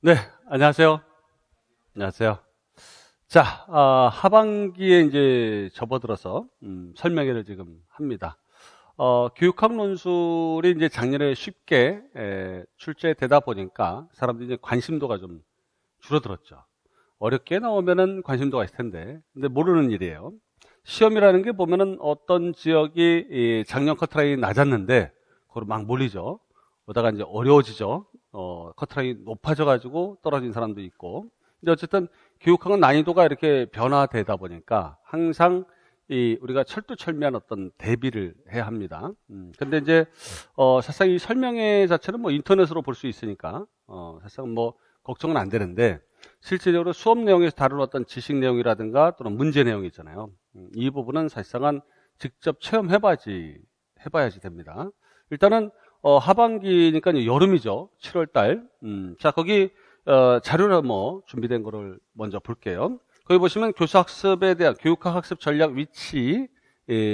네, 안녕하세요. 안녕하세요. 자, 하반기에 이제 접어들어서 설명회를 지금 합니다. 교육학 논술이 이제 작년에 쉽게 출제되다 보니까 사람들이 이제 관심도가 좀 줄어들었죠. 어렵게 나오면은 관심도가 있을 텐데, 근데 모르는 일이에요. 시험이라는 게 보면은 어떤 지역이 이 작년 커트라인이 낮았는데, 그걸 막 몰리죠. 그러다가 이제 어려워지죠. 커트라인이 높아져가지고 떨어진 사람도 있고. 근데 어쨌든 교육학은 난이도가 이렇게 변화되다 보니까 항상 우리가 철두철미한 어떤 대비를 해야 합니다. 근데 이제, 사실상 이 설명회 자체는 뭐 인터넷으로 볼 수 있으니까, 사실상 뭐 걱정은 안 되는데, 실질적으로 수업 내용에서 다룬 어떤 지식 내용이라든가 또는 문제 내용이 있잖아요. 이 부분은 사실상은 직접 체험해봐야지 됩니다. 일단은, 하반기니까 이제 여름이죠. 7월달. 자, 거기, 자료를 뭐 준비된 거를 먼저 볼게요. 거기 보시면 교수학습에 대한 교육학 학습 전략 위치,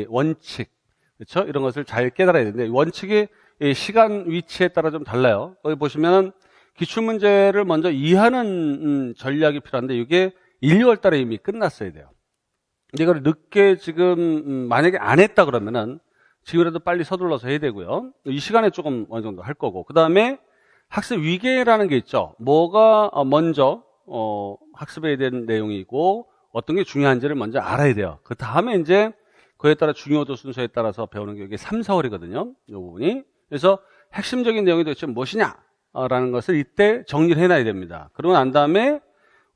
원칙, 그렇죠? 이런 것을 잘 깨달아야 되는데 원칙이 시간 위치에 따라 좀 달라요. 거기 보시면 기출 문제를 먼저 이해하는 전략이 필요한데 이게 1, 2월 달에 이미 끝났어야 돼요. 근데 이걸 늦게 지금 만약에 안 했다 그러면은 지금이라도 빨리 서둘러서 해야 되고요. 이 시간에 조금 어느 정도 할 거고. 그 다음에 학습 위계라는 게 있죠. 뭐가 먼저 학습해야 되는 내용이고 어떤 게 중요한지를 먼저 알아야 돼요. 그 다음에 이제 그에 따라 중요도 순서에 따라서 배우는 게 이게 3, 4월이거든요. 이 부분이. 그래서 핵심적인 내용이 도대체 무엇이냐라는 것을 이때 정리를 해놔야 됩니다. 그러고 난 다음에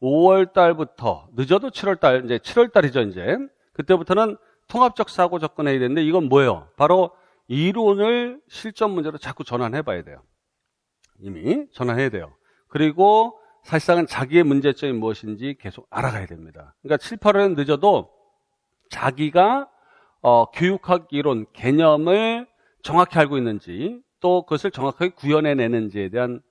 5월 달부터 늦어도 7월 달, 이제 7월 달이죠, 이제. 그때부터는 통합적 사고 접근해야 되는데 이건 뭐예요? 바로 이론을 실전 문제로 자꾸 전환해 봐야 돼요. 이미 전환해야 돼요. 그리고 사실상은 자기의 문제점이 무엇인지 계속 알아가야 됩니다. 그러니까 7, 8월은 늦어도 자기가 교육학 이론 개념을 정확히 알고 있는지 또 그것을 정확하게 구현해내는지에 대한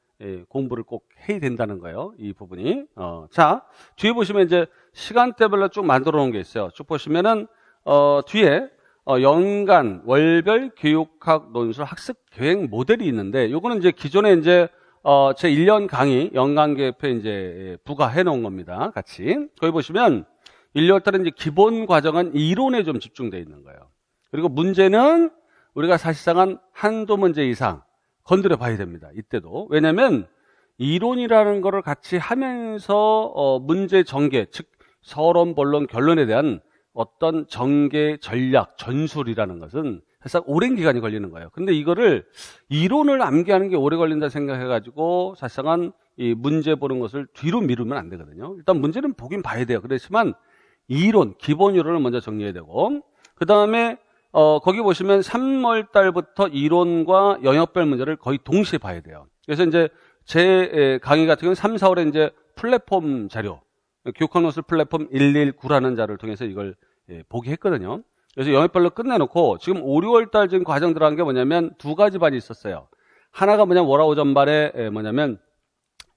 공부를 꼭 해야 된다는 거예요. 이 부분이. 자, 뒤에 보시면 이제 시간대별로 쭉 만들어 놓은 게 있어요. 쭉 보시면은 뒤에 연간 월별 교육학 논술 학습 계획 모델이 있는데 요거는 이제 기존에 이제 제 1년 강의 연간 계획에 이제 부과해 놓은 겁니다. 같이. 거기 보시면 1, 2월 달에 이제 기본 과정은 이론에 좀 집중되어 있는 거예요. 그리고 문제는 우리가 사실상은 한두 문제 이상 건드려 봐야 됩니다. 이때도. 왜냐면 이론이라는 거를 같이 하면서 문제 전개, 즉 서론, 본론, 결론에 대한 어떤 전개, 전략, 전술이라는 것은 사실상 오랜 기간이 걸리는 거예요. 근데 이거를 이론을 암기하는 게 오래 걸린다 생각해가지고 사실상은 이 문제 보는 것을 뒤로 미루면 안 되거든요. 일단 문제는 보긴 봐야 돼요. 그렇지만 이론, 기본 이론을 먼저 정리해야 되고 그 다음에 거기 보시면 3월 달부터 이론과 영역별 문제를 거의 동시에 봐야 돼요. 그래서 이제 제 강의 같은 경우는 3, 4월에 이제 플랫폼 자료, 교육학 논술 플랫폼 119라는 자료를 통해서 이걸 보게 했거든요. 그래서 영역별로 끝내놓고 지금 5, 6월 달 지금 과정 들어간 게 뭐냐면 두 가지 반이 있었어요. 하나가 뭐냐면 월화 오전반에 뭐냐면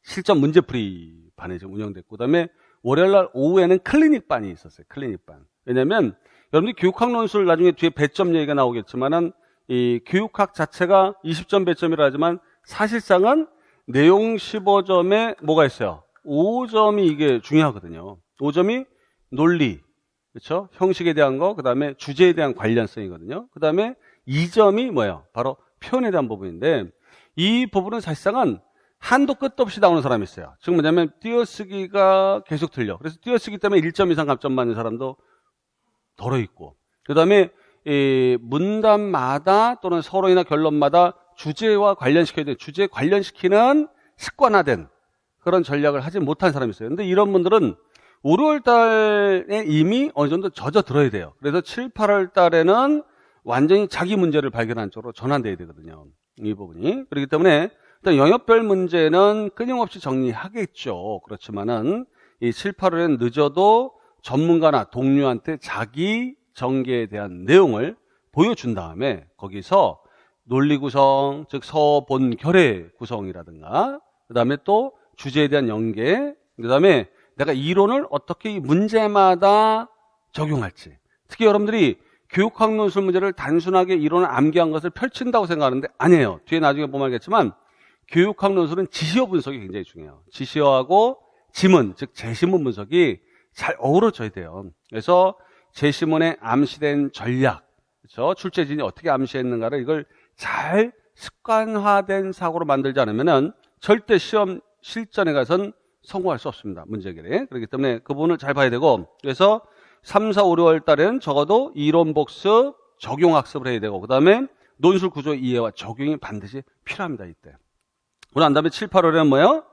실전 문제풀이 반이 지금 운영됐고 그다음에 월요일 날 오후에는 클리닉 반이 있었어요. 클리닉 반. 왜냐면 여러분들이 교육학 논술 나중에 뒤에 배점 얘기가 나오겠지만은 이 교육학 자체가 20점 배점이라 하지만 사실상은 내용 15점에 뭐가 있어요? 5점이 이게 중요하거든요. 5점이 논리, 그렇죠? 형식에 대한 거, 그 다음에 주제에 대한 관련성이거든요. 그 다음에 2점이 뭐예요? 바로 표현에 대한 부분인데 이 부분은 사실상은 한도 끝도 없이 나오는 사람이 있어요. 즉 뭐냐면 띄어쓰기가 계속 틀려. 그래서 띄어쓰기 때문에 1점 이상 감점 받는 사람도 덜어 있고 그 다음에 문단마다 또는 서론이나 결론마다 주제와 관련시켜야 돼. 주제에 관련시키는 습관화된 그런 전략을 하지 못한 사람이 있어요. 근데 이런 분들은 5, 6월 달에 이미 어느 정도 젖어 들어야 돼요. 그래서 7, 8월 달에는 완전히 자기 문제를 발견한 쪽으로 전환돼야 되거든요. 이 부분이. 그렇기 때문에 일단 영역별 문제는 끊임없이 정리하겠죠. 그렇지만은 이 7, 8월엔 늦어도 전문가나 동료한테 자기 전개에 대한 내용을 보여준 다음에 거기서 논리 구성, 즉 서본 결의 구성이라든가 그 다음에 또 주제에 대한 연계, 그 다음에 내가 이론을 어떻게 이 문제마다 적용할지. 특히 여러분들이 교육학 논술 문제를 단순하게 이론을 암기한 것을 펼친다고 생각하는데 아니에요. 뒤에 나중에 보면 알겠지만 교육학 논술은 지시어 분석이 굉장히 중요해요. 지시어하고 지문, 즉 제시문 분석이 잘 어우러져야 돼요. 그래서 제시문에 암시된 전략, 그렇죠? 출제진이 어떻게 암시했는가를 이걸 잘 습관화된 사고로 만들지 않으면은 절대 시험 실전에 가선 성공할 수 없습니다. 문제 해결에. 그렇기 때문에 그 부분을 잘 봐야 되고, 그래서 3, 4, 5, 6월 달에는 적어도 이론 복습, 적용 학습을 해야 되고, 그 다음에 논술 구조 이해와 적용이 반드시 필요합니다. 이때. 그리고 난 다음에 7, 8월에는 뭐예요?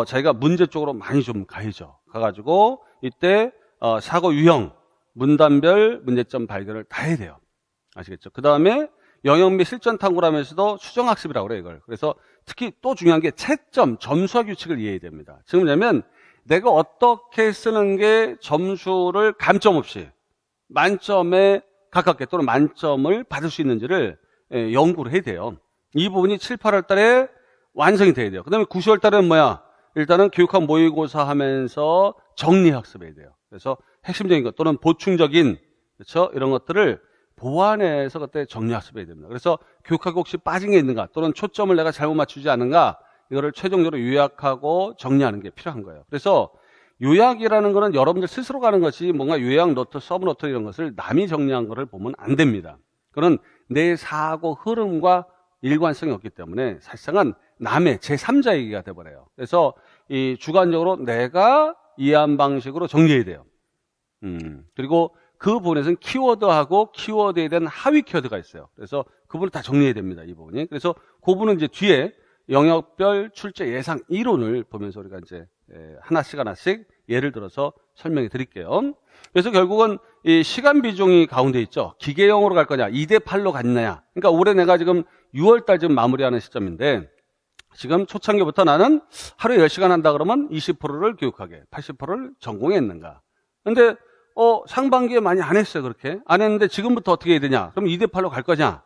자기가 문제 쪽으로 많이 좀 가야죠. 가가지고 이때 사고 유형, 문단별 문제점 발견을 다 해야 돼요. 아시겠죠? 그 다음에 영역 및 실전 탐구를 하면서도 수정학습이라고 그래요, 이걸. 그래서 특히 또 중요한 게 채점, 점수화 규칙을 이해해야 됩니다. 지금 뭐냐면 내가 어떻게 쓰는 게 점수를 감점 없이 만점에 가깝게 또는 만점을 받을 수 있는지를 연구를 해야 돼요. 이 부분이 7, 8월 달에 완성이 돼야 돼요. 그 다음에 9, 10월 달에는 뭐야? 일단은 교육학 모의고사 하면서 정리학습해야 돼요. 그래서 핵심적인 것 또는 보충적인, 그렇죠? 이런 것들을 보완해서 그때 정리학습해야 됩니다. 그래서 교육학이 혹시 빠진 게 있는가 또는 초점을 내가 잘못 맞추지 않은가 이거를 최종적으로 요약하고 정리하는 게 필요한 거예요. 그래서 요약이라는 거는 여러분들 스스로 가는 것이 뭔가 요약 노트, 서브 노트 이런 것을 남이 정리한 거를 보면 안 됩니다. 그건 내 사고 흐름과 일관성이 없기 때문에 사실상은 남의 제3자 얘기가 돼버려요. 그래서 이 주관적으로 내가 이해한 방식으로 정리해야 돼요. 그리고 그 부분에서는 키워드하고 키워드에 대한 하위 키워드가 있어요. 그래서 그 부분을 다 정리해야 됩니다. 이 부분이. 그래서 그 부분은 이제 뒤에 영역별 출제 예상 이론을 보면서 우리가 이제 하나씩 예를 들어서 설명해 드릴게요. 그래서 결국은 이 시간 비중이 가운데 있죠. 기계형으로 갈 거냐, 2대8로 갔느냐. 그러니까 올해 내가 지금 6월달 지금 마무리하는 시점인데 지금 초창기부터 나는 하루에 10시간 한다 그러면 20%를 교육하게, 80%를 전공했는가. 근데 상반기에 많이 안 했어요. 그렇게 안 했는데 지금부터 어떻게 해야 되냐? 그럼 2대8로 갈 거냐?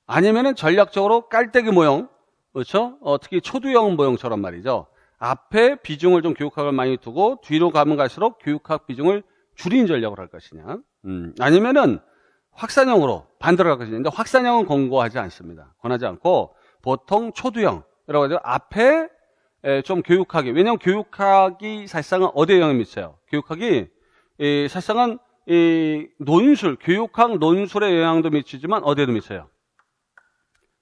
아니면은 전략적으로 깔때기 모형, 그렇죠? 특히 초두형 모형처럼 말이죠. 앞에 비중을 좀 교육학을 많이 두고 뒤로 가면 갈수록 교육학 비중을 줄이는 전략을 할 것이냐? 아니면은 확산형으로 반대로 갈 것이냐? 근데 확산형은 권고하지 않습니다. 권하지 않고 보통 초두형이라고 하죠. 앞에 좀 교육학이, 왜냐하면 교육학이 사실상은 어디에 영향을 미쳐요? 교육학이 사실상은 이 논술, 교육학 논술에 영향도 미치지만 어디에도 미쳐요?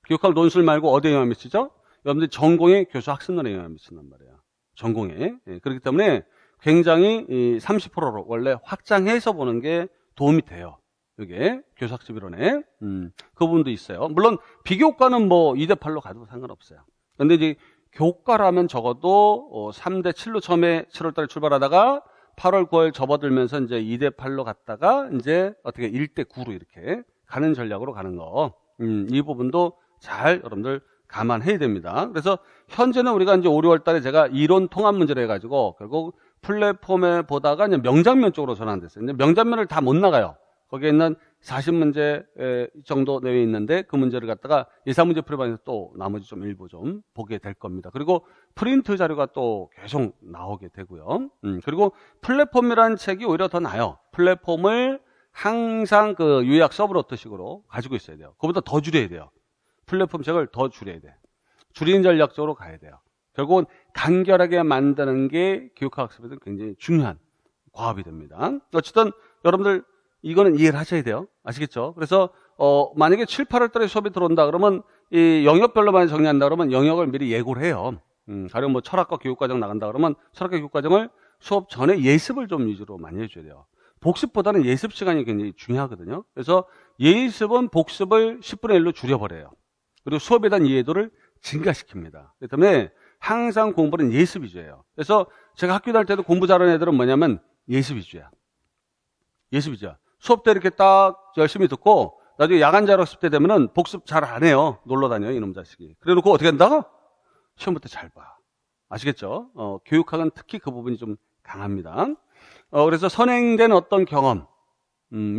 교육학 논술 말고 어디에 영향을 미치죠? 여러분들 전공의 교수 학습론에 영향을 미친단 말이에요. 전공에. 그렇기 때문에 굉장히 30%로 원래 확장해서 보는 게 도움이 돼요. 이게 교수 학습 이론에. 그 부분도 있어요. 물론 비교과는 뭐 2대8로 가도 상관없어요. 근데 이제 교과라면 적어도 3대7로 처음에 7월달에 출발하다가 8월, 9월 접어들면서 이제 2대8로 갔다가 이제 어떻게 1대9로 이렇게 가는 전략으로 가는 거. 이 부분도 잘 여러분들 감안해야 됩니다. 그래서 현재는 우리가 이제 5, 6월 달에 제가 이론 통합 문제를 해가지고 결국 플랫폼에 보다가 이제 명장면 쪽으로 전환됐어요. 근데 명장면을 다 못 나가요. 거기에 있는 40문제 정도 내에 있는데 그 문제를 갖다가 예상문제 풀이반에서 또 나머지 좀 일부 좀 보게 될 겁니다. 그리고 프린트 자료가 또 계속 나오게 되고요. 그리고 플랫폼이라는 책이 오히려 더 나아요. 플랫폼을 항상 그 요약 서브노트 식으로 가지고 있어야 돼요. 그보다 더 줄여야 돼요. 플랫폼 책을 더 줄여야 돼. 줄이는 전략적으로 가야 돼요. 결국은 간결하게 만드는 게 교육학 학습에서 굉장히 중요한 과업이 됩니다. 어쨌든 여러분들 이거는 이해를 하셔야 돼요. 아시겠죠? 그래서 만약에 7, 8월 달에 수업이 들어온다 그러면 이 영역별로만 정리한다 그러면 영역을 미리 예고를 해요. 가령 뭐 철학과 교육과정 나간다 그러면 철학과 교육과정을 수업 전에 예습을 좀 위주로 많이 해줘야 돼요. 복습보다는 예습 시간이 굉장히 중요하거든요. 그래서 예습은 복습을 10분의 1로 줄여버려요. 그리고 수업에 대한 이해도를 증가시킵니다. 그렇기 때문에 항상 공부는 예습 위주예요. 그래서 제가 학교 다닐 때도 공부 잘하는 애들은 뭐냐면 예습 위주야. 예습 위주야. 수업 때 이렇게 딱 열심히 듣고 나중에 야간 자율학습 때 되면은 복습 잘 안 해요. 놀러 다녀요, 이놈 자식이. 그래 놓고 어떻게 한다? 시험부터 잘 봐. 아시겠죠? 교육학은 특히 그 부분이 좀 강합니다. 그래서 선행된 어떤 경험이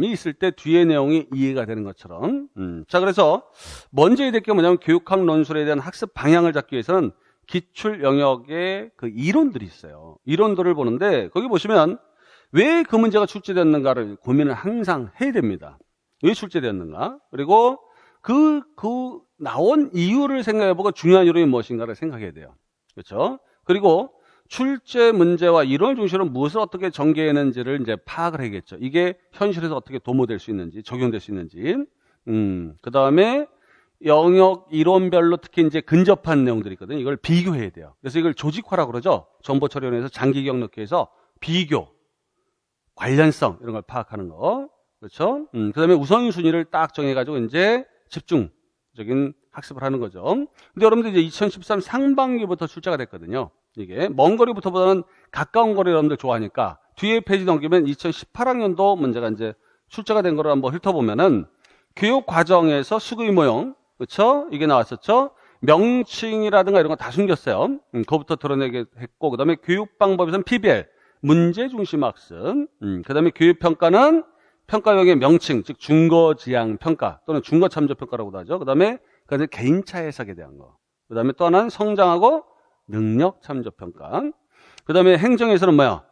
있을 때 뒤의 내용이 이해가 되는 것처럼. 자, 그래서 먼저 해야 될 게 뭐냐면 교육학 논술에 대한 학습 방향을 잡기 위해서는 기출 영역의 그 이론들이 있어요. 이론들을 보는데 거기 보시면 왜 그 문제가 출제됐는가를 고민을 항상 해야 됩니다. 왜 출제됐는가? 그리고 그 나온 이유를 생각해보고 중요한 요령이 무엇인가를 생각해야 돼요. 그렇죠? 그리고 출제 문제와 이론을 중심으로 무엇을 어떻게 전개했는지를 이제 파악을 해야겠죠. 이게 현실에서 어떻게 도모될 수 있는지, 적용될 수 있는지. 그 다음에 영역 이론별로 특히 이제 근접한 내용들이 있거든요. 이걸 비교해야 돼요. 그래서 이걸 조직화라고 그러죠. 정보처리원에서 장기기억 넣기 해서 비교, 관련성 이런 걸 파악하는 거. 그렇죠? 그 다음에 우선순위를 딱 정해가지고 이제 집중적인 학습을 하는 거죠. 근데 여러분들 이제 2013 상반기부터 출제가 됐거든요. 이게 먼 거리부터보다는 가까운 거리 여러분들 좋아하니까 뒤에 페이지 넘기면 2018학년도 문제가 이제 출제가 된 거를 한번 훑어보면은 교육 과정에서 수급의 모형, 그렇죠? 이게 나왔었죠. 명칭이라든가 이런 거 다 숨겼어요. 그거부터 드러내게 했고, 그 다음에 교육 방법에서는 PBL, 문제 중심 학습. 그 다음에 교육 평가는 평가형의 명칭, 즉 준거 지향 평가 또는 준거 참조 평가라고도 하죠. 그 다음에 개인차 해석에 대한 거. 그 다음에 또 하나는 성장하고 능력 참조 평가. 그 다음에 행정에서는 뭐야?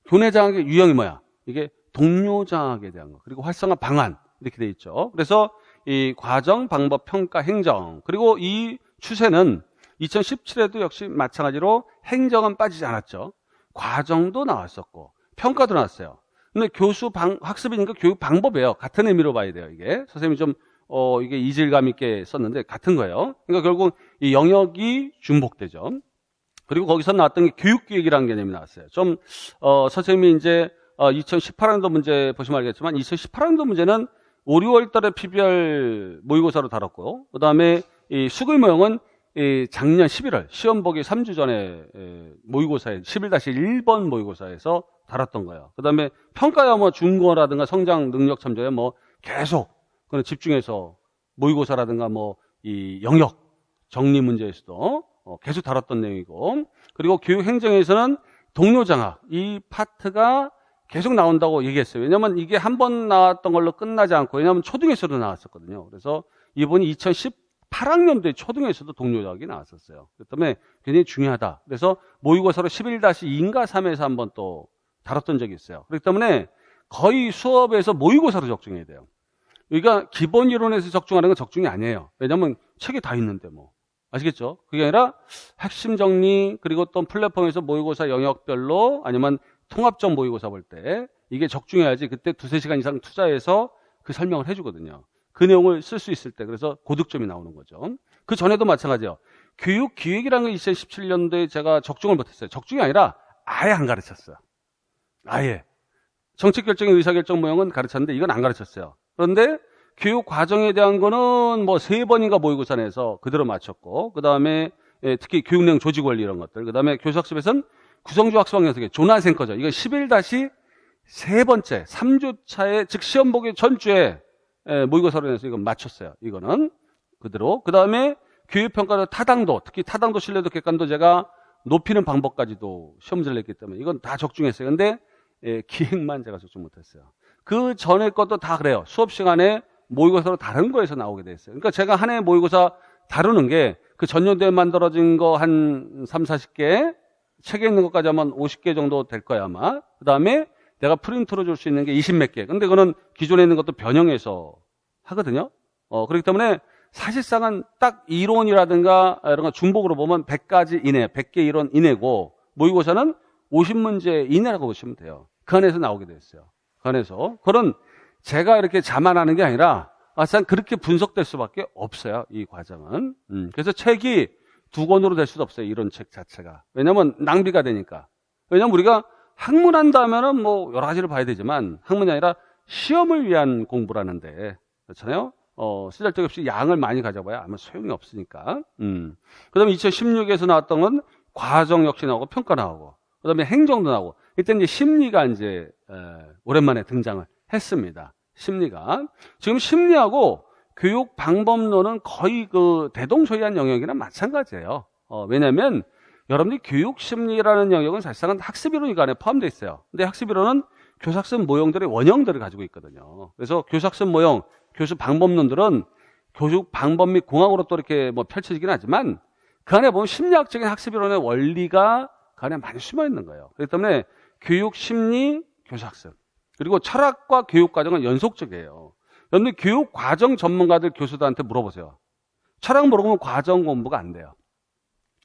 교내 장학의 유형이 뭐야? 이게 동료 장학에 대한 거. 그리고 활성화 방안 이렇게 돼 있죠. 그래서 이 과정, 방법, 평가, 행정. 그리고 이 추세는 2017에도 역시 마찬가지로 행정은 빠지지 않았죠. 과정도 나왔었고 평가도 나왔어요. 근데 학습이니까 교육 방법이에요. 같은 의미로 봐야 돼요. 이게 선생님이 좀 이게 이질감 있게 썼는데 같은 거예요. 그러니까 결국 이 영역이 중복되죠. 그리고 거기서 나왔던 게 교육기획이라는 개념이 나왔어요. 좀 선생님이 이제 2018학년도 문제 보시면 알겠지만 2018학년도 문제는 5, 6월 달에 PBR 모의고사로 다뤘고요. 그 다음에 이 수급 모형은 작년 11월 시험 보기 3주 전에 모의고사에 11-1번 모의고사에서 다뤘던 거예요. 그 다음에 평가야 뭐 중고라든가 성장 능력 참조에 뭐 계속 그런 집중해서 모의고사라든가 뭐 이 영역 정리 문제에서도 계속 다뤘던 내용이고, 그리고 교육 행정에서는 동료 장학 이 파트가 계속 나온다고 얘기했어요. 왜냐하면 이게 한 번 나왔던 걸로 끝나지 않고, 왜냐하면 초등에서도 나왔었거든요. 그래서 이번이 2018학년도에 초등에서도 동료 장학이 나왔었어요. 그렇기 때문에 굉장히 중요하다. 그래서 모의고사로 11-2인가 3에서 한번 또 다뤘던 적이 있어요. 그렇기 때문에 거의 수업에서 모의고사로 적중해야 돼요. 그러니까 기본 이론에서 적중하는 건 적중이 아니에요. 왜냐하면 책에 다 있는데 뭐. 아시겠죠? 그게 아니라 핵심 정리, 그리고 또 플랫폼에서 모의고사 영역별로 아니면 통합적 모의고사 볼 때 이게 적중해야지 그때 2-3시간 이상 투자해서 그 설명을 해주거든요. 그 내용을 쓸 수 있을 때. 그래서 고득점이 나오는 거죠. 그 전에도 마찬가지예요. 교육기획이라는 게 2017년도에 제가 적중을 못했어요. 적중이 아니라 아예 안 가르쳤어요. 아예. 정책결정의 의사결정 모형은 가르쳤는데 이건 안 가르쳤어요. 그런데 교육 과정에 대한 거는 뭐 3번인가 모의고사 내서 그대로 맞췄고, 그 다음에 특히 교육내용 조직원리 이런 것들, 그 다음에 교수학습에서는 구성주 학습학연속의 조나생 거죠. 이거 11-3번째 3주차에 즉 시험 보기 전주에 모의고사로 내서 이거 맞췄어요. 이거는 그대로. 그 다음에 교육평가도 타당도, 특히 타당도, 신뢰도, 객관도 제가 높이는 방법까지도 시험지를 냈기 때문에 이건 다 적중했어요. 근데 기획만 제가 적중 못했어요. 그 전에 것도 다 그래요. 수업 시간에 모의고사로 다른 거에서 나오게 돼 있어요. 그러니까 제가 한 해 모의고사 다루는 게 그 전년도에 만들어진 거 한 30-40개, 책에 있는 것까지 하면 50개 정도 될 거야 아마. 그 다음에 내가 프린트로 줄 수 있는 게 20몇 개. 근데 그거는 기존에 있는 것도 변형해서 하거든요. 그렇기 때문에 사실상은 딱 이론이라든가 이런 거 중복으로 보면 100가지 이내, 100개 이론 이내고, 모의고사는 50문제 이내라고 보시면 돼요. 그 안에서 나오게 됐어요. 그 안에서. 그런 제가 이렇게 자만하는 게 아니라 사실상 그렇게 분석될 수밖에 없어요. 이 과정은. 그래서 책이 2권으로 될 수도 없어요. 이런 책 자체가. 왜냐면 낭비가 되니까. 왜냐면 우리가 학문한다 하면은 뭐 여러 가지를 봐야 되지만 학문이 아니라 시험을 위한 공부라는데, 그렇잖아요. 쓰잘데기 없이 양을 많이 가져봐야 아마 소용이 없으니까. 그 다음에 2016에서 나왔던 건 과정 역시 나오고 평가 나오고, 그 다음에 행정도 나오고, 이때 이제 심리가 이제 오랜만에 등장을 했습니다. 심리가. 지금 심리하고 교육 방법론은 거의 그 대동소이한 영역이랑 마찬가지예요. 왜냐하면 여러분들이 교육 심리라는 영역은 사실상은 학습이론이 안에 포함되어 있어요. 근데 학습이론은 교사학습 모형들의 원형들을 가지고 있거든요. 그래서 교사학습 모형, 교수 방법론들은 교육 방법 및 공학으로 또 이렇게 뭐 펼쳐지긴 하지만 그 안에 보면 심리학적인 학습이론의 원리가 그 안에 많이 숨어 있는 거예요. 그렇기 때문에 교육 심리, 교사학습, 그리고 철학과 교육 과정은 연속적이에요. 여러분들 교육 과정 전문가들 교수들한테 물어보세요. 철학 모르면 과정 공부가 안 돼요.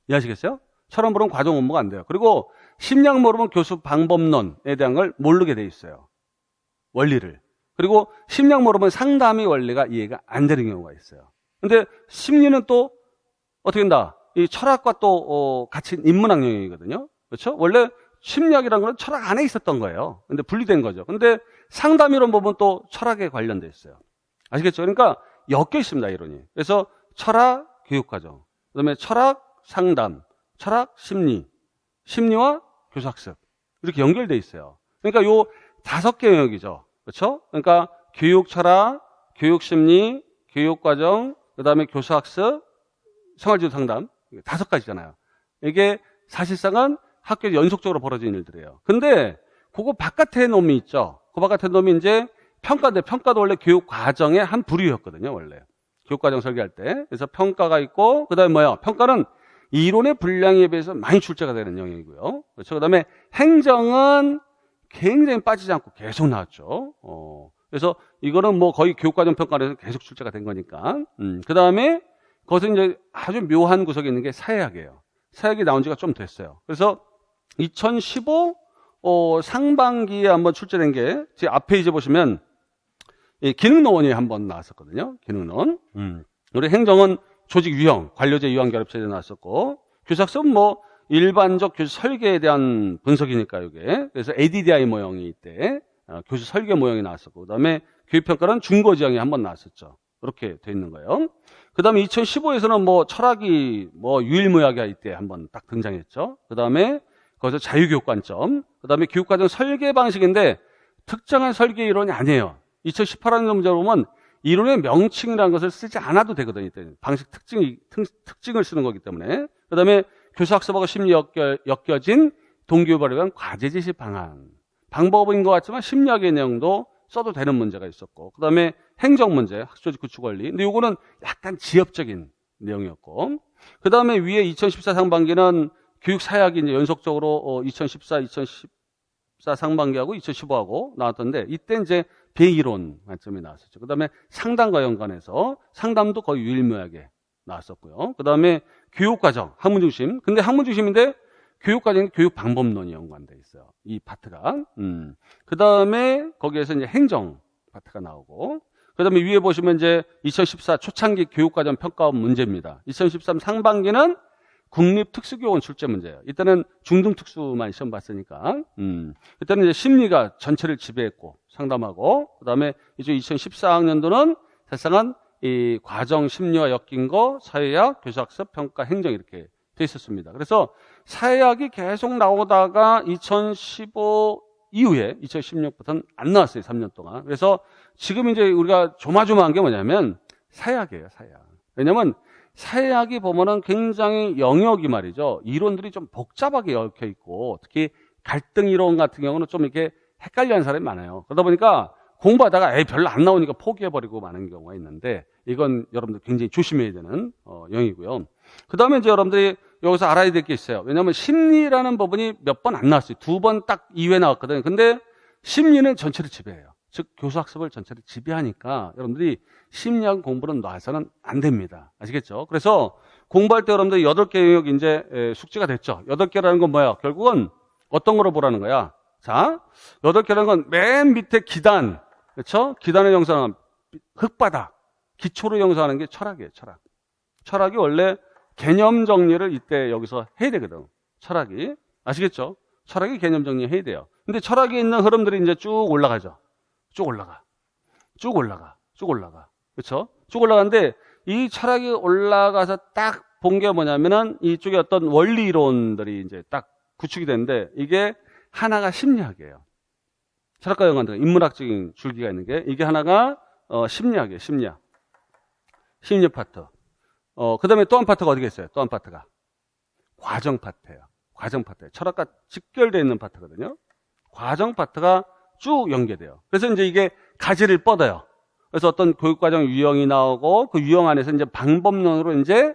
이해하시겠어요? 철학 모르면 과정 공부가 안 돼요. 그리고 심리학 모르면 교수 방법론에 대한 걸 모르게 돼 있어요. 원리를. 그리고 심리학 모르면 상담의 원리가 이해가 안 되는 경우가 있어요. 근데 심리는 또 어떻게 된다? 이 철학과 또 같이 인문학 영역이거든요. 그렇죠? 원래 심리학이라는 건 철학 안에 있었던 거예요. 근데 분리된 거죠. 근데 상담이론 부분 또 철학에 관련돼 있어요. 아시겠죠? 그러니까 엮여 있습니다, 이론이. 그래서 철학 교육과정, 그다음에 철학 상담, 철학 심리, 심리와 교수학습 이렇게 연결돼 있어요. 그러니까 요 5개 영역이죠. 그렇죠? 그러니까 교육 철학, 교육 심리, 교육 과정, 그다음에 교수학습, 생활지도 상담 5가지잖아요. 이게 사실상은 학교에 연속적으로 벌어지는 일들이에요. 근데 그거 바깥에 놈이 있죠. 그 바깥에 놈이 이제 평가인데 평가도 원래 교육 과정의 한 부류였거든요, 원래. 교육 과정 설계할 때. 그래서 평가가 있고 그다음에 뭐야? 평가는 이론의 분량에 비해서 많이 출제가 되는 영역이고요. 그렇죠? 그다음에 행정은 굉장히 빠지지 않고 계속 나왔죠. 그래서 이거는 뭐 거의 교육과정 평가에서 계속 출제가 된 거니까. 그다음에 거기서 이제 아주 묘한 구석이 있는 게 사회학이에요. 사회학이 나온 지가 좀 됐어요. 그래서 2015 상반기에 한번 출제된 게 제 앞에 이제 보시면 기능론이 한번 나왔었거든요. 기능론. 우리 행정은 조직 유형, 관료제 유형 결합체에 나왔었고, 교수학습은 뭐 일반적 교수 설계에 대한 분석이니까 이게. 그래서 ADDI 모형이 이때 교수 설계 모형이 나왔었고, 그다음에 교육평가는 중거 지형이 한번 나왔었죠. 이렇게 돼 있는 거예요. 그다음에 2015에서는 뭐 철학이 뭐 유일무이하게 이때 한번 딱 등장했죠. 그다음에 거기서 자유교육 관점, 그다음에 교육과정 설계 방식인데 특정한 설계 이론이 아니에요. 2018학년 문제 보면 이론의 명칭이라는 것을 쓰지 않아도 되거든요. 이때는 방식 특징을 쓰는 거기 때문에. 그다음에 교수학습하고 심리 엮여진 동기유발에 대한 과제 제시 방안. 방법인 것 같지만 심리학의 내용도 써도 되는 문제가 있었고, 그다음에 행정 문제, 학조직 구축 원리. 근데 요거는 약간 지엽적인 내용이었고, 그다음에 위에 2014 상반기는 교육 사회학이 이제 연속적으로 2014, 2014 상반기하고 2015하고 나왔던데, 이때 이제 배이론 관점이 나왔었죠. 그다음에 상담과 연관해서 상담도 거의 유일무이하게 나왔었고요. 그다음에 교육과정, 학문 중심. 근데 학문 중심인데 교육과정이 교육 방법론이 연관돼 있어요. 이 파트가. 그다음에 거기에서 이제 행정 파트가 나오고, 그다음에 위에 보시면 이제 2014 초창기 교육과정 평가원 문제입니다. 2013 상반기는 국립특수교원 출제 문제예요. 이때는 중등특수만 시험 봤으니까. 이때는 이제 심리가 전체를 지배했고 상담하고, 그다음에 이제 2014학년도는 사실상은 이 과정 심리와 엮인 거 사회학, 교수학습, 평가, 행정 이렇게 돼 있었습니다. 그래서 사회학이 계속 나오다가 2015 이후에 2016부터는 안 나왔어요. 3년 동안. 그래서 지금 이제 우리가 조마조마한 게 뭐냐면 사회학이에요. 사회학. 왜냐면 사회학이 보면은 굉장히 영역이 말이죠. 이론들이 좀 복잡하게 얽혀 있고, 특히 갈등 이론 같은 경우는 좀 이렇게 헷갈려 하는 사람이 많아요. 그러다 보니까 공부하다가 별로 안 나오니까 포기해버리고 마는 경우가 있는데, 이건 여러분들 굉장히 조심해야 되는 영역이고요. 그 다음에 이제 여러분들이 여기서 알아야 될 게 있어요. 왜냐하면 심리라는 부분이 몇 번 안 나왔어요. 2번 딱 2회 나왔거든요. 근데 심리는 전체를 지배해요. 즉 교수학습을 전체를 지배하니까 여러분들이 심리학 공부는 놔서는 안 됩니다. 아시겠죠? 그래서 공부할 때 여러분들 8개 영역 이제 숙지가 됐죠. 8개라는 건 뭐야? 결국은 어떤 거로 보라는 거야? 자, 8개라는 건 맨 밑에 기단, 그렇죠? 기단의 형상은 흙바닥, 기초로 형성하는 게 철학이에요. 철학. 철학이 원래 개념 정리를 이때 여기서 해야 되거든. 철학이. 아시겠죠? 철학이 개념 정리해야 돼요. 근데 철학에 있는 흐름들이 이제 쭉 올라가죠. 쭉 올라가. 쭉 올라가. 쭉 올라가. 그렇죠? 쭉 올라가는데 이 철학이 올라가서 딱 본 게 뭐냐면은 이쪽에 어떤 원리 이론들이 이제 딱 구축이 되는데, 이게 하나가 심리학이에요. 철학과 연관된 인문학적인 줄기가 있는 게, 이게 하나가 심리학이에요. 심리학. 심리 파트. 그 다음에 또 한 파트가 어디가 있어요? 또 한 파트가 과정 파트예요. 과정 파트. 철학과 직결되어 있는 파트거든요. 과정 파트가 쭉 연계돼요. 그래서 이제 이게 가지를 뻗어요. 그래서 어떤 교육과정 유형이 나오고, 그 유형 안에서 이제 방법론으로 이제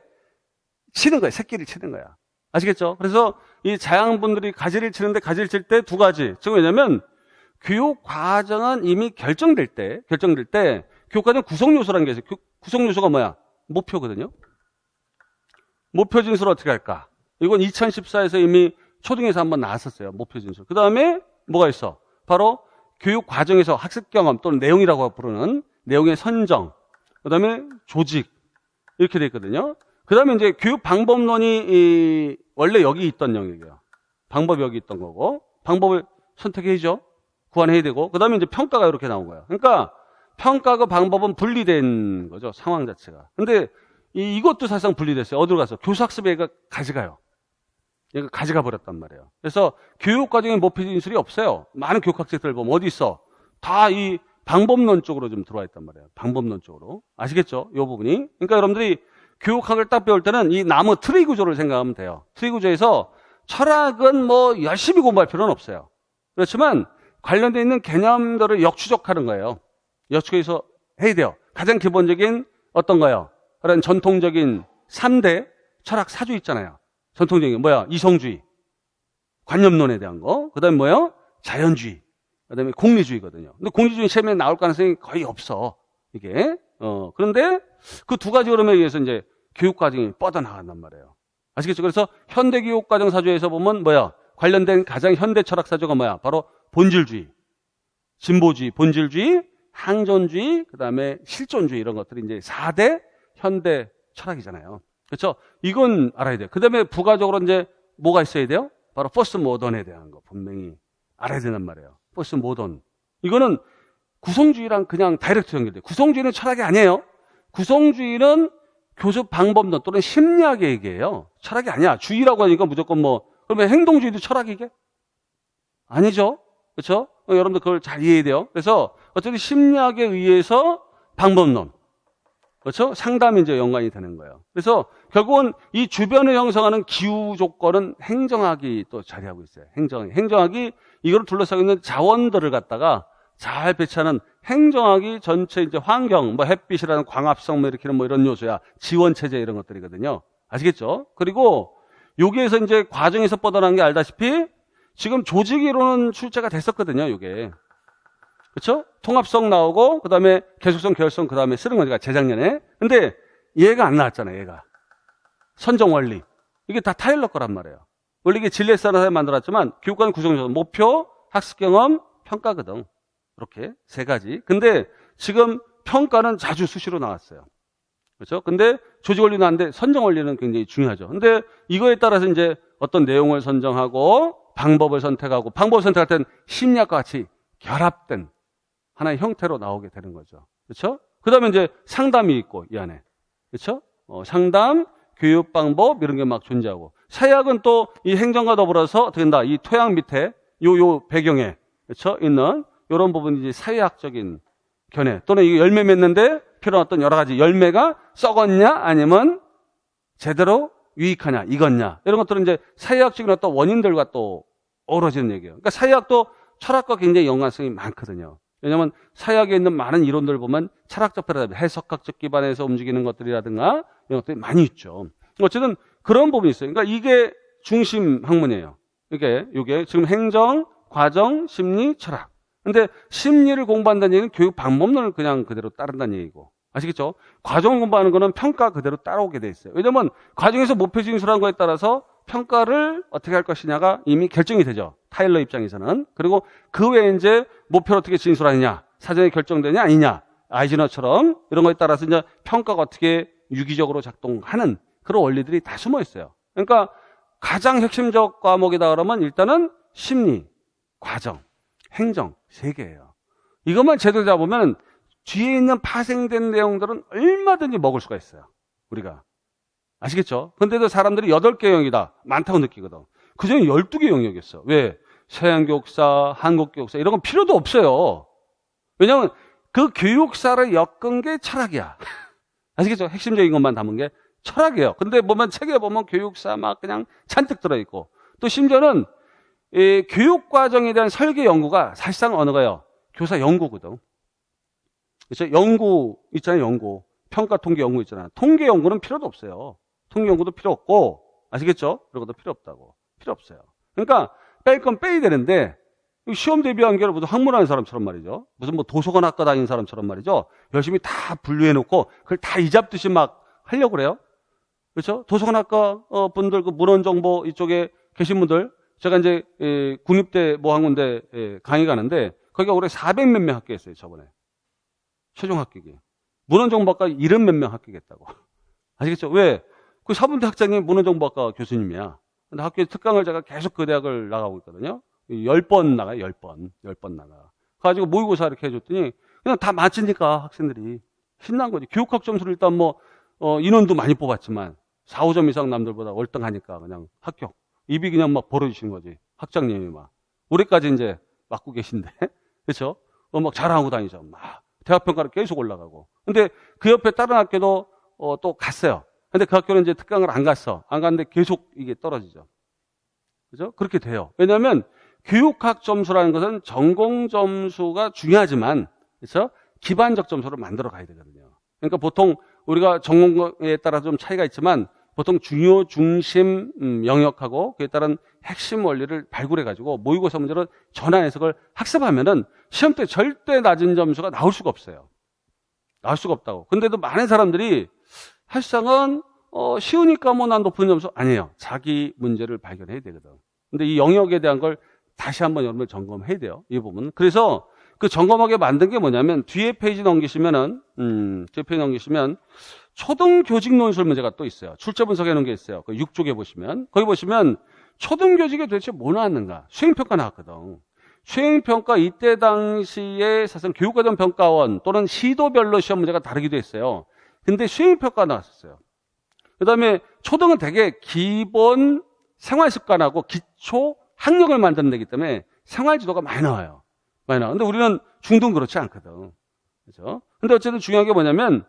치는 거예요. 새끼를 치는 거야. 아시겠죠? 그래서 이 자양분들이 가지를 치는데, 가지를 칠 때 2가지. 지금 왜냐면 교육과정은 이미 결정될 때 교육과정 구성요소라는 게 있어요. 구성요소가 뭐야? 목표거든요. 목표 진술 어떻게 할까? 이건 2014에서 이미 초등에서 한번 나왔었어요. 목표 진술. 그 다음에 뭐가 있어? 바로 교육 과정에서 학습 경험 또는 내용이라고 부르는 내용의 선정, 그 다음에 조직, 이렇게 돼 있거든요. 그 다음에 이제 교육 방법론이 원래 여기 있던 영역이에요. 방법이 여기 있던 거고, 방법을 선택해야죠. 구안해야 되고, 그 다음에 이제 평가가 이렇게 나온 거예요. 그러니까 평가가 방법은 분리된 거죠. 상황 자체가. 근데 이것도 사실상 분리됐어요. 어디로 가서? 교사학습에 얘가 가져가요. 얘가 가져가 버렸단 말이에요. 그래서 교육 과정에 목표 진술이 없어요. 많은 교육학책들 보면 어디 있어? 다 이 방법론 쪽으로 좀 들어와 있단 말이에요. 방법론 쪽으로. 아시겠죠? 이 부분이. 그러니까 여러분들이 교육학을 딱 배울 때는 이 나무 트리 구조를 생각하면 돼요. 트리 구조에서 철학은 뭐 열심히 공부할 필요는 없어요. 그렇지만 관련되어 있는 개념들을 역추적하는 거예요. 역추적해서 해야 돼요. 가장 기본적인 어떤 거예요? 그런 전통적인 3대 철학 사주 있잖아요. 전통적인 뭐야? 이성주의, 관념론에 대한 거. 그 다음에 뭐야? 자연주의. 그 다음에 공리주의거든요. 근데 공리주의 시험에 나올 가능성이 거의 없어. 이게. 그런데 그 두 가지 흐름에 의해서 이제 교육과정이 뻗어나간단 말이에요. 아시겠죠? 그래서 현대교육과정 사주에서 보면 뭐야? 관련된 가장 현대 철학 사주가 뭐야? 바로 본질주의, 진보주의, 본질주의, 항존주의, 그 다음에 실존주의 이런 것들이 이제 4대 현대 철학이잖아요. 그렇죠? 이건 알아야 돼요. 그 다음에 부가적으로 이제 뭐가 있어야 돼요? 바로 포스트 모던에 대한 거 분명히 알아야 된단 말이에요. 포스트 모던. 이거는 구성주의랑 그냥 다이렉트 연결돼요. 구성주의는 철학이 아니에요. 구성주의는 교습 방법론 또는 심리학의 얘기예요. 철학이 아니야. 주의라고 하니까 무조건 뭐 그러면 행동주의도 철학이게? 아니죠. 그렇죠? 여러분들 그걸 잘 이해해야 돼요. 그래서 어쨌든 심리학에 의해서 방법론, 그렇죠? 상담이 이제 연관이 되는 거예요. 그래서 결국은 이 주변을 형성하는 기후 조건은 행정학이 또 자리하고 있어요. 행정학이 이걸 둘러싸고 있는 자원들을 갖다가 잘 배치하는 행정학이 전체 이제 환경, 뭐 햇빛이라는 광합성 뭐 일으키는 뭐 이런 요소야. 지원 체제 이런 것들이거든요. 아시겠죠? 그리고 여기에서 이제 과정에서 뻗어난 게 알다시피 지금 조직 이론은 출제가 됐었거든요, 이게. 그렇죠? 통합성 나오고 그다음에 계속성, 계열성 그다음에 쓰는 거니까 재작년에. 근데 얘가 안 나왔잖아요, 얘가. 선정 원리. 이게 다 타일러 거란 말이에요. 원래 이게 진례사를 만들었지만 교육과정 구성조건, 목표, 학습 경험, 평가거든. 이렇게 세 가지. 근데 지금 평가는 자주 수시로 나왔어요. 그렇죠? 근데 조직 원리는 안 돼. 선정 원리는 굉장히 중요하죠. 근데 이거에 따라서 이제 어떤 내용을 선정하고 방법을 선택하고 방법을 선택할 때는 심리학과 같이 결합된 하나의 형태로 나오게 되는 거죠. 그렇죠? 그다음에 이제 상담이 있고 이 안에. 그렇죠? 상담, 교육 방법 이런 게 막 존재하고. 사회학은 또 이 행정과 더불어서 어떻게 된다? 이 토양 밑에 요 배경에 그렇죠? 있는 이런 부분이 이제 사회학적인 견해 또는 이게 열매 맺는데 필요한 어떤 여러 가지 열매가 썩었냐 아니면 제대로 유익하냐 익었냐 이런 것들은 이제 사회학적인 어떤 원인들과 또 어우러지는 얘기예요. 그러니까 사회학도 철학과 굉장히 연관성이 많거든요. 왜냐하면 사회학에 있는 많은 이론들 보면 철학적 패러다임, 해석학적 기반에서 움직이는 것들이라든가 이런 것들이 많이 있죠. 어쨌든 그런 부분이 있어요. 그러니까 이게 중심 학문이에요. 이게 지금 행정, 과정, 심리, 철학. 근데 심리를 공부한다는 얘기는 교육 방법론을 그냥 그대로 따른다는 얘기고. 아시겠죠? 과정을 공부하는 거는 평가 그대로 따라오게 돼 있어요. 왜냐면 과정에서 목표 진술한 거에 따라서 평가를 어떻게 할 것이냐가 이미 결정이 되죠. 타일러 입장에서는. 그리고 그 외에 이제 목표를 어떻게 진술하느냐, 사전에 결정되냐 아니냐, 아이즈너처럼 이런 거에 따라서 이제 평가가 어떻게 유기적으로 작동하는 그런 원리들이 다 숨어 있어요. 그러니까 가장 핵심적 과목이다 그러면 일단은 심리, 과정, 행정 세 개예요. 이것만 제대로 잡으면 뒤에 있는 파생된 내용들은 얼마든지 먹을 수가 있어요. 우리가. 아시겠죠? 근데도 사람들이 8개 영역이다. 많다고 느끼거든. 그중에 12개 영역이었어. 왜? 서양교육사, 한국교육사 이런 건 필요도 없어요. 왜냐하면 그 교육사를 엮은 게 철학이야. 아시겠죠? 핵심적인 것만 담은 게 철학이에요. 근데 보면 책에 보면 교육사 막 그냥 잔뜩 들어있고 또 심지어는 이 교육과정에 대한 설계 연구가 사실상 어느 거예요? 교사 연구거든. 그렇죠? 연구 있잖아요, 연구. 평가 통계 연구 있잖아요. 통계 연구는 필요도 없어요. 통계 연구도 필요 없고, 아시겠죠? 그런 것도 필요 없다고. 필요 없어요. 그러니까 뺄 건 빼야 되는데, 시험 대비한 게 무슨 학문하는 사람처럼 말이죠. 무슨 뭐 도서관 학과 다니는 사람처럼 말이죠. 열심히 다 분류해 놓고, 그걸 다 이잡듯이 막 하려고 그래요. 그렇죠? 도서관학과 분들, 그 문헌정보 이쪽에 계신 분들, 제가 이제 국립대 뭐 한 군데 강의 가는데 거기가 올해 400 몇 명 합격했어요. 저번에 최종 합격이. 문헌정보학과 70 몇 명 합격했다고. 아시겠죠? 왜? 그 사범대 학장이 문헌정보학과 교수님이야. 근데 학교에 특강을 제가 계속 그 대학을 나가고 있거든요. 10번 나가요. 10번 나가. 그래가지고 모의고사 이렇게 해줬더니 그냥 다 맞히니까 학생들이 신난 거지. 교육학 점수를 일단 뭐 인원도 많이 뽑았지만 4, 5점 이상 남들보다 월등하니까 그냥 합격. 입이 그냥 막 벌어지시는 거지. 학장님이 막. 올해까지 이제 맡고 계신데. 그렇죠? 막 자랑하고 다니죠. 막 대학평가를 계속 올라가고. 근데 그 옆에 다른 학교도 또 갔어요. 근데 그 학교는 이제 특강을 안 갔어. 안 갔는데 계속 이게 떨어지죠. 그죠? 그렇게 돼요. 왜냐하면 교육학 점수라는 것은 전공 점수가 중요하지만, 그렇죠? 기반적 점수를 만들어 가야 되거든요. 그러니까 보통 우리가 전공에 따라 좀 차이가 있지만 보통 중요 중심 영역하고 그에 따른 핵심 원리를 발굴해 가지고 모의고사 문제로 전환 해석을 학습하면은 시험 때 절대 낮은 점수가 나올 수가 없어요. 나올 수가 없다고. 근데도 많은 사람들이 사실상은 쉬우니까 뭐 난 높은 점수 아니에요. 자기 문제를 발견해야 되거든. 근데 이 영역에 대한 걸 다시 한번 여러분들 점검해야 돼요. 이 부분은. 그래서 그 점검하게 만든 게 뭐냐면 뒤에 페이지 넘기시면은 뒤에 페이지 넘기시면 초등 교직 논술 문제가 또 있어요. 출제 분석해 놓은 게 있어요. 그 6쪽에 보시면 거기 보시면 초등 교직에 도대체 뭐 나왔는가? 수행평가 나왔거든. 수행평가 이때 당시에 사실 교육과정 평가원 또는 시도별로 시험 문제가 다르기도 했어요. 근데 수행평가 나왔었어요. 그 다음에 초등은 되게 기본 생활습관하고 기초 학력을 만드는 데기 때문에 생활지도가 많이 나와요. 많이 나와. 근데 우리는 중등 그렇지 않거든. 그죠? 근데 어쨌든 중요한 게 뭐냐면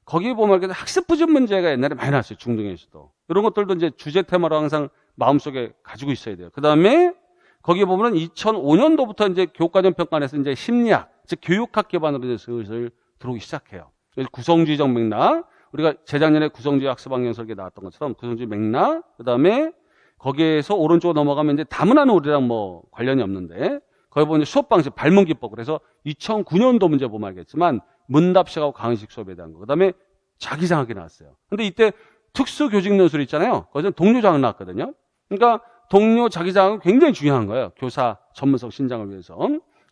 거기 보면 학습 부진 문제가 옛날에 많이 나왔어요. 중등에서도. 이런 것들도 이제 주제 테마로 항상 마음속에 가지고 있어야 돼요. 그 다음에 거기 보면은 2005년도부터 이제 교육과정 평가에서 이제 심리학, 즉 교육학 기반으로 이제 슬슬 들어오기 시작해요. 구성주의적 맥락, 우리가 재작년에 구성주의 학습학년 설계 나왔던 것처럼 구성주의 맥락, 그 다음에 거기에서 오른쪽으로 넘어가면 이제 다문화는 우리랑 뭐 관련이 없는데 거기 보면 수업 방식, 발문 기법. 그래서 2009년도 문제 보면 알겠지만 문답식하고 강의식 수업에 대한 거. 그 다음에 자기장학이 나왔어요. 근데 이때 특수 교직 논술 있잖아요. 거기서 동료장학 나왔거든요. 그러니까 동료 자기장학은 굉장히 중요한 거예요. 교사 전문성 신장을 위해서.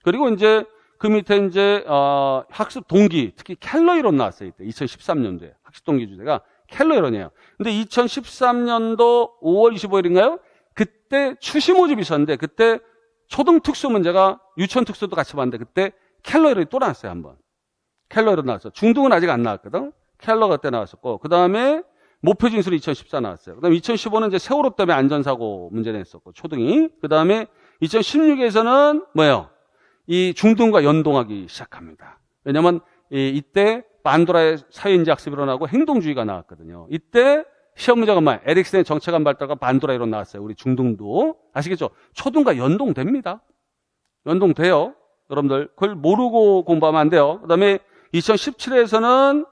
그리고 이제 그 밑에 이제 학습 동기, 특히 켈러이론 나왔어요. 이때 2013년도에 학습 동기 주제가 켈러이론이에요. 근데 2013년도 5월 25일인가요? 그때 추시 모집이 있었는데 그때 초등 특수 문제가 유치원 특수도 같이 봤는데 그때 켈러이론이 또 나왔어요. 한번. 켈러이론 나왔어. 중등은 아직 안 나왔거든. 켈러가 그때 나왔었고 그 다음에 목표 진술이 2014 나왔어요. 그 다음에 2015는 이제 세월호 때문에 안전사고 문제 냈었고 초등이. 그 다음에 2016에서는 뭐예요? 이 중등과 연동하기 시작합니다. 왜냐면 이때 반도라의 사회인지 학습이 일어나고 행동주의가 나왔거든요. 이때 시험 문제가 뭐야? 에릭슨의 정체감 발달과 반도라 이론 나왔어요. 우리 중등도. 아시겠죠? 초등과 연동됩니다. 연동돼요. 여러분들. 그걸 모르고 공부하면 안 돼요. 그 다음에 2017에서는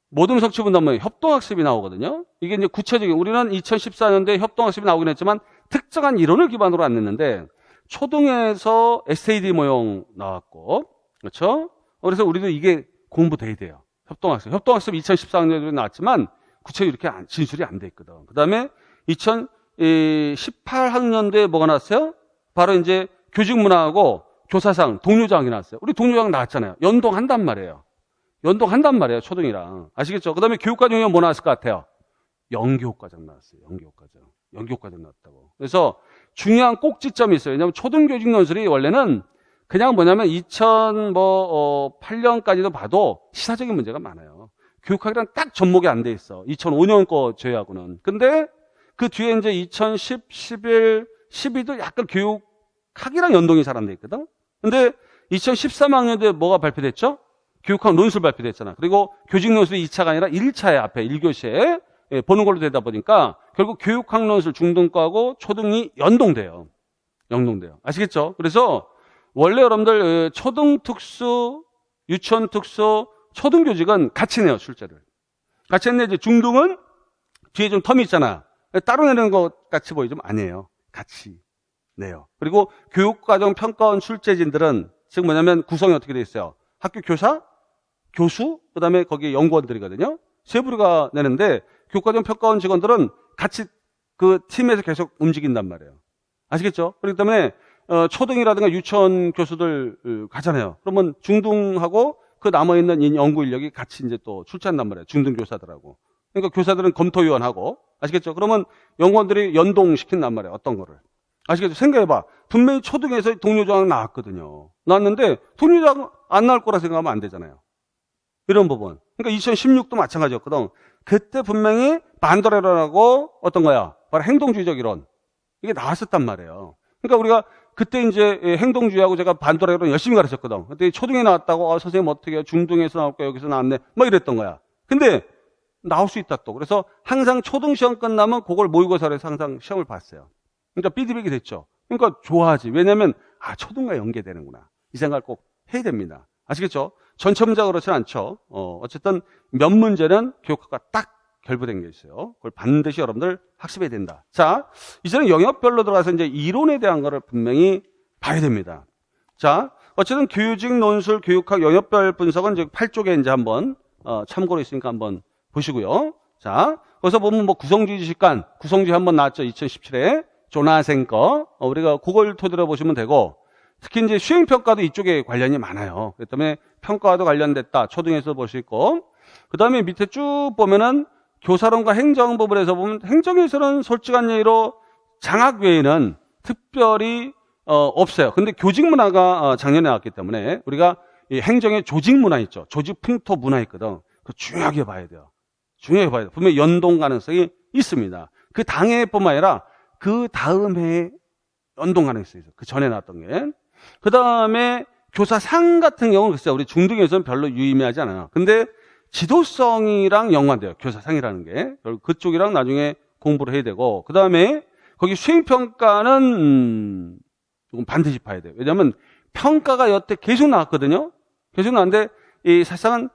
모든 성취분담은 협동학습이 나오거든요. 이게 이제 구체적인, 우리는 2014년도에 협동학습이 나오긴 했지만 특정한 이론을 기반으로 안 냈는데 초등에서 SAD 모형 나왔고, 그렇죠? 그래서 우리도 이게 공부돼야 돼요. 협동학습. 협동학습 2014년도에 나왔지만 구체적으로 이렇게 진술이 안 돼 있거든. 그 다음에 2018학년도에 뭐가 나왔어요? 바로 이제 교직문화하고 교사상, 동료장학이 나왔어요. 우리 동료장학 나왔잖아요. 연동한단 말이에요. 연동한단 말이에요. 초등이랑. 아시겠죠? 그 다음에 교육과정이 뭐 나왔을 것 같아요? 연교육과정 나왔어요. 연교육과정. 연교육과정 나왔다고. 그래서 중요한 꼭지점이 있어요. 왜냐하면 초등교직 논술이 원래는 그냥 뭐냐면 2008년까지도 봐도 시사적인 문제가 많아요. 교육학이랑 딱 접목이 안 돼 있어. 2005년 거 제외하고는. 근데 그 뒤에 이제 2010, 11, 12도 약간 교육학이랑 연동이 잘 안 돼 있거든. 근데 2013학년도에 뭐가 발표됐죠? 교육학 논술 발표됐잖아. 그리고 교직 논술이 2차가 아니라 1차에 앞에 1교시에 보는 걸로 되다 보니까 결국 교육학 논술 중등과하고 초등이 연동돼요. 연동돼요. 아시겠죠? 그래서 원래 여러분들 초등 특수, 유치원 특수, 초등 교직은 같이 내요, 출제를. 같이 내지 중등은 뒤에 좀 텀이 있잖아. 따로 내는 것 같이 보이지만 아니에요. 같이 내요. 그리고 교육과정 평가원 출제진들은 즉 뭐냐면 구성이 어떻게 돼 있어요? 학교 교사, 교수, 그 다음에 거기 연구원들이거든요. 세 부류가 내는데 교육과정 평가원 직원들은 같이 그 팀에서 계속 움직인단 말이에요. 아시겠죠? 그렇기 때문에 초등이라든가 유치원 교수들 가잖아요. 그러면 중등하고 그 남아있는 연구 인력이 같이 이제 또 출제한단 말이에요. 중등 교사들하고. 그러니까 교사들은 검토위원하고. 아시겠죠? 그러면 연구원들이 연동시킨단 말이에요. 어떤 거를. 아시겠죠? 생각해봐. 분명히 초등에서 동료조항 나왔거든요. 나왔는데 동료조항 안 나올 거라 생각하면 안 되잖아요. 이런 부분. 그러니까 2016도 마찬가지였거든. 그때 분명히 반도레론하고 어떤 거야? 바로 행동주의적 이론. 이게 나왔었단 말이에요. 그러니까 우리가 그때 이제 행동주의하고 제가 반도레론 열심히 가르쳤거든. 그때 초등에 나왔다고 선생님 어떻게 해요? 중등에서 나올 거야? 여기서 나왔네? 막 이랬던 거야. 근데 나올 수 있다 또. 그래서 항상 초등 시험 끝나면 그걸 모의고사로 해서 항상 시험을 봤어요. 그러니까 피드백이 됐죠. 그러니까 좋아하지. 왜냐면 초등과 연계되는구나. 이 생각을 꼭 해야 됩니다. 아시겠죠? 전체 문제가 그렇지는 않죠. 어쨌든 몇 문제는 교육학과 딱 결부된 게 있어요. 그걸 반드시 여러분들 학습해야 된다. 자, 이제는 영역별로 들어가서 이제 이론에 대한 거를 분명히 봐야 됩니다. 자, 어쨌든 교직, 논술, 교육학 영역별 분석은 이제 8쪽에 이제 한번 참고로 있으니까 한번 보시고요. 자, 거기서 보면 뭐 구성주의 지식관, 구성주의 한번 나왔죠. 2017에 조나생 거. 우리가 그걸 토대로 보시면 되고, 특히 이제 수행평가도 이쪽에 관련이 많아요. 그렇기 때문에 평가와도 관련됐다. 초등에서 보실 거. 그 다음에 밑에 쭉 보면은 교사론과 행정 부분에서 보면 행정에서는 솔직한 얘기로 장학 외에는 특별히 없어요. 근데 교직 문화가 작년에 나왔기 때문에 우리가 이 행정의 조직 문화 있죠. 조직 풍토 문화 있거든. 그거 중요하게 봐야 돼요. 중요하게 봐야 돼요. 분명히 연동 가능성이 있습니다. 그 당해뿐만 아니라 그 다음 해에 연동 가능성이 있어요. 그 전에 나왔던 게. 그 다음에 교사상 같은 경우는 글쎄요. 우리 중등에서는 별로 유의미하지 않아요. 근데 지도성이랑 연관돼요. 교사상이라는 게. 그쪽이랑 나중에 공부를 해야 되고. 그 다음에 거기 수행평가는 조금 반드시 봐야 돼요. 왜냐하면 평가가 여태 계속 나왔거든요. 계속 나왔는데 사실상은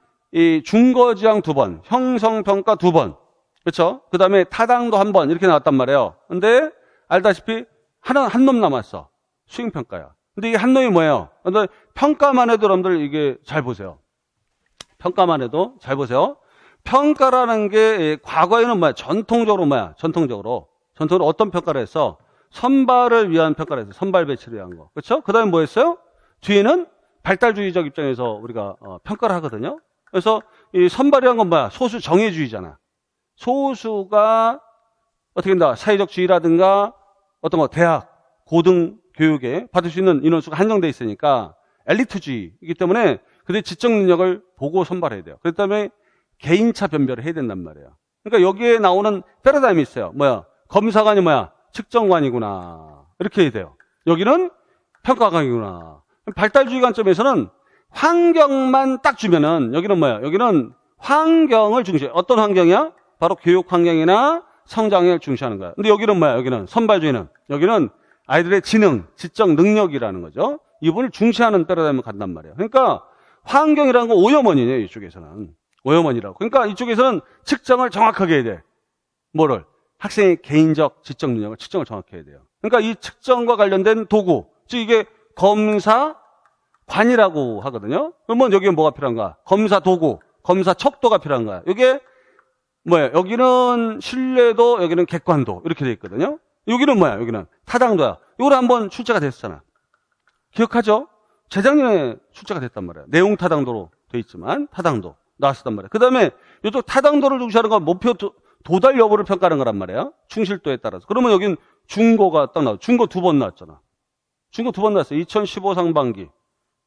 중거지항 2번, 형성평가 2번. 그렇죠? 그 다음에 타당도 1번 이렇게 나왔단 말이에요. 근데 알다시피 한 놈 남았어. 수행평가야. 근데 이게 한 놈이 뭐예요? 근데 평가만 해도 여러분들 이게 잘 보세요. 평가만 해도 잘 보세요. 평가라는 게 과거에는 뭐야? 전통적으로 뭐야? 전통적으로 어떤 평가를 했어? 선발을 위한 평가를 했어. 선발 배치를 위한 거. 그렇죠? 그 다음에 뭐 했어요? 뒤에는 발달주의적 입장에서 우리가 평가를 하거든요. 그래서 이 선발이란 건 뭐야? 소수 정예주의잖아. 소수가 어떻게 된다? 사회적 지위라든가 어떤 거 대학, 고등 교육에 받을 수 있는 인원수가 한정돼 있으니까 엘리트주의이기 때문에 그들의 지적 능력을 보고 선발해야 돼요. 그렇기 때문에 개인차 변별을 해야 된단 말이에요. 그러니까 여기에 나오는 패러다임이 있어요. 뭐야? 검사관이 뭐야? 측정관이구나. 이렇게 해야 돼요. 여기는 평가관이구나. 발달주의 관점에서는 환경만 딱 주면은 여기는 뭐야? 여기는 환경을 중시해. 어떤 환경이야? 바로 교육 환경이나 성장을 중시하는 거야. 근데 여기는 뭐야? 여기는 선발주의는 여기는 아이들의 지능, 지적 능력이라는 거죠. 이 부분을 중시하는 패러다임을 간단 말이에요. 그러니까 환경이라는 건 오염원이에요. 이쪽에서는 오염원이라고. 그러니까 이쪽에서는 측정을 정확하게 해야 돼. 뭐를? 학생의 개인적 지적 능력을 측정을 정확히 해야 돼요. 그러니까 이 측정과 관련된 도구, 즉 이게 검사관이라고 하거든요. 그러면 여기는 뭐가 필요한가? 검사 도구, 검사 척도가 필요한 거야. 이게 뭐예요? 여기는 신뢰도, 여기는 객관도 이렇게 돼 있거든요. 여기는 뭐야? 여기는 타당도야. 이걸 한번 출제가 됐잖아. 기억하죠? 재작년에 출제가 됐단 말이야. 내용 타당도로 돼 있지만 타당도 나왔었단 말이야. 그 다음에 이쪽 타당도를 중시하는 건 목표 도달 여부를 평가하는 거란 말이야. 충실도에 따라서. 그러면 여긴 중고가 딱 나와. 중고 2번 나왔잖아. 중고 2번 나왔어요. 2015 상반기.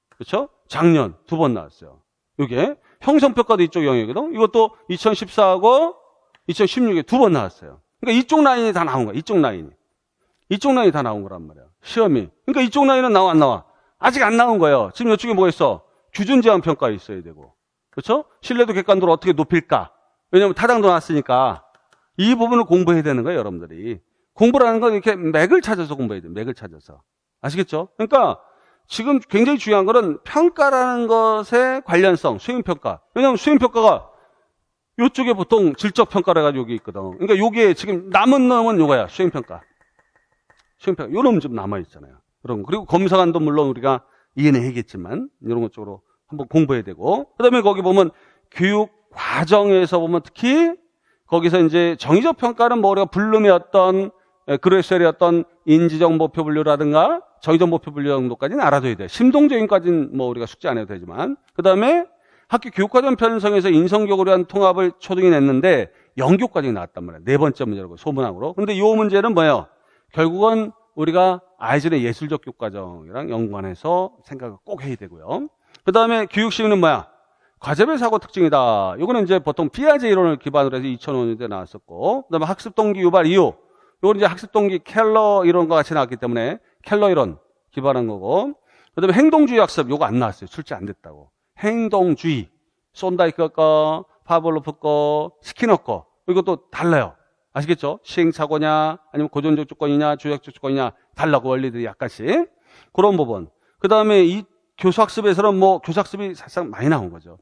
그렇죠? 작년 2번 나왔어요. 이게 형성평가도 이쪽 영역이거든. 이것도 2014하고 2016에 2번 나왔어요. 그러니까 이쪽 라인이 다 나온 거야. 이쪽 라인이 다 나온 거란 말이야. 시험이. 그러니까 이쪽 라인은 나와 안 나와? 아직 안 나온 거예요. 지금 이쪽에 뭐가 있어? 규준제한 평가 있어야 되고. 그렇죠? 신뢰도 객관도를 어떻게 높일까? 왜냐하면 타당도 나왔으니까 이 부분을 공부해야 되는 거예요, 여러분들이. 공부라는 건 이렇게 맥을 찾아서 공부해야 돼요. 맥을 찾아서. 아시겠죠? 그러니까 지금 굉장히 중요한 거는 평가라는 것의 관련성, 수행평가. 왜냐하면 수행평가가 이쪽에 보통 질적평가를 해가지고 여기 있거든. 그러니까 요게 지금 남은 놈은 요거야. 수행평가. 수행평가. 요 놈 좀 남아있잖아요. 그럼 그리고 검사관도 물론 우리가 이해는 해야겠지만 이런 것 쪽으로 한번 공부해야 되고. 그 다음에 거기 보면 교육 과정에서 보면 특히 거기서 이제 정의적 평가는 뭐 우리가 블룸의 어떤 그레셀의 어떤 인지적 목표 분류라든가 정의적 목표 분류 정도까지는 알아둬야 돼. 심동적인까지는 뭐 우리가 숙제 안 해도 되지만. 그 다음에 학교 교육과정 편성에서 인성교육을 위한 통합을 초등이 냈는데 영교과정이 나왔단 말이야. 네 번째 문제라고 소문항으로. 근데 이 문제는 뭐예요? 결국은 우리가 아이들의 예술적 교육과정이랑 연관해서 생각을 꼭 해야 되고요. 그 다음에 교육시민은 뭐야? 과제별 사고 특징이다. 이거는 이제 보통 피아제 이론을 기반으로 해서 2005년도에 나왔었고, 그 다음에 학습 동기 유발 이유. 이건 이제 학습 동기 켈러 이론과 같이 나왔기 때문에 켈러 이론 기반한 거고, 그 다음에 행동주의 학습. 이거 안 나왔어요. 출제 안 됐다고. 행동주의. 손다이크 거, 파블로프 거, 스키너 거. 이것도 달라요. 아시겠죠? 시행착오냐, 아니면 고전적 조건이냐, 조약적 조건이냐, 달라고 원리들이 약간씩. 그런 부분. 그 다음에 이 교수학습에서는 뭐 교수학습이 사실상 많이 나온 거죠.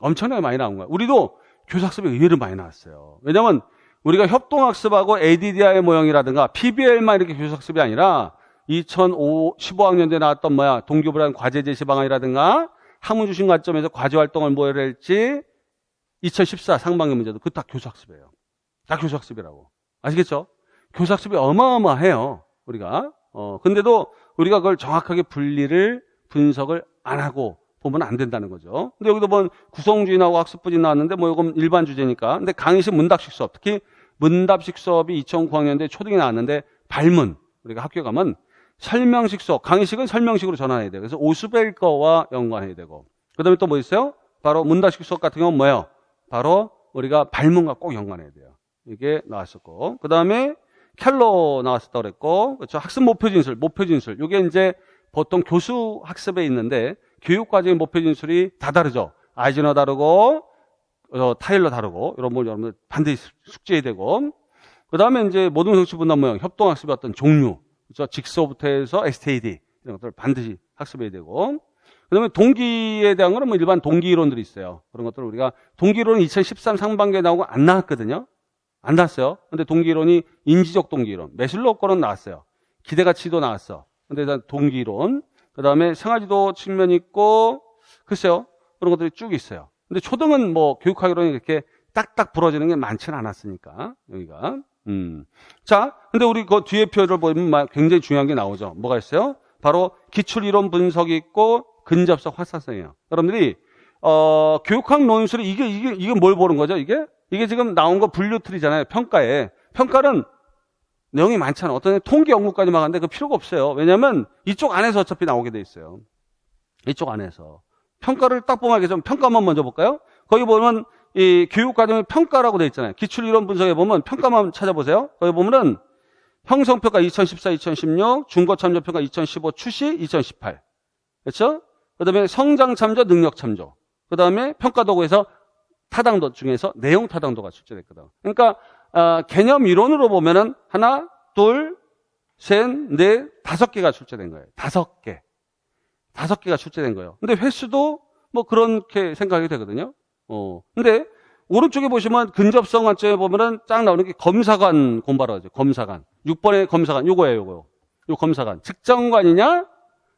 엄청나게 많이 나온 거예요. 우리도 교수학습이 의외로 많이 나왔어요. 왜냐면 우리가 협동학습하고 ADDI의 모형이라든가 PBL만 이렇게 교수학습이 아니라 2015학년도에 나왔던 동기부여한 과제 제시 방안이라든가 학문 주신 관점에서 과제 활동을 뭐 해야 할지 2014 상반기 문제도 그거 다 교수학습이에요. 다 교수학습이라고. 아시겠죠? 교수학습이 어마어마해요. 우리가. 근데도 우리가 그걸 정확하게 분석을 안 하고 보면 안 된다는 거죠. 근데 여기도 뭐 구성주의 나오고 학습부진 나왔는데 뭐 이건 일반 주제니까. 근데 강의식 문답식 수업, 특히 문답식 수업이 2009학년도에 초등에 나왔는데 발문, 우리가 학교 가면 설명식 수업, 강의식은 설명식으로 전환해야 돼요. 그래서 오스벨 거와 연관해야 되고. 그 다음에 또 뭐 있어요? 바로 문답식 수업 같은 경우는 뭐예요? 바로 우리가 발문과 꼭 연관해야 돼요. 이게 나왔었고. 그 다음에 켈러 나왔었다고 그랬고. 그렇죠. 학습 목표 진술. 이게 이제 보통 교수 학습에 있는데 교육과정의 목표 진술이 다 다르죠. 아이즈너 다르고 타일러 다르고 이런 걸 여러분들 반드시 숙지해야 되고. 그 다음에 이제 모든 성취 분담 모형, 협동학습의 어떤 종류, 그렇죠. 직소부터 해서 STAD 이런 것들 반드시 학습해야 되고. 그 다음에 동기에 대한 거는 뭐 일반 동기 이론들이 있어요. 그런 것들을 우리가 동기 이론은 2013 상반기에 나오고 안 나왔거든요. 안 나왔어요. 근데 동기 이론이 인지적 동기 이론, 매슬로우 거는 나왔어요. 기대가치도 나왔어. 근데 일단 동기 이론, 그 다음에 생활지도 측면이 있고, 글쎄요. 그런 것들이 쭉 있어요. 근데 초등은 뭐 교육학 이론이 이렇게 딱딱 부러지는 게 많지는 않았으니까, 여기가. 자, 근데 우리 그 뒤에 표를 보면 굉장히 중요한 게 나오죠. 뭐가 있어요? 바로 기출 이론 분석이 있고, 근접성 활성성이에요. 여러분들이, 교육학 논술이 이게 뭘 보는 거죠, 이게? 이게 지금 나온 거 분류틀이잖아요. 평가에. 평가는 내용이 많잖아. 어떤 통계 연구까지만 하는데 그 필요가 없어요. 왜냐면 이쪽 안에서 어차피 나오게 돼 있어요. 이쪽 안에서. 평가를 딱 보면 알겠지만 평가만 먼저 볼까요? 거기 보면 이 교육과정의 평가라고 돼 있잖아요. 기출이론 분석에 보면 평가만 찾아보세요. 거기 보면은 형성평가 2014, 2016, 중고참조평가 2015, 추시 2018. 그렇죠? 그 다음에 성장참조, 능력참조. 그 다음에 평가도구에서 타당도 중에서 내용 타당도가 출제됐거든. 그러니까 개념 이론으로 보면은 하나, 둘, 셋, 넷, 5개가 출제된 거예요. 5개. 5개가 출제된 거예요. 근데 횟수도 뭐 그렇게 생각이 되거든요. 근데 오른쪽에 보시면 근접성 관점에 보면은 쫙 나오는 게 검사관 공부하러 가죠. 검사관. 6번의 검사관. 요거예요, 요거. 요 검사관. 측정관이냐?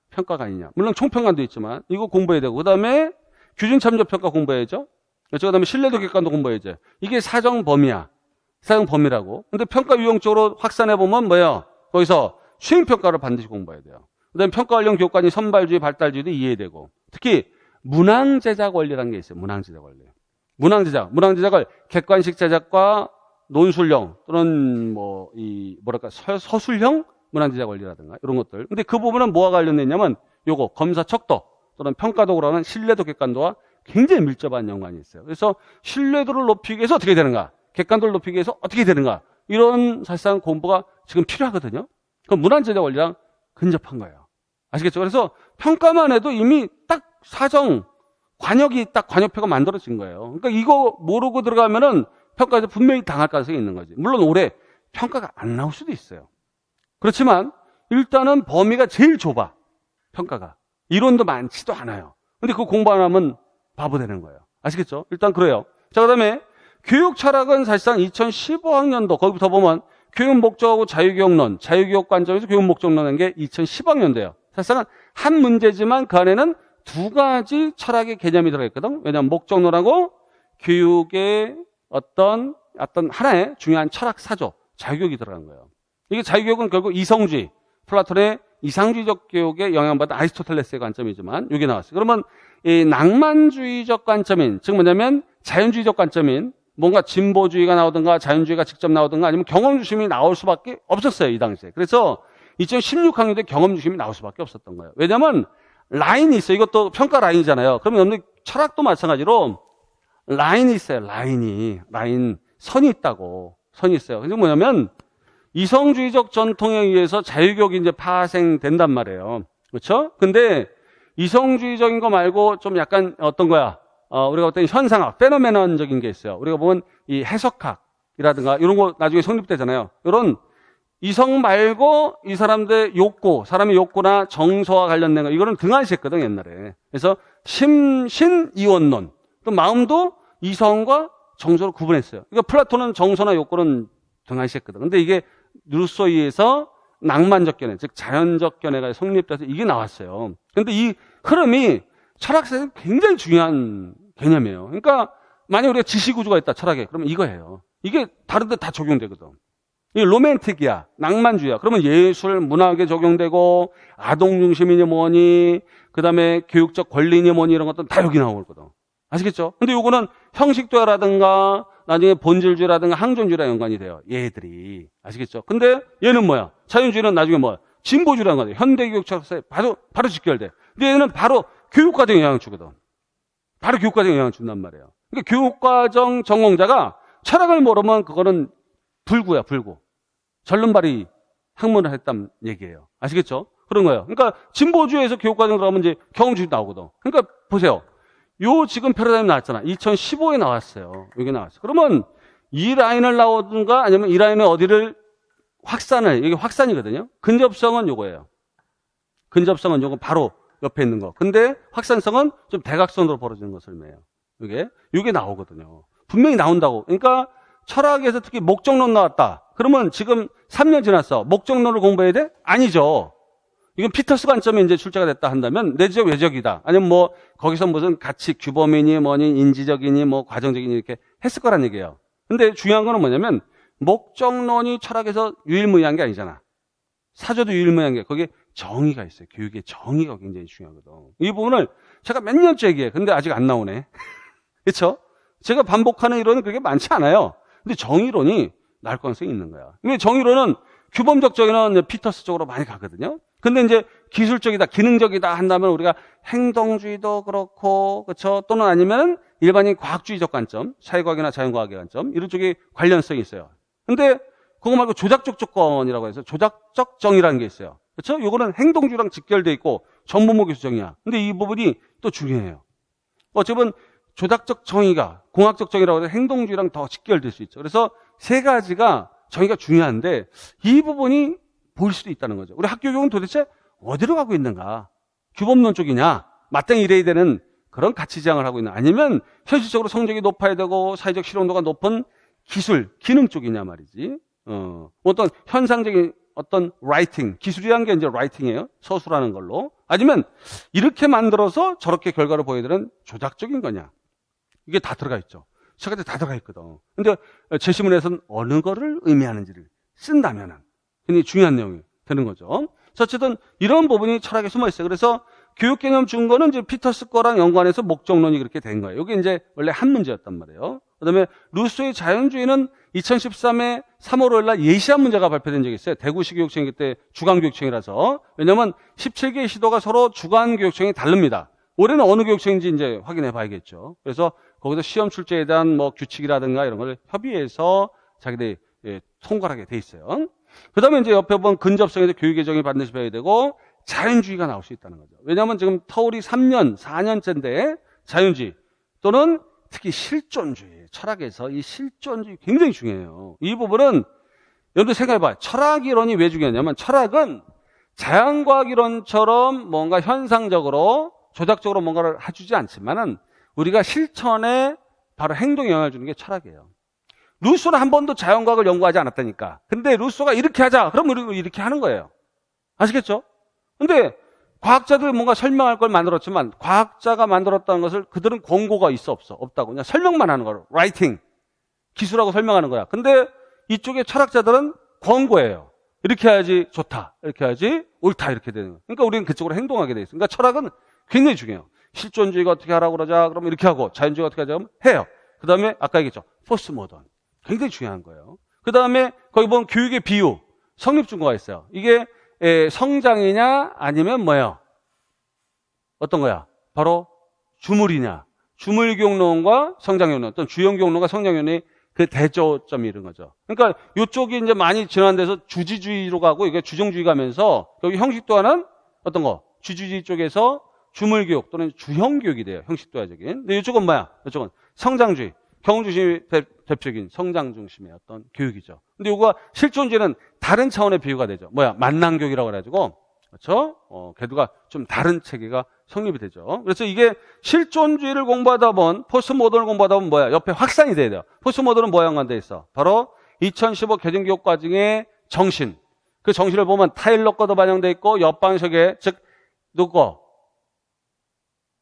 평가관이냐. 물론 총평관도 있지만 이거 공부해야 되고. 그 다음에 규준참조평가 공부해야죠. 그 다음에 신뢰도 객관도 공부해야죠. 이게 사정 범위야. 사정 범위라고. 근데 평가 유형 쪽으로 확산해보면 뭐예요? 거기서 수행평가를 반드시 공부해야 돼요. 그 다음에 평가 관련 교육관이 선발주의, 발달주의도 이해해야 되고. 특히 문항제작 원리라는 게 있어요. 문항제작 원리. 문항제작을 객관식 제작과 논술형 또는 서술형 문항제작 원리라든가 이런 것들. 근데 그 부분은 뭐와 관련돼 있냐면 요거 검사 척도 또는 평가도구라는 신뢰도 객관도와 굉장히 밀접한 연관이 있어요. 그래서 신뢰도를 높이기 위해서 어떻게 되는가? 객관도를 높이기 위해서 어떻게 되는가? 이런 사실상 공부가 지금 필요하거든요. 그럼 문항제작 원리랑 근접한 거예요. 아시겠죠? 그래서 평가만 해도 이미 딱 사정, 관역표가 만들어진 거예요. 그러니까 이거 모르고 들어가면은 평가에서 분명히 당할 가능성이 있는 거지. 물론 올해 평가가 안 나올 수도 있어요. 그렇지만 일단은 범위가 제일 좁아. 평가가. 이론도 많지도 않아요. 근데 그거 공부 안 하면 바보 되는 거예요. 아시겠죠? 일단 그래요. 자, 그 다음에 교육 철학은 사실상 2015학년도, 거기부터 보면 교육 목적하고 자유교육론, 자유교육 관점에서 교육 목적론인 게 2010학년도예요. 사실상 한 문제지만 그 안에는 2가지 철학의 개념이 들어있거든. 왜냐하면 목적론하고 교육의 어떤 하나의 중요한 철학 사조, 자유교육이 들어간 거예요. 이게 자유교육은 결국 이성주의, 플라톤의 이상주의적 교육에 영향받은 아리스토텔레스의 관점이지만 이게 나왔어요. 그러면 이 낭만주의적 관점인, 즉 뭐냐면 자연주의적 관점인 뭔가 진보주의가 나오든가 자연주의가 직접 나오든가 아니면 경험 중심이 나올 수밖에 없었어요, 이 당시에. 그래서 2016학년도에 경험 중심이 나올 수밖에 없었던 거예요. 왜냐면 라인이 있어요. 이것도 평가 라인이잖아요. 그러면 여러분들 철학도 마찬가지로 라인이 있어요. 라인 선이 있다고. 선이 있어요. 그래서 뭐냐면 이성주의적 전통에 의해서 자유교육이 이제 파생된단 말이에요. 그렇죠? 근데 이성주의적인 거 말고 좀 약간 어떤 거야? 우리가 어떤 현상학, 페노메논적인 게 있어요. 우리가 보면 이 해석학이라든가 이런 거 나중에 성립되잖아요. 이런 이성 말고 이 사람들의 욕구, 사람의 욕구나 정서와 관련된 거, 이거는 등한시했거든, 옛날에. 그래서 심신이원론, 또 마음도 이성과 정서로 구분했어요. 그러니까 플라톤은 정서나 욕구는 등한시했거든. 근데 이게 루소에 의해서 낭만적 견해, 즉 자연적 견해가 성립돼서 이게 나왔어요. 근데 이 흐름이 철학에서 굉장히 중요한 개념이에요. 그러니까 만약 우리가 지시구조가 있다, 철학에. 그러면 이거예요. 이게 다른 데 다 적용되거든. 이게 로맨틱이야, 낭만주의야. 그러면 예술, 문학에 적용되고 아동 중심이니 뭐니, 그 다음에 교육적 권리니 뭐니 이런 것들은 다 여기 나오거든. 아시겠죠? 근데 요거는 형식도라든가 나중에 본질주의라든가 항존주의랑 연관이 돼요. 얘들이. 아시겠죠? 근데 얘는 뭐야? 자연주의는 나중에 뭐야? 진보주의라는 거예요. 현대교육 철학사에 바로 직결돼. 근데 얘는 바로 교육과정에 영향을 주거든. 바로 교육과정에 영향을 준단 말이에요. 그러니까 교육과정 전공자가 철학을 모르면 그거는 불구야, 불구. 절름발이 학문을 했단 얘기예요. 아시겠죠? 그런 거예요. 그러니까 진보주의에서 교육과정 들어가면 이제 경험주의 나오거든. 그러니까 보세요. 요 지금 패러다임 나왔잖아. 2015에 나왔어요. 여기 나왔어요. 그러면 이 라인을 나오든가 아니면 이 라인을 어디를 이게 확산이거든요. 근접성은 요거예요. 근접성은 요거 바로 옆에 있는 거. 근데 확산성은 좀 대각선으로 벌어지는 것을 의미해요. 요게 나오거든요. 분명히 나온다고. 그러니까 철학에서 특히 목적론 나왔다. 그러면 지금 3년 지났어. 목적론을 공부해야 돼? 아니죠. 이건 피터스 관점에 이제 출제가 됐다 한다면 내적 외적이다. 아니면 뭐 거기서 무슨 가치 규범이니 뭐니 인지적이니 뭐 과정적이니 이렇게 했을 거란 얘기예요. 근데 중요한 거는 뭐냐면 목적론이 철학에서 유일무이한 게 아니잖아. 사조도 유일무이한 게 거기에 정의가 있어요. 교육의 정의가 굉장히 중요하거든. 이 부분을 제가 몇 년째 얘기해. 근데 아직 안 나오네. 그렇죠? 제가 반복하는 이론은 그렇게 많지 않아요. 근데 정의론이 나올 가능성이 있는 거야. 근데 정의론은 규범적 정의는 피터스 쪽으로 많이 가거든요. 근데 이제 기술적이다, 기능적이다 한다면 우리가 행동주의도 그렇고, 그렇죠? 또는 아니면 일반인 과학주의적 관점, 사회과학이나 자연과학의 관점, 이런 쪽에 관련성이 있어요. 근데 그거 말고 조작적 조건이라고 해서 조작적 정의라는 게 있어요. 그렇죠? 요거는 행동주의랑 직결돼 있고 전부목의 수정이야. 근데 이 부분이 또 중요해요. 어쨌든 조작적 정의가 공학적 정의라고 해서 행동주의랑 더 직결될 수 있죠. 그래서 세 가지가 정의가 중요한데 이 부분이 보일 수도 있다는 거죠. 우리 학교 교육은 도대체 어디로 가고 있는가? 규범론 쪽이냐? 마땅히 이래야 되는 그런 가치 지향을 하고 있나? 아니면 현실적으로 성적이 높아야 되고 사회적 실용도가 높은 기술, 기능 쪽이냐 말이지. 어떤 현상적인 어떤 라이팅, 기술이라는 게 이제 라이팅이에요. 서술하는 걸로. 아니면 이렇게 만들어서 저렇게 결과를 보여드리는 조작적인 거냐? 이게 다 들어가 있죠. 책에 다 들어가 있거든. 근데 제시문에서는 어느 거를 의미하는지를 쓴다면은 굉장히 중요한 내용이 되는 거죠. 어쨌든 이런 부분이 철학에 숨어 있어요. 그래서 교육개념 준거는 이제 피터스 거랑 연관해서 목적론이 그렇게 된 거예요. 이게 이제 원래 한 문제였단 말이에요. 그 다음에 루소의 자연주의는 2013에 3월 5일 날 예시한 문제가 발표된 적이 있어요. 대구시 교육청이 그때 주간교육청이라서. 왜냐면 17개의 시도가 서로 주간교육청이 다릅니다. 올해는 어느 교육청인지 이제 확인해 봐야겠죠. 그래서 거기서 시험 출제에 대한 뭐 규칙이라든가 이런 걸 협의해서 자기들이 통과를 하게 돼 있어요. 그 다음에 이제 옆에 보면 근접성에서 교육의 정의 반드시 배워야 되고 자연주의가 나올 수 있다는 거죠. 왜냐하면 지금 터울이 3년, 4년째인데 자연주의 또는 특히 실존주의, 철학에서 이 실존주의 굉장히 중요해요. 이 부분은 여러분들 생각해봐요. 철학 이론이 왜 중요하냐면 철학은 자연과학 이론처럼 뭔가 현상적으로 조작적으로 뭔가를 해주지 않지만은 우리가 실천에 바로 행동에 영향을 주는 게 철학이에요. 루소는 한 번도 자연과학을 연구하지 않았다니까. 근데 루소가 이렇게 하자. 그럼 우리가 이렇게 하는 거예요. 아시겠죠? 근데 과학자들이 뭔가 설명할 걸 만들었지만 과학자가 만들었다는 것을 그들은 권고가 있어 없어? 없다고. 그냥 설명만 하는 거로. 라이팅. 기술하고 설명하는 거야. 근데 이쪽에 철학자들은 권고예요. 이렇게 해야지 좋다. 이렇게 해야지 옳다. 이렇게 되는 거예요. 그러니까 우리는 그쪽으로 행동하게 돼 있어요. 그러니까 철학은 굉장히 중요해요. 실존주의가 어떻게 하라고 그러자. 그러면 이렇게 하고 자연주의가 어떻게 하자. 그러면 해요. 그 다음에 아까 얘기했죠. 포스트 모던. 굉장히 중요한 거예요. 그 다음에 거기 보면 교육의 비유. 성립준거가 있어요. 이게 성장이냐 아니면 뭐예요? 어떤 거야? 바로 주물이냐. 주물교육론과 성장교육론 또는 주형교육론과 성장교육론이 그 대조점이 이런 거죠. 그러니까 이쪽이 이제 많이 진화돼서 주지주의로 가고 이게 주정주의 가면서 여기 형식도화는 어떤 거? 주지주의 쪽에서 주물교육 또는 주형교육이 돼요. 형식도화적인. 근데 이쪽은 뭐야? 이쪽은 성장주의. 경험중심이 대표적인 성장 중심의 어떤 교육이죠. 근데 이거가 실존주의는 다른 차원의 비유가 되죠. 뭐야? 만난교육이라고 그래가지고, 그렇죠? 걔도가 좀 다른 체계가 성립이 되죠. 그래서 이게 실존주의를 공부하다 보면, 포스트 모던을 공부하다 보면 뭐야? 옆에 확산이 돼야 돼요. 포스트 모던은 뭐와 연관돼 있어? 바로 2015 개정교육과정의 정신. 그 정신을 보면 타일러 거도 반영돼 있고, 옆방석에, 즉, 누구?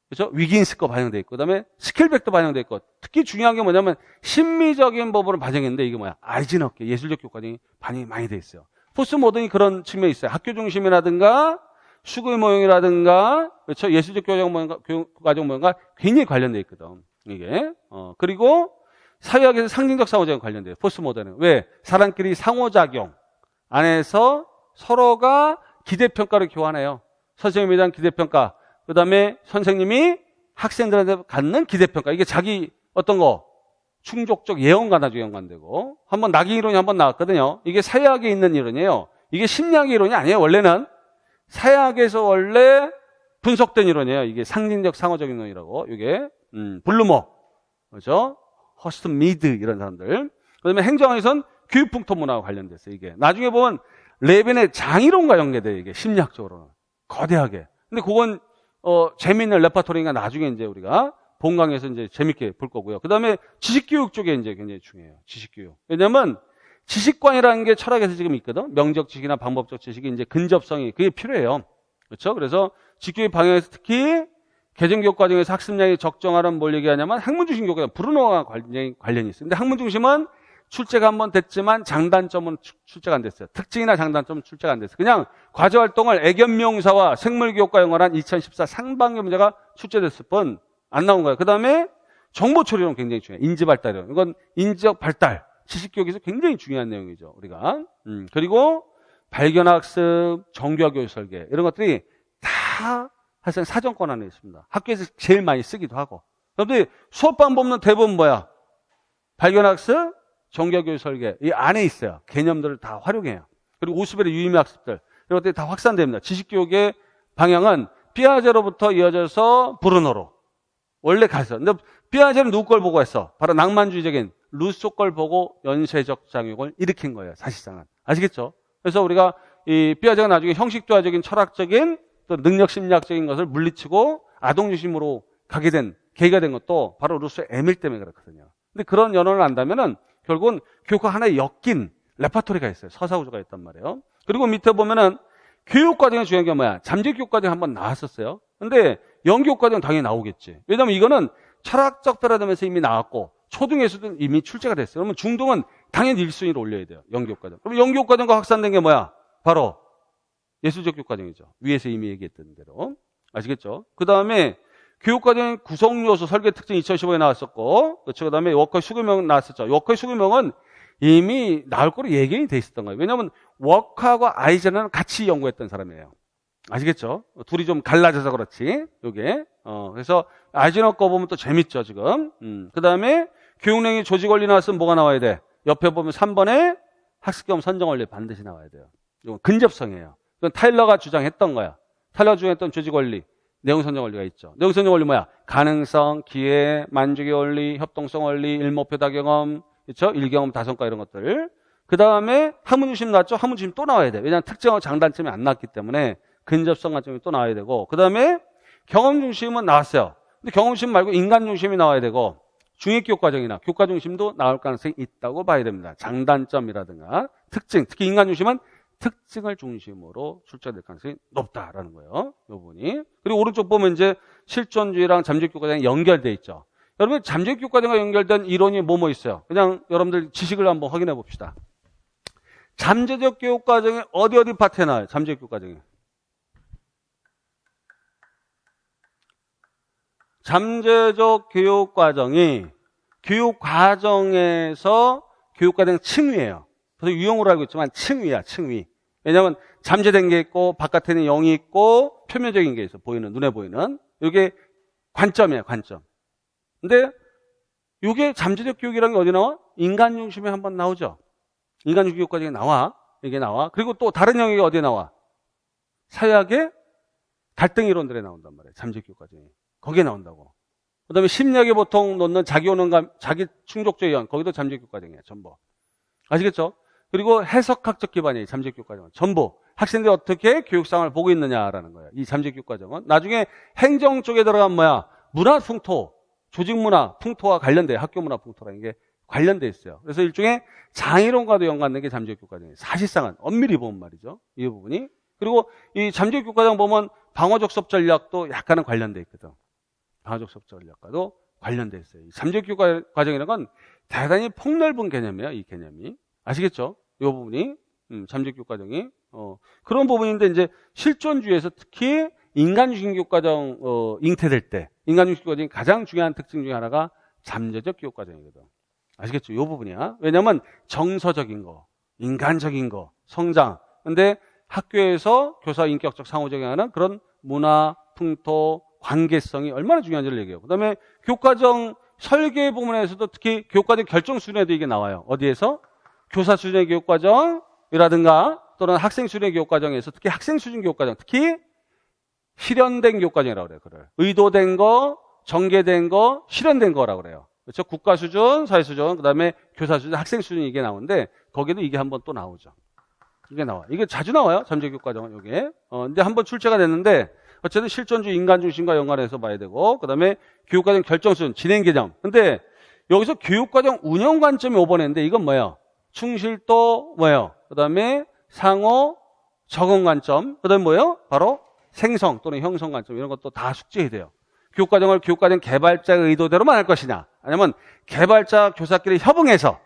그렇죠? 위긴스 거 반영돼 있고, 그 다음에 스킬백도 반영돼 있고, 특히 중요한 게 뭐냐면 심미적인 법으로 반영했는데 이게 뭐야? 아이즈너게 예술적 교과정이 반영이 많이 돼 있어요. 포스트 모던이 그런 측면이 있어요. 학교 중심이라든가 수구의 모형이라든가, 그렇죠? 예술적 교과정 모형과 굉장히 관련돼 있거든. 이게 그리고 사회학에서 상징적 상호작용 관련돼요. 포스트 모던은 왜? 사람끼리 상호작용 안에서 서로가 기대평가를 교환해요. 선생님에 대한 기대평가. 그 다음에 선생님이 학생들한테 갖는 기대평가. 이게 자기 어떤 거? 충족적 예언과 나중에 연관되고. 한번 낙인 이론이 한번 나왔거든요. 이게 사회학에 있는 이론이에요. 이게 심리학의 이론이 아니에요. 원래는 사회학에서 원래 분석된 이론이에요. 이게 상징적 상호적 이론이라고. 이게 블루머, 그렇죠? 허스트 미드 이런 사람들. 그다음에 행정학에서는 교육풍토 문화와 관련됐어요. 이게 나중에 보면 레빈의 장이론과 연계돼요. 이게 심리학적으로는 거대하게. 근데 그건 재미있는 레파토리가 나중에 이제 우리가 본강에서 이제 재밌게 볼 거고요. 그 다음에 지식교육 쪽에 이제 굉장히 중요해요. 지식교육. 왜냐면 지식관이라는 게 철학에서 지금 있거든. 명적 지식이나 방법적 지식이 이제 근접성이 그게 필요해요. 그렇죠? 그래서 지식교육 방향에서 특히 개정교육 과정에서 학습량이 적정하는 뭘 얘기하냐면 학문중심 교육과 브루노와 관련이 있어요. 근데 학문중심은 출제가 한번 됐지만 장단점은 출제가 안 됐어요. 특징이나 장단점은 출제가 안 됐어요. 그냥 과제활동을 애견명사와 생물교육과 연관한 2014 상반기 문제가 출제됐을 뿐 안 나온 거예요. 그 다음에 정보처리론 굉장히 중요해요. 인지발달이론. 이건 인지적 발달, 지식교육에서 굉장히 중요한 내용이죠. 우리가. 그리고 발견학습, 정교학교육 설계 이런 것들이 다 사실 사정권 안에 있습니다. 학교에서 제일 많이 쓰기도 하고. 그런데 수업 방법은 대부분 뭐야? 발견학습, 정교교육 설계 이 안에 있어요. 개념들을 다 활용해요. 그리고 50일의 유의미 학습들 이런 것들이 다 확산됩니다. 지식교육의 방향은 피아제로부터 이어져서 브루노로 원래 갔어요. 근데 피아제는 누구 걸 보고 했어? 바로 낭만주의적인 루소 걸 보고 연쇄적 장육을 일으킨 거예요. 사실상은. 아시겠죠? 그래서 우리가 이 피아제가 나중에 형식도화적인 철학적인 또 능력 심리학적인 것을 물리치고 아동 중심으로 가게 된 계기가 된 것도 바로 루소의 에밀 때문에 그렇거든요. 근데 그런 연원을 안다면은 결국은 교육과 하나의 엮인 레파토리가 있어요. 서사구조가 있단 말이에요. 그리고 밑에 보면은 교육과정의 중요한 게 뭐야? 잠재교육과정 한번 나왔었어요. 근데 연교육과정 당연히 나오겠지. 왜냐면 이거는 철학적 패러다임에서 이미 나왔고 초등에서도 이미 출제가 됐어요. 그러면 중등은 당연히 1순위로 올려야 돼요. 연교육과정. 그럼 연교육과정과 확산된 게 뭐야? 바로 예술적 교육과정이죠. 위에서 이미 얘기했던 대로. 아시겠죠? 그 다음에 교육과정 구성요소 설계 특징 2015에 나왔었고, 그렇죠. 그 다음에 워커의 수교명 나왔었죠. 워커의 수교명은 이미 나올 거로 예견이 돼 있었던 거예요. 왜냐하면 워커하고 아이젠은 같이 연구했던 사람이에요. 아시겠죠? 둘이 좀 갈라져서 그렇지. 요게. 그래서 아이젠허 거 보면 또 재밌죠, 지금. 그 다음에 교육령의 조직원리 나왔으면 뭐가 나와야 돼? 옆에 보면 3번에 학습경험 선정원리 반드시 나와야 돼요. 이건 근접성이에요. 이건 타일러가 주장했던 거야. 타일러가 주장했던 조직원리. 내용선정 원리가 있죠. 내용선정 원리 뭐야? 가능성, 기회, 만족의 원리, 협동성 원리, 일목표 다경험, 그렇죠? 일경험, 다성과 이런 것들. 그 다음에 학문중심 나왔죠? 학문중심 또 나와야 돼. 왜냐하면 특정한 장단점이 안 나왔기 때문에 근접성 관점이 또 나와야 되고. 그 다음에 경험중심은 나왔어요. 근데 경험중심 말고 인간중심이 나와야 되고 중익교육과정이나 교과중심도 나올 가능성이 있다고 봐야 됩니다. 장단점이라든가 특징, 특히 인간중심은 특징을 중심으로 출제될 가능성이 높다라는 거예요. 이 부분이. 그리고 오른쪽 보면 이제 실존주의랑 잠재교육과정이 연결돼 있죠. 여러분, 잠재교육과정과 연결된 이론이 뭐뭐 있어요? 그냥 여러분들 지식을 한번 확인해 봅시다. 잠재적 교육과정이 어디 파트에 나와요? 잠재적 교육과정이. 잠재적 교육과정이 교육과정에서 교육과정 층위예요. 그래서 유형으로 알고 있지만 층위야, 층위. 왜냐하면 잠재된 게 있고 바깥에는 0이 있고 표면적인 게 있어. 보이는, 눈에 보이는. 이게 관점이에요, 관점. 근데 이게 잠재적 교육이라는 게 어디 나와? 인간 중심에 한번 나오죠. 인간 중심 교육과정에 나와. 이게 나와. 그리고 또 다른 영역이 어디에 나와? 사회학의 갈등 이론들에 나온단 말이에요. 잠재적 교육과정이. 거기에 나온다고. 그 다음에 심리학에 보통 놓는 자기오능감, 자기 충족적 이론. 거기도 잠재적 교육과정이에요. 전부. 아시겠죠? 그리고 해석학적 기반이에요. 잠재적 교육과정은. 전부. 학생들이 어떻게 교육상을 보고 있느냐라는 거예요. 이 잠재적 교육과정은. 나중에 행정 쪽에 들어가면 뭐야? 문화 풍토. 조직문화 풍토와 관련돼. 학교 문화 풍토라는 게 관련돼 있어요. 그래서 일종의 장애론과도 연관된 게 잠재적 교육과정이에요. 사실상은 엄밀히 보면 말이죠. 이 부분이. 그리고 이 잠재적 교육과정 보면 방어적 수업 전략도 약간은 관련돼 있거든. 방어적 수업 전략과도 관련돼 있어요. 이 잠재적 교육과정이라는 건 대단히 폭넓은 개념이에요. 이 개념이. 아시겠죠? 이 부분이. 잠재적 교육과정이. 그런 부분인데 이제 실존주의에서 특히 인간중심 교육과정 잉태될 때 인간중심 교육과정이 가장 중요한 특징 중에 하나가 잠재적 교육과정이거든. 아시겠죠? 이 부분이야. 왜냐하면 정서적인 거, 인간적인 거, 성장. 근데 학교에서 교사 인격적 상호작용하는 그런 문화, 풍토, 관계성이 얼마나 중요한지를 얘기해요. 그 다음에 교육과정 설계 부분에서도 특히 교육과정 결정 수준에도 이게 나와요. 어디에서? 교사 수준의 교육과정이라든가 또는 학생 수준의 교육과정에서 특히 학생 수준 교육과정, 특히 실현된 교육과정이라고 그래요. 그걸. 의도된 거, 전개된 거, 실현된 거라고 그래요. 그렇죠? 국가 수준, 사회 수준, 그 다음에 교사 수준, 학생 수준 이게 나오는데 거기도 이게 한번 또 나오죠. 이게 나와. 이게 자주 나와요. 잠재적 교육과정은 이게. 근데 한번 출제가 됐는데 어쨌든 실존주의 인간 중심과 연관해서 봐야 되고 그 다음에 교육과정 결정 수준, 진행 개념. 근데 여기서 교육과정 운영 관점이 5번인데 이건 뭐예요? 충실도 뭐예요? 그 다음에 상호 적응 관점. 그 다음에 뭐예요? 바로 생성 또는 형성 관점 이런 것도 다 숙지해야 돼요. 교육과정을 교육과정 개발자의 의도대로만 할 것이냐 아니면 개발자 교사끼리 협응해서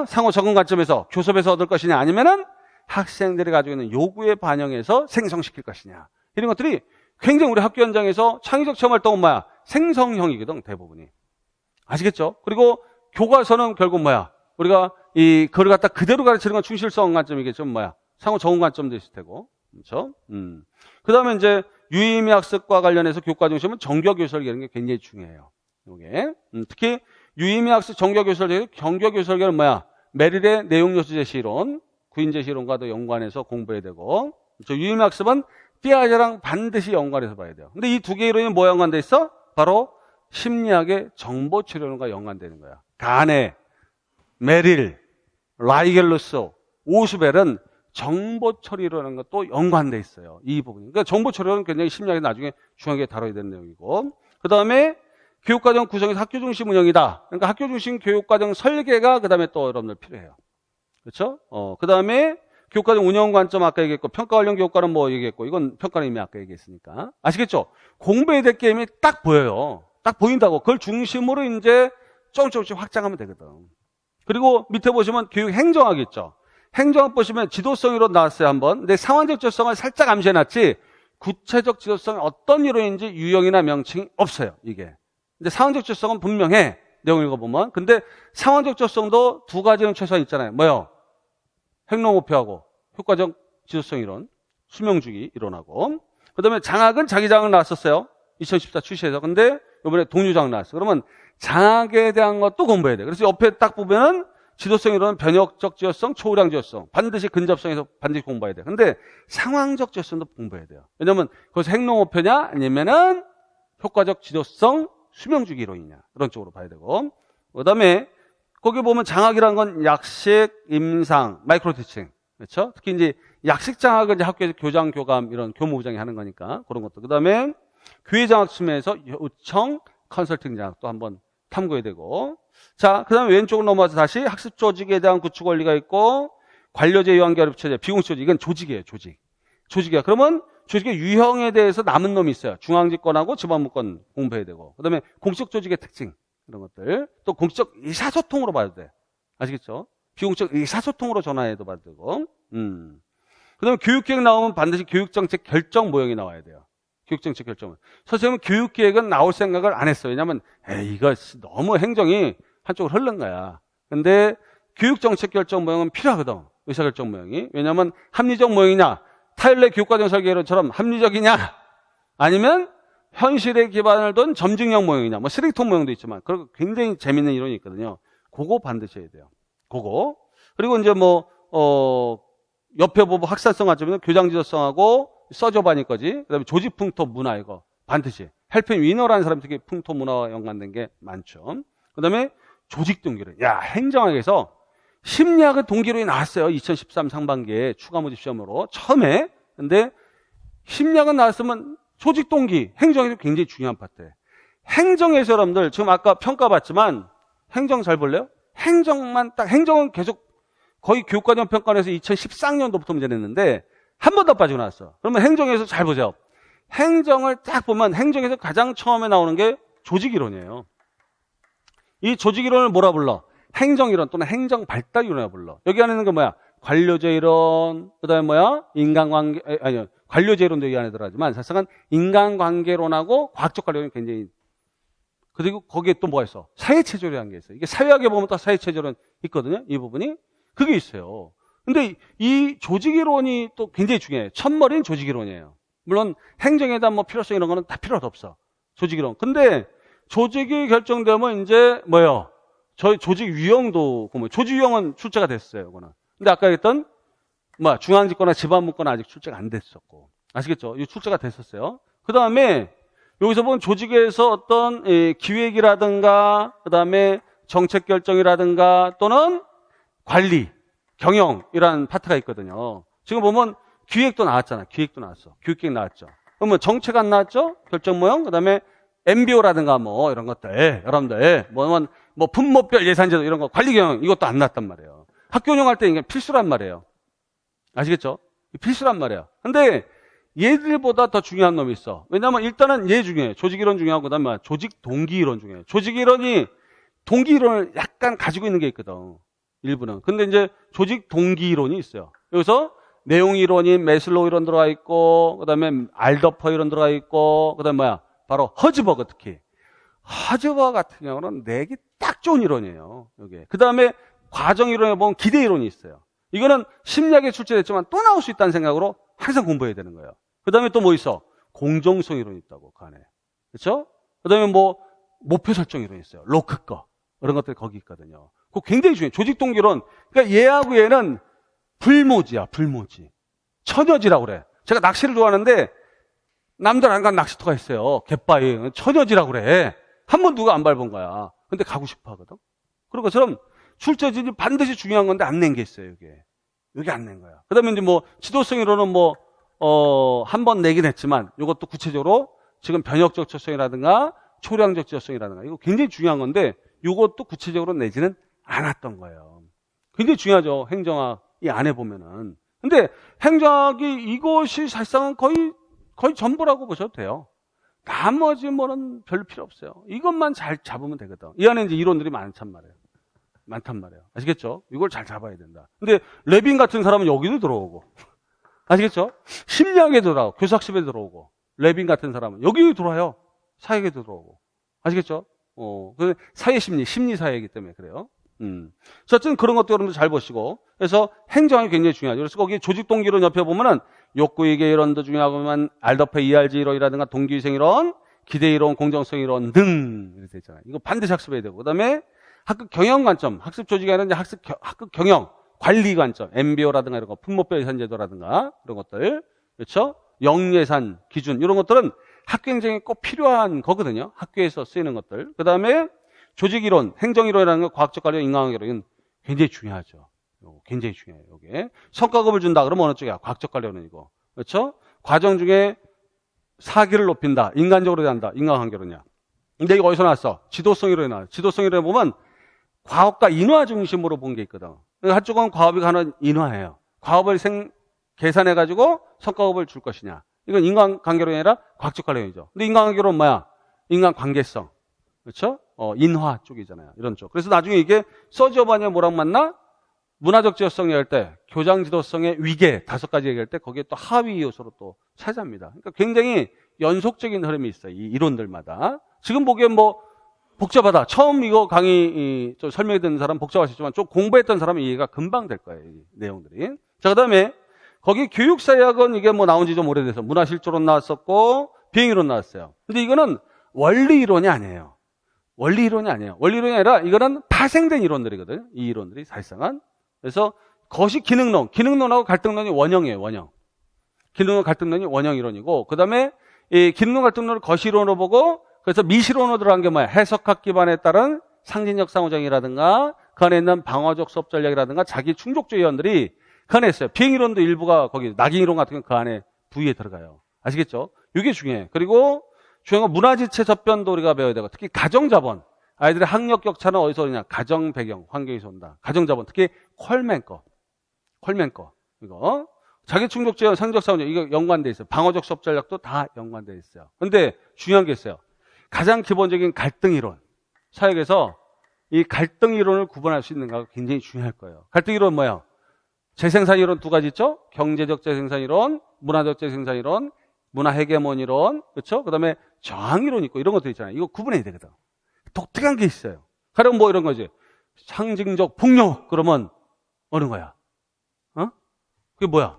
상호 적응 관점에서 교섭에서 얻을 것이냐 아니면은 학생들이 가지고 있는 요구에 반영해서 생성시킬 것이냐 이런 것들이 굉장히 우리 학교 현장에서 창의적 체험 활동은 뭐야? 생성형이거든 대부분이. 아시겠죠? 그리고 교과서는 결국 뭐야? 우리가 그걸 갖다 그대로 가르치는 건 충실성 관점이겠죠. 뭐야? 상호 적응 관점도 있을 테고. 그렇죠? 그 다음에 이제 유의미 학습과 관련해서 교육과정 시험은 정교교설 이런 게 굉장히 중요해요. 이게 특히 유의미 학습 정교교설, 정교교설계는 뭐야? 메릴의 내용 요소 제시 이론, 구인 제시 이론과도 연관해서 공부해야 되고, 유의미 학습은 피아제랑 반드시 연관해서 봐야 돼요. 근데 이 두 개의 이론이 뭐 연관돼 있어? 바로 심리학의 정보 치료론과 연관되는 거야. 가네, 메릴, 라이겔루스, 오슈벨은 정보 처리라는 것도 연관돼 있어요. 이 부분. 그러니까 정보 처리는 굉장히 심리학에 나중에 중요하게 다뤄야 되는 내용이고. 그 다음에 교육과정 구성에서 학교 중심 운영이다. 그러니까 학교 중심 교육과정 설계가 그 다음에 또 여러분들 필요해요. 그렇죠? 그 다음에 교육과정 운영 관점 아까 얘기했고, 평가 관련 교육과는 뭐 얘기했고, 이건 평가는 이미 아까 얘기했으니까. 아시겠죠? 공부해야 될 게임이 딱 보여요. 딱 보인다고. 그걸 중심으로 이제 조금씩 확장하면 되거든. 그리고 밑에 보시면 교육 행정학 있죠. 행정학 보시면 지도성 이론 나왔어요, 한번. 근데 상황적 지도성을 살짝 암시해놨지, 구체적 지도성이 어떤 이론인지 유형이나 명칭이 없어요, 이게. 근데 상황적 지도성은 분명해, 내용 읽어보면. 근데 상황적 지도성도 두 가지는 최소한 있잖아요. 뭐요? 행동 목표하고, 효과적 지도성 이론, 수명주기 이론하고. 그 다음에 장학은 자기장학 나왔었어요. 2014 출시해서. 근데 이번에 동료장학 나왔어요. 그러면 장학에 대한 것도 공부해야 돼. 그래서 옆에 딱 보면은 지도성 이론은 변혁적 지도성, 초우량 지도성. 반드시 근접성에서 반드시 공부해야 돼. 근데 상황적 지도성도 공부해야 돼요. 왜냐면 그것이 행동목표냐 아니면은 효과적 지도성, 수명주기 이론이냐. 그런 쪽으로 봐야 되고. 그 다음에 거기 보면 장학이라는 건 약식, 임상, 마이크로 티칭. 그렇죠? 특히 이제 약식 장학은 이제 학교에서 교장, 교감 이런 교무부장이 하는 거니까 그런 것도. 그 다음에 교회 장학 측면에서 요청, 컨설팅 장학도 한번 탐구해야 되고. 자, 그 다음에 왼쪽으로 넘어와서 다시 학습 조직에 대한 구축 원리가 있고, 관료제, 유한결합체제, 비공식 조직. 이건 조직이에요, 조직. 조직이야. 그러면 조직의 유형에 대해서 남은 놈이 있어요. 중앙집권하고 지방무권 공부해야 되고. 그 다음에 공식 조직의 특징. 이런 것들. 또 공식적 의사소통으로 봐도 돼. 아시겠죠? 비공식적 의사소통으로 전화해도 봐도 되고. 그 다음에 교육계획 나오면 반드시 교육정책 결정 모형이 나와야 돼요. 교육정책 결정. 선생님은 교육계획은 나올 생각을 안 했어요. 왜냐면, 이거 너무 행정이 한쪽으로 흐른 거야. 근데 교육정책 결정 모형은 필요하거든. 의사결정 모형이. 왜냐면 합리적 모형이냐, 타율내 교육과정 설계론처럼 합리적이냐, 아니면 현실에 기반을 둔 점증형 모형이냐, 뭐 쓰레기통 모형도 있지만, 그리고 굉장히 재밌는 이론이 있거든요. 그거 반드시 해야 돼요. 그거. 그리고 이제 옆에 보고 학산성 관점에는 교장지도성하고 서저반이까지, 그 다음에 조직풍토 문화 이거 반드시. 헬펜 위너라는 사람이 특히 풍토 문화와 연관된 게 많죠. 그 다음에 조직동기론. 행정학에서 심리학의 동기론이 나왔어요. 2013 상반기에 추가 모집 시험으로. 처음에. 근데 심리학은 나왔으면 조직동기, 행정에서 굉장히 중요한 파트예요. 행정에서 여러분들, 지금 아까 평가받지만 행정 잘 볼래요? 행정은 계속 거의 교육과정 평가에서 2013년도부터 문제 냈는데 한 번 더 빠지고 나왔어. 그러면 행정에서 잘 보세요. 행정을 딱 보면 행정에서 가장 처음에 나오는 게 조직이론이에요. 이 조직이론을 뭐라 불러? 행정이론 또는 행정발달이론이라 불러. 여기 안에 있는 게 뭐야? 관료제 이론, 그 다음에 뭐야? 인간관계, 관료제 이론도 여기 안에 들어가지만 사실상 인간관계론하고 과학적 관련이 굉장히. 그리고 거기에 또 뭐가 있어? 사회체제론이라는 게 있어요. 이게 사회학에 보면 또 사회체제론 있거든요. 이 부분이. 그게 있어요. 근데 이 조직이론이 또 굉장히 중요해요. 첫머리는 조직이론이에요. 물론 행정에다 필요성 이런 거는 다 필요도 없어. 조직이론. 근데 조직이 결정되면 이제 뭐예요? 저희 조직 유형도 보면 조직 유형은 출제가 됐어요. 이거는. 근데 아까 했던 중앙집권이나 지방분권 아직 출제가 안 됐었고. 아시겠죠? 이 출제가 됐었어요. 그 다음에 여기서 보면 조직에서 어떤 기획이라든가 그 다음에 정책 결정이라든가 또는 관리, 경영이라는 파트가 있거든요. 지금 보면 기획도 나왔잖아. 기획도 나왔어. 교육계획 나왔죠. 그러면 정책 안 나왔죠? 결정 모형. 그 다음에 MBO라든가 이런 것들. 여러분들. 분모별 예산제도 이런 거 관리 경영 이것도 안 나왔단 말이에요. 학교 운영할 때 이게 필수란 말이에요. 아시겠죠? 필수란 말이에요. 근데 얘들보다 더 중요한 놈이 있어. 왜냐면 일단은 얘 중요해. 조직이론 중요하고 그다음에 조직 동기이론 중요해. 조직이론이 동기이론을 약간 가지고 있는 게 있거든. 일부는. 근데 이제 조직 동기이론이 있어요. 여기서 내용 이론인 메슬로우 이론 들어가 있고 그다음에 알더퍼 이론 들어가 있고 그다음에 바로 허즈버그 특히. 허즈버그 같은 경우는 내기 딱 좋은 이론이에요. 여기. 그다음에 과정 이론에 보면 기대 이론이 있어요. 이거는 심리학에 출제됐지만 또 나올 수 있다는 생각으로 항상 공부해야 되는 거예요. 그 다음에 또 뭐 있어? 공정성 이론이 있다고, 그 안에. 그렇죠? 그 다음에 목표 설정 이론이 있어요. 로크 거. 이런 것들이 거기 있거든요. 그거 굉장히 중요해요. 조직 동기론. 그러니까 얘하고 얘는 불모지야, 불모지. 처녀지라고 그래. 제가 낚시를 좋아하는데 남들 안 간 낚시터가 있어요. 갯바위. 처녀지라고 그래. 한 번 누가 안 밟은 거야. 근데 가고 싶어 하거든. 그런 것처럼 출제진이 반드시 중요한 건데 안 낸 게 있어요, 이게. 여기 안 낸 거야. 그 다음에 이제 지도성이론은 한 번 내긴 했지만, 이것도 구체적으로 지금 변혁적 지도성이라든가, 초량적 지도성이라든가, 이거 굉장히 중요한 건데, 이것도 구체적으로 내지는 않았던 거예요. 굉장히 중요하죠, 행정학 이 안에 보면은. 근데 행정학이 이것이 사실상은 거의 전부라고 보셔도 돼요. 나머지 뭐는 별로 필요 없어요. 이것만 잘 잡으면 되거든. 이 안에 이제 이론들이 많단 말이에요. 아시겠죠? 이걸 잘 잡아야 된다. 근데 레빈 같은 사람은 여기도 들어오고. 아시겠죠? 심리학에 들어오고, 교사학습에 들어오고, 레빈 같은 사람은 여기 들어와요. 사회에도 들어오고. 아시겠죠? 심리 사회이기 때문에 그래요. 어쨌든 그런 것도 여러분들 잘 보시고. 그래서 행정이 굉장히 중요하죠. 그래서 거기 조직 동기론 옆에 보면은 욕구이계 이론도 중요하고만 알더퍼 ERG 이론이라든가 동기위생 이론, 기대 이론, 공정성 이론 등 이렇게 있잖아요. 이거 반드시 학습해야 되고. 그다음에 학급 경영 관점, 학습 조직이 아니라 학급 경영, 관리 관점, MBO라든가 이런 거, 품목별 예산제도라든가 이런 것들, 그렇죠? 영예산 기준 이런 것들은 학교 행정에 꼭 필요한 거거든요. 학교에서 쓰이는 것들. 그 다음에 조직 이론, 행정 이론이라는 거, 과학적 관련, 인간관계 이론 굉장히 중요하죠. 굉장히 중요해요. 이게 성과급을 준다 그러면 어느 쪽이야? 과학적 관련은 이거, 그렇죠? 과정 중에 사기를 높인다, 인간적으로 대한다, 인간관계론이야. 근데 이거 어디서 나왔어? 지도성 이론에 나와. 지도성 이론에 보면 과업과 인화 중심으로 본 게 있거든. 한쪽은 과업이 가는 인화예요. 과업을 계산해가지고 성과급을 줄 것이냐. 이건 인간관계론이 아니라 과학적 관련이죠. 근데 인간관계론은 뭐야? 인간관계성. 그렇죠? 인화 쪽이잖아요. 이런 쪽. 그래서 나중에 이게 서지 어바니아 뭐랑 맞나? 문화적 지역성 얘기할 때, 교장 지도성의 위계 5가지 얘기할 때 거기에 또 하위 요소로 또 차지합니다. 그러니까 굉장히 연속적인 흐름이 있어요. 이 이론들마다. 지금 보기엔 뭐 복잡하다. 처음 이거 강의 좀 설명해 듣는 사람 복잡하시지만 좀 공부했던 사람은 이해가 금방 될 거예요. 이 내용들이. 자, 그 다음에 거기 교육사역은 이게 뭐 나온 지 좀 오래돼서 문화실조론 나왔었고 비행이론 나왔어요. 근데 이거는 원리 이론이 아니에요. 원리 이론이 아니에요. 원리 이론이 아니라 이거는 파생된 이론들이거든요. 이 이론들이 사실상은. 그래서 그것이 기능론. 기능론하고 갈등론이 원형이에요. 원형. 기능론 갈등론이 원형 이론이고 그 다음에 이 기능론 갈등론을 거시론으로 보고 그래서 미시론으로 들어간 게 뭐야? 해석학 기반에 따른 상징적 상호작용이라든가 그 안에 있는 방어적 수업 전략이라든가 자기 충족주의 이론들이 그 안에 있어요. 비행이론도 일부가 거기 낙인이론 같은 건 그 안에 부위에 들어가요. 아시겠죠? 이게 중요해요. 그리고 중요한 건 문화지체 접변도 우리가 배워야 되고 특히 가정자본. 아이들의 학력 격차는 어디서 오느냐? 가정 배경, 환경에서 온다. 가정자본. 특히 콜맨 거. 이거. 자기 충족주의, 상징적 상호작용 이거 연관돼 있어요. 방어적 수업 전략도 다 연관돼 있어요. 근데 중요한 게 있어요. 가장 기본적인 갈등 이론. 사역에서 이 갈등 이론을 구분할 수 있는가가 굉장히 중요할 거예요. 갈등 이론은 뭐예요? 재생산 이론 2가지 있죠? 경제적 재생산 이론, 문화적 재생산 이론, 문화 헤게몬 이론, 그렇죠? 그다음에 저항 이론 있고 이런 것들 있잖아요. 이거 구분해야 되거든. 독특한 게 있어요. 가령 뭐 이런 거지. 상징적 폭력 그러면 어느 거야? 그게 뭐야?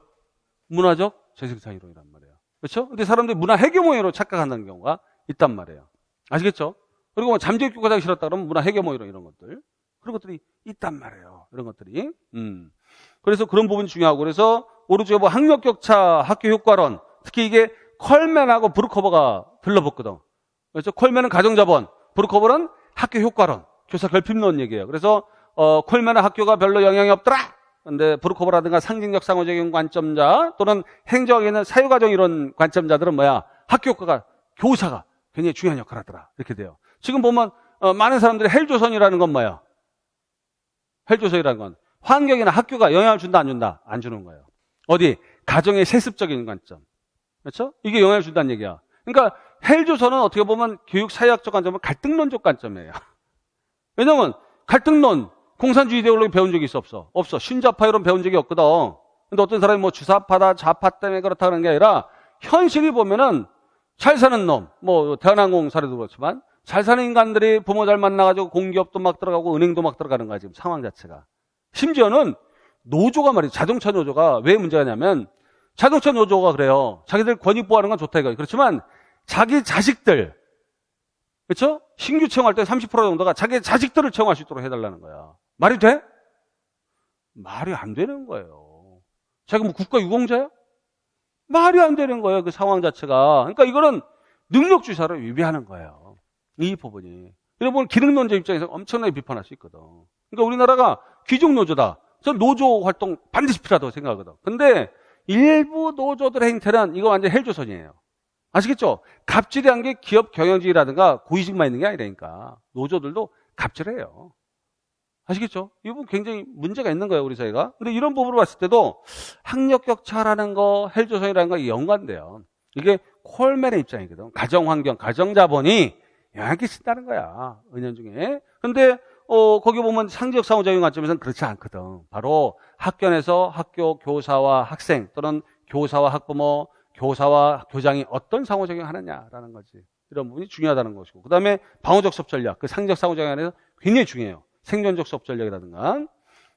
문화적 재생산 이론이란 말이에요. 그렇죠? 근데 사람들이 문화 헤게몬으로 착각한다는 경우가 있단 말이에요. 아시겠죠? 그리고 뭐 잠재적 교과서가 싫었다 그러면 문화 헤게몬 이런 것들. 그런 것들이 있단 말이에요. 이런 것들이. 그래서 그런 부분이 중요하고 그래서 오른쪽에 뭐 학력 격차, 학교 효과론 특히 이게 콜맨하고 브루커버가 들러붙거든. 그렇죠? 콜맨은 가정자본, 브루커버는 학교 효과론, 교사 결핍론 얘기예요. 그래서 콜맨은 학교가 별로 영향이 없더라. 근데 브루커버라든가 상징적 상호작용 관점자 또는 행정에 있는 사유과정 이런 관점자들은 뭐야? 학교 효과가 교사가 굉장히 중요한 역할을 하더라. 이렇게 돼요. 지금 보면 많은 사람들이 헬조선이라는 건 뭐예요? 헬조선이라는 건 환경이나 학교가 영향을 준다 안 준다? 안 주는 거예요. 어디? 가정의 세습적인 관점. 그렇죠? 이게 영향을 준다는 얘기야. 그러니까 헬조선은 어떻게 보면 교육 사회학적 관점은 갈등론적 관점이에요. 왜냐면 갈등론, 공산주의 이데올로기 배운 적이 있어 없어? 없어. 신자파 이론 배운 적이 없거든. 근데 어떤 사람이 뭐 주사파다 좌파 때문에 그렇다 그런 게 아니라 현실이 보면은 잘 사는 놈, 뭐 대한항공 사례도 그렇지만 잘 사는 인간들이 부모 잘 만나가지고 공기업도 막 들어가고 은행도 막 들어가는 거야 지금 상황 자체가. 심지어는 노조가 말이죠. 자동차 노조가 왜 문제가 냐면 자동차 노조가 그래요. 자기들 권익 보호하는 건 좋다 이거예요. 그렇지만 자기 자식들, 그렇죠? 신규 채용할 때 30% 정도가 자기 자식들을 채용할 수 있도록 해달라는 거야. 말이 돼? 말이 안 되는 거예요. 자기가 뭐 국가 유공자야? 말이 안 되는 거예요. 그 상황 자체가. 그러니까 이거는 능력주의사를 위배하는 거예요. 이 부분이. 여러분 기능론자 입장에서 엄청나게 비판할 수 있거든. 그러니까 우리나라가 귀족노조다. 전 노조 활동 반드시 필요하다고 생각하거든. 근데 일부 노조들의 행태는 이거 완전 헬조선이에요. 아시겠죠? 갑질이란 게 기업 경영진이라든가 고위직만 있는 게 아니라니까. 노조들도 갑질해요. 아시겠죠? 이 부분 굉장히 문제가 있는 거예요, 우리 사회가. 근데 이런 부분으로 봤을 때도 학력 격차라는 거, 헬조선이라는 거 연관돼요. 이게 콜맨의 입장이거든. 가정환경, 가정자본이 영향을 끼친다는 거야. 은연중에. 근데 거기 보면 상징적 상호작용 관점에서는 그렇지 않거든. 바로 학교 내에서 학교 교사와 학생 또는 교사와 학부모, 교사와 교장이 어떤 상호작용을 하느냐라는 거지. 이런 부분이 중요하다는 것이고. 그 다음에 방어적 수업 전략, 그 상징적 상호작용 안에서 굉장히 중요해요. 생존적 수업 전략이라든가.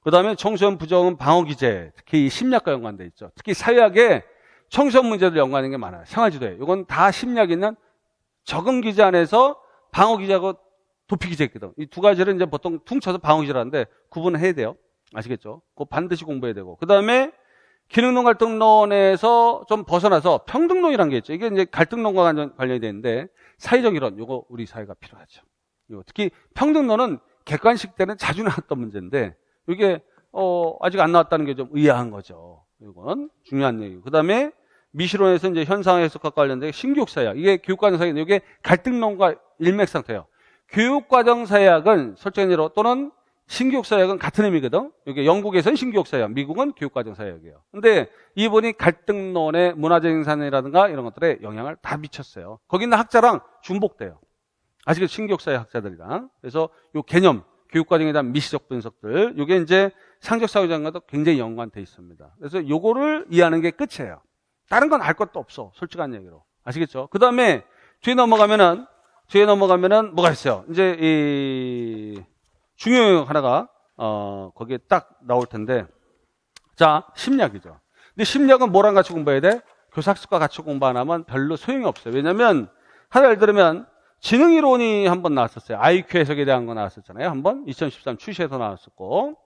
그 다음에 청소년 부정은 방어 기제, 특히 심리학과 연관돼 있죠. 특히 사회학에 청소년 문제들 연관된 게 많아요. 생활지도에. 이건 다 심리학 있는 적응 기제 안에서 방어 기제하고 도피 기제 있거든. 이 2가지를 이제 보통 퉁쳐서 방어 기제라는데 구분을 해야 돼요. 아시겠죠? 그거 반드시 공부해야 되고. 그 다음에 기능론 갈등론에서 좀 벗어나서 평등론이라는 게 있죠. 이게 이제 갈등론과 관련이 되는데 사회적 이론, 이거 우리 사회가 필요하죠. 이거 특히 평등론은 객관식 때는 자주 나왔던 문제인데 이게 아직 안 나왔다는 게 좀 의아한 거죠. 이건 중요한 얘기고. 그 다음에 미시론에서 이제 현상 해석과 관련된 신교육 사회학. 이게 교육과정 사회학, 이게 갈등론과 일맥상통해요. 교육과정 사회학은 설정대로 또는 신교육 사회학은 같은 의미거든. 이게 영국에서는 신교육 사회학, 미국은 교육과정 사회학이에요. 근데 이분이 갈등론의 문화적 생산이라든가 이런 것들에 영향을 다 미쳤어요. 거기 있는 학자랑 중복돼요. 아시겠죠? 신교육사회 학자들이랑. 그래서 요 개념, 교육과정에 대한 미시적 분석들, 요게 이제 상적사회장과도 굉장히 연관돼 있습니다. 그래서 요거를 이해하는 게 끝이에요. 다른 건 알 것도 없어. 솔직한 얘기로. 아시겠죠? 그 다음에 뒤에 넘어가면은 뭐가 있어요? 이제 이 중요한 하나가 거기에 딱 나올 텐데, 자, 심리학이죠. 근데 심리학은 뭐랑 같이 공부해야 돼? 교사학습과 같이 공부 안 하면 별로 소용이 없어요. 왜냐면 하나 예를 들면 지능이론이 한번 나왔었어요. IQ 해석에 대한 거 나왔었잖아요. 한번 2013 출시에서 나왔었고,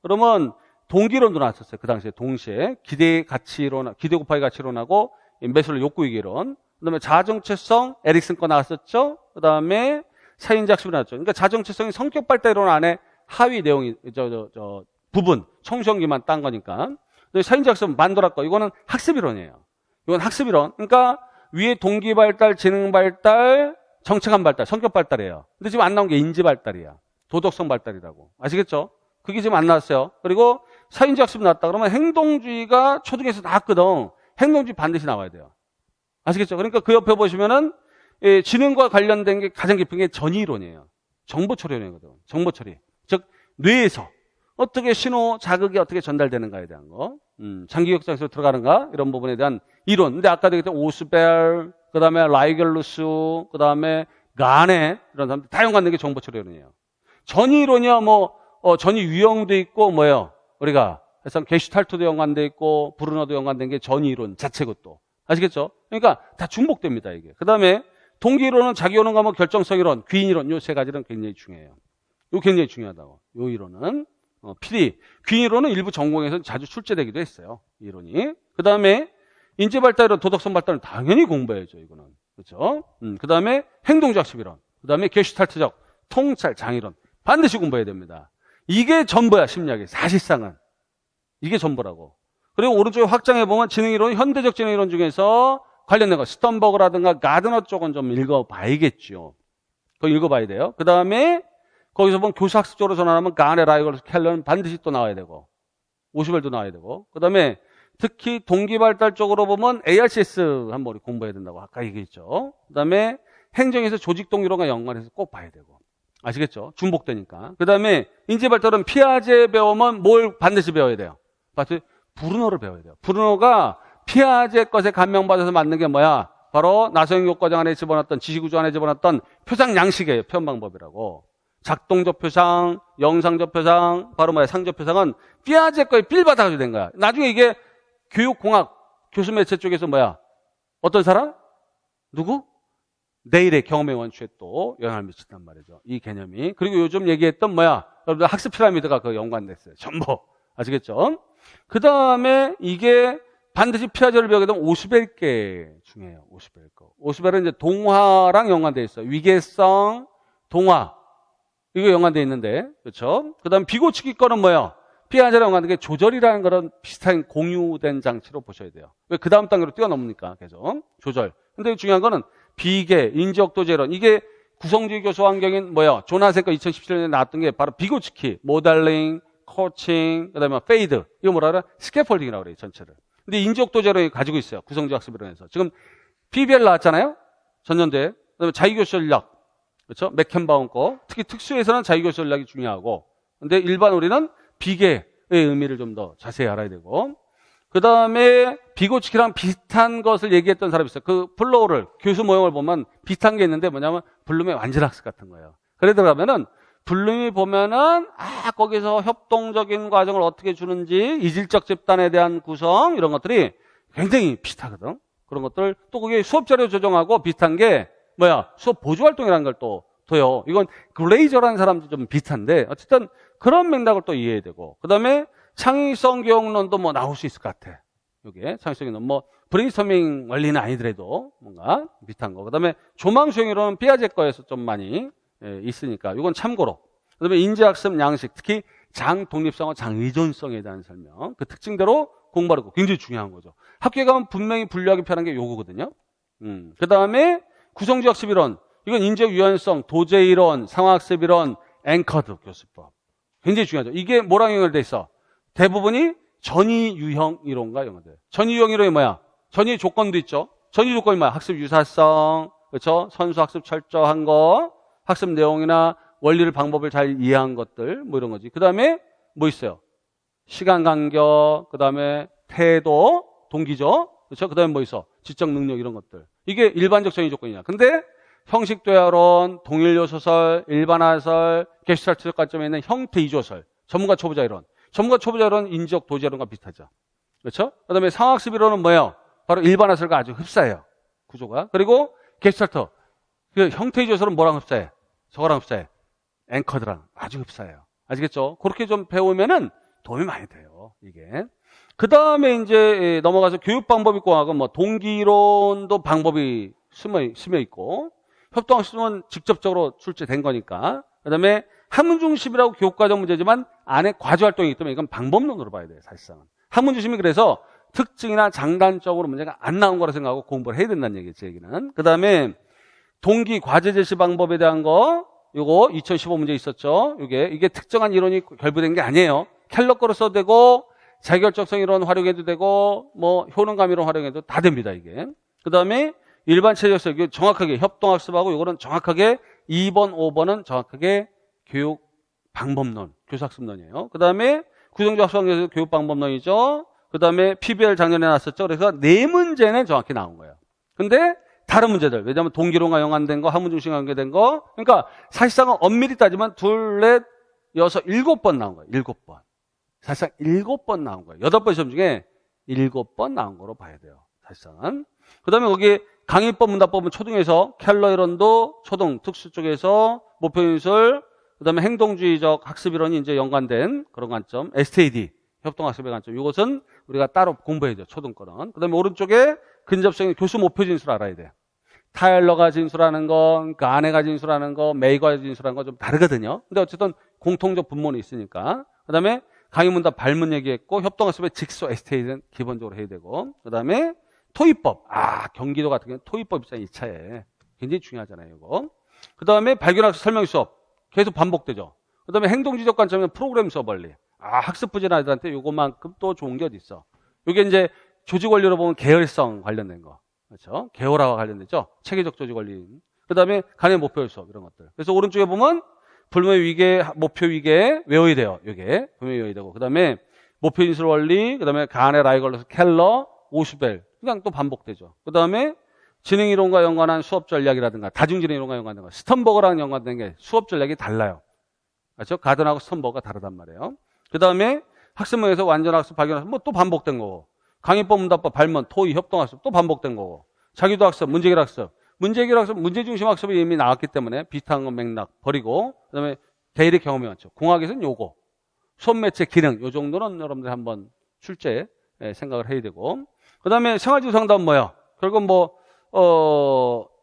그러면 동기론도 나왔었어요. 그 당시에 동시에 기대 가치론, 기대 곱하기 가치론하고 매슬로 욕구이기론, 그다음에 자아정체성 에릭슨 거 나왔었죠. 그다음에 사인작습이 나왔죠. 그러니까 자아정체성이 성격 발달이론 안에 하위 내용이 부분 청소년기만 딴 거니까. 사인작습 만도라 거 이거는 학습이론이에요. 이건 학습이론. 그러니까 위에 동기 발달, 지능 발달, 정체감 발달, 성격 발달이에요. 근데 지금 안 나온 게 인지 발달이야. 도덕성 발달이라고. 아시겠죠? 그게 지금 안 나왔어요. 그리고 사인지학습이 나왔다 그러면 행동주의가 초등에서 나왔거든. 행동주의 반드시 나와야 돼요. 아시겠죠? 그러니까 그 옆에 보시면은 지능과 관련된 게 가장 깊은 게 전이론이에요. 정보처리론이거든. 정보처리. 즉 뇌에서 어떻게 신호 자극이 어떻게 전달되는가에 대한 거. 장기격장에서 들어가는가 이런 부분에 대한 이론. 근데 아까도 얘기했던 오스벨, 그 다음에 라이겔루스, 그 다음에 가네 이런 사람들 다 연관된 게 정보처리론이에요. 전이론이야 전이 유형도 있고 뭐예요? 우리가 해서 게슈탈트도 연관돼 있고 브루너도 연관된 게 전이론 자체고 또 아시겠죠? 그러니까 다 중복됩니다 이게. 그 다음에 동기이론은 자기이론 과목 결정성이론, 귀인이론 요 세 가지는 굉장히 중요해요. 요 굉장히 중요하다고. 요 이론은 필히 귀인이론은 일부 전공에서 자주 출제되기도 했어요. 이 이론이. 그 다음에 인지발달이론, 도덕성 발달은 당연히 공부해야죠 이거는. 그렇죠? 그 다음에 행동작습이론, 그 다음에 게슈탈트적 통찰 장이론 반드시 공부해야 됩니다. 이게 전부야 심리학이 사실상은. 이게 전부라고. 그리고 오른쪽에 확장해보면 지능이론, 현대적 지능이론 중에서 관련된 거 스턴버그라든가 가드너 쪽은 좀 읽어봐야겠죠. 그거 읽어봐야 돼요. 그 다음에 거기서 보면 교사학습적으로 전환하면 가네, 라이겔루스, 켈러는 반드시 또 나와야 되고 오시벨도 나와야 되고 그 다음에 특히 동기발달 쪽으로 보면 ARCS 한번 우리 공부해야 된다고 아까 얘기했죠. 그 다음에 행정에서 조직동기론과 연관해서 꼭 봐야 되고 아시겠죠? 중복되니까. 그 다음에 인지발달은 피아제 배우면 뭘 반드시 배워야 돼요? 브루너를 배워야 돼요. 브루너가 피아제 것에 감명받아서 만든 게 뭐야? 바로 나성형 교과정 안에 집어넣었던 지시구조 안에 집어넣었던 표상 양식이에요. 표현 방법이라고. 작동적 표상, 영상적 표상, 바로 뭐야? 상적 표상은 피아제 거에 빌 받아가지고 된 거야. 나중에 이게 교육공학 교수 매체 쪽에서 뭐야? 어떤 사람? 누구? 내일의 경험의 원추에 또 영향을 미친단 말이죠. 이 개념이. 그리고 요즘 얘기했던 뭐야? 여러분들 학습 피라미드가 그 연관됐어요. 전부. 아시겠죠? 그 다음에 이게 반드시 피아제를 배우게 되면 오스벨게 중요해요. 오스벨 거. 오스벨은 이제 동화랑 연관되어 있어요. 위계성, 동화. 이거 연관되어 있는데. 그렇죠? 그 다음 비고치기 거는 뭐예요? 피아제랑 연관된 게 조절이라는 그런 비슷한 공유된 장치로 보셔야 돼요. 왜 그 다음 단계로 뛰어넘으니까 계속. 조절. 근데 중요한 거는 비계, 인지역도제론. 이게 구성주의 교수 환경인 뭐야? 존 하센거 2017년에 나왔던 게 바로 비고치기, 모델링, 코칭, 그 다음에 페이드. 이거 뭐라 그래? 스캐폴딩이라고 그래요, 전체를. 근데 인지역도제론이 가지고 있어요. 구성주의 학습이론에서. 지금 PBL 나왔잖아요? 전년도에. 그 다음에 자기교수 전략. 그렇죠? 맥켄바운 거. 특히 특수에서는 자기교수 전략이 중요하고. 근데 일반 우리는 비계의 의미를 좀 더 자세히 알아야 되고. 그 다음에 비고치기랑 비슷한 것을 얘기했던 사람이 있어요. 그 플로우를, 교수 모형을 보면 비슷한 게 있는데 뭐냐면 블룸의 완전학습 같은 거예요. 그래 들어가면은 블룸이 보면은 거기서 협동적인 과정을 어떻게 주는지 이질적 집단에 대한 구성 이런 것들이 굉장히 비슷하거든. 그런 것들 또 그게 수업 자료 조정하고 비슷한 게 뭐야? 수업 보조 활동이라는 걸 또 둬요. 이건 글레이저라는 사람도 좀 비슷한데 어쨌든 그런 맥락을 또 이해해야 되고 그다음에 창의성 교육론도 뭐 나올 수 있을 것 같아. 여기에 창의성 교육론 뭐 브레인스토밍 원리는 아니더라도 뭔가 비슷한 거. 그다음에 조망 수행이론은 피아제 거에서 좀 많이 있으니까 이건 참고로. 그다음에 인지학습 양식 특히 장 독립성과 장 의존성에 대한 설명 그 특징대로 공부하고 굉장히 중요한 거죠. 학교에 가면 분명히 분류하기 편한 게 요거거든요. 그다음에 구성주의 학습이론 이건 인지적 유연성, 도제이론, 상황학습이론, 앵커드 교수법 굉장히 중요하죠. 이게 뭐랑 연결돼 있어? 대부분이 전이 유형 이론과 연결돼요. 전이 유형 이론이 뭐야? 전이 조건도 있죠. 전이 조건이 뭐야? 학습 유사성, 그렇죠? 선수 학습 철저한 거, 학습 내용이나 원리를 방법을 잘 이해한 것들 뭐 이런 거지. 그 다음에 뭐 있어요? 시간 간격, 그 다음에 태도, 동기죠. 그렇죠? 그 다음에 뭐 있어? 지적 능력 이런 것들. 이게 일반적 정의 조건이야. 근데 형식 도야론, 동일 요소설, 일반화설, 게슈탈트적 관점에 있는 형태 이조설, 전문가 초보자 이론. 전문가 초보자 이론 인지적 도지 이론과 비슷하죠. 그렇죠? 그 다음에 상학습 이론은 뭐예요? 바로 일반화설과 아주 흡사해요. 구조가. 그리고 게슈탈트. 그 형태 이조설은 뭐랑 흡사해? 저거랑 흡사해. 앵커드랑 아주 흡사해요. 아시겠죠? 그렇게 좀 배우면은 도움이 많이 돼요. 이게. 그 다음에 이제 넘어가서 교육방법이 공학은 뭐 동기론도 방법이 스며 있고, 협동학습은 직접적으로 출제된 거니까. 그 다음에 학문중심이라고 교육과정 문제지만 안에 과제활동이 있기 때문에 이건 방법론으로 봐야 돼요. 사실상은. 학문중심이 그래서 특징이나 장단적으로 문제가 안 나온 거라 생각하고 공부를 해야 된다는 얘기죠. 얘기는. 그 다음에 동기 과제 제시 방법에 대한 거, 요거 2015 문제 있었죠. 이게 특정한 이론이 결부된 게 아니에요. 캘러 거로 써도 되고, 자기결정성 이론 활용해도 되고, 뭐 효능감 이론 활용해도 다 됩니다. 이게. 그 다음에 일반 체제에서 정확하게 협동학습하고 요거는 정확하게 2번, 5번은 정확하게 교육 방법론, 교사학습론이에요. 그 다음에 구성적 학습에서 교육 방법론이죠. 그 다음에 PBL 작년에 나왔었죠. 그래서 4문제는 정확히 나온 거예요. 근데 다른 문제들, 왜냐하면 동기론과 연관된 거, 학문중심과 연계된 거, 그러니까 사실상은 엄밀히 따지면 2, 4, 6, 7번 나온 거예요. 7번. 사실상 7번 나온 거예요. 8번 시험 중에 7번 나온 거로 봐야 돼요. 사실상은. 그 다음에 거기 강의법, 문답법은 초등에서, 켈러 이론도 초등, 특수 쪽에서, 목표인술, 그 다음에 행동주의적 학습 이론이 이제 연관된 그런 관점, STAD, 협동학습의 관점. 이것은 우리가 따로 공부해야 돼요. 초등 거는. 그 다음에 오른쪽에 근접성의 교수 목표 진술 알아야 돼요. 타일러가 진술하는 건, 그 아내가 진술하는 거, 메이가 진술하는 거 좀 다르거든요. 근데 어쨌든 공통적 분모는 있으니까. 그 다음에 강의문답 발문 얘기했고, 협동학습의 직소 STAD는 기본적으로 해야 되고, 그 다음에 토익법. 경기도 같은 경우는 토익법 입장 2차에 굉장히 중요하잖아요, 이거. 그 다음에 발견학습 설명 수업. 계속 반복되죠. 그 다음에 행동지적 관점에는 프로그램 수업 원리. 학습 부진 아이들한테 요것만큼 또 좋은 게 어디 있어. 요게 이제 조직 원리로 보면 계열성 관련된 거. 그렇죠? 계열화와 관련되죠. 체계적 조직 원리. 그 다음에 간의 목표 수업 이런 것들. 그래서 오른쪽에 보면 불문의 위계, 목표 위계 외워야 돼요. 요게. 분명히 외워야 되고. 그 다음에 목표 인술 원리, 그 다음에 간의 라이걸러스 켈러, 오슈벨. 그냥 또 반복되죠. 그 다음에 지능이론과 연관한 수업 전략이라든가 다중지능이론과 연관된 거. 스턴버거랑 연관된 게 수업 전략이 달라요. 그렇죠? 가든하고 스턴버거가 다르단 말이에요. 그 다음에 학습문에서 완전학습, 발견학습 뭐 또 반복된 거고. 강의법, 문답법, 발문, 토의, 협동학습 또 반복된 거고. 자기도 학습, 문제해결학습. 문제해결학습, 문제중심 학습이 이미 나왔기 때문에 비슷한 건 맥락 버리고, 그 다음에 대입 경험이 많죠. 공학에서는 요거. 수업 매체 기능, 요 정도는 여러분들 한번 출제 생각을 해야 되고. 그 다음에 생활지도 상담은 뭐예요? 결국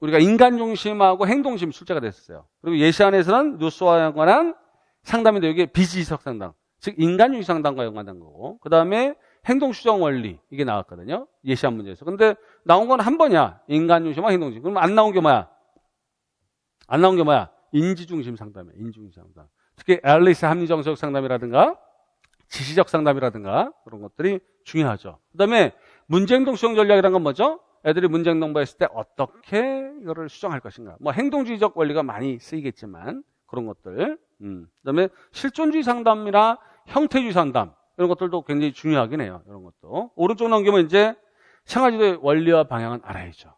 우리가 인간 중심하고 행동심 출제가 됐었어요. 그리고 예시안에서는 뉴스와 연관한 상담인데 이게 비지지적 상담. 즉, 인간 중심 상담과 연관된 거고. 그 다음에 행동 수정 원리. 이게 나왔거든요. 예시안 문제에서. 근데 나온 건 한 번이야. 인간 중심과 행동 중심. 그럼 안 나온 게 뭐야? 인지 중심 상담이야. 인지 중심 상담. 특히 앨리스 합리정서적 상담이라든가 지시적 상담이라든가 그런 것들이 중요하죠. 그 다음에 문제행동 수정 전략이라는 건 뭐죠? 애들이 문제행동 했을 때 어떻게 이거를 수정할 것인가. 뭐 행동주의적 원리가 많이 쓰이겠지만 그런 것들. 그 다음에 실존주의 상담이나 형태주의 상담 이런 것들도 굉장히 중요하긴 해요. 이런 것도. 오른쪽 넘기면 이제 생활지도의 원리와 방향은 알아야죠.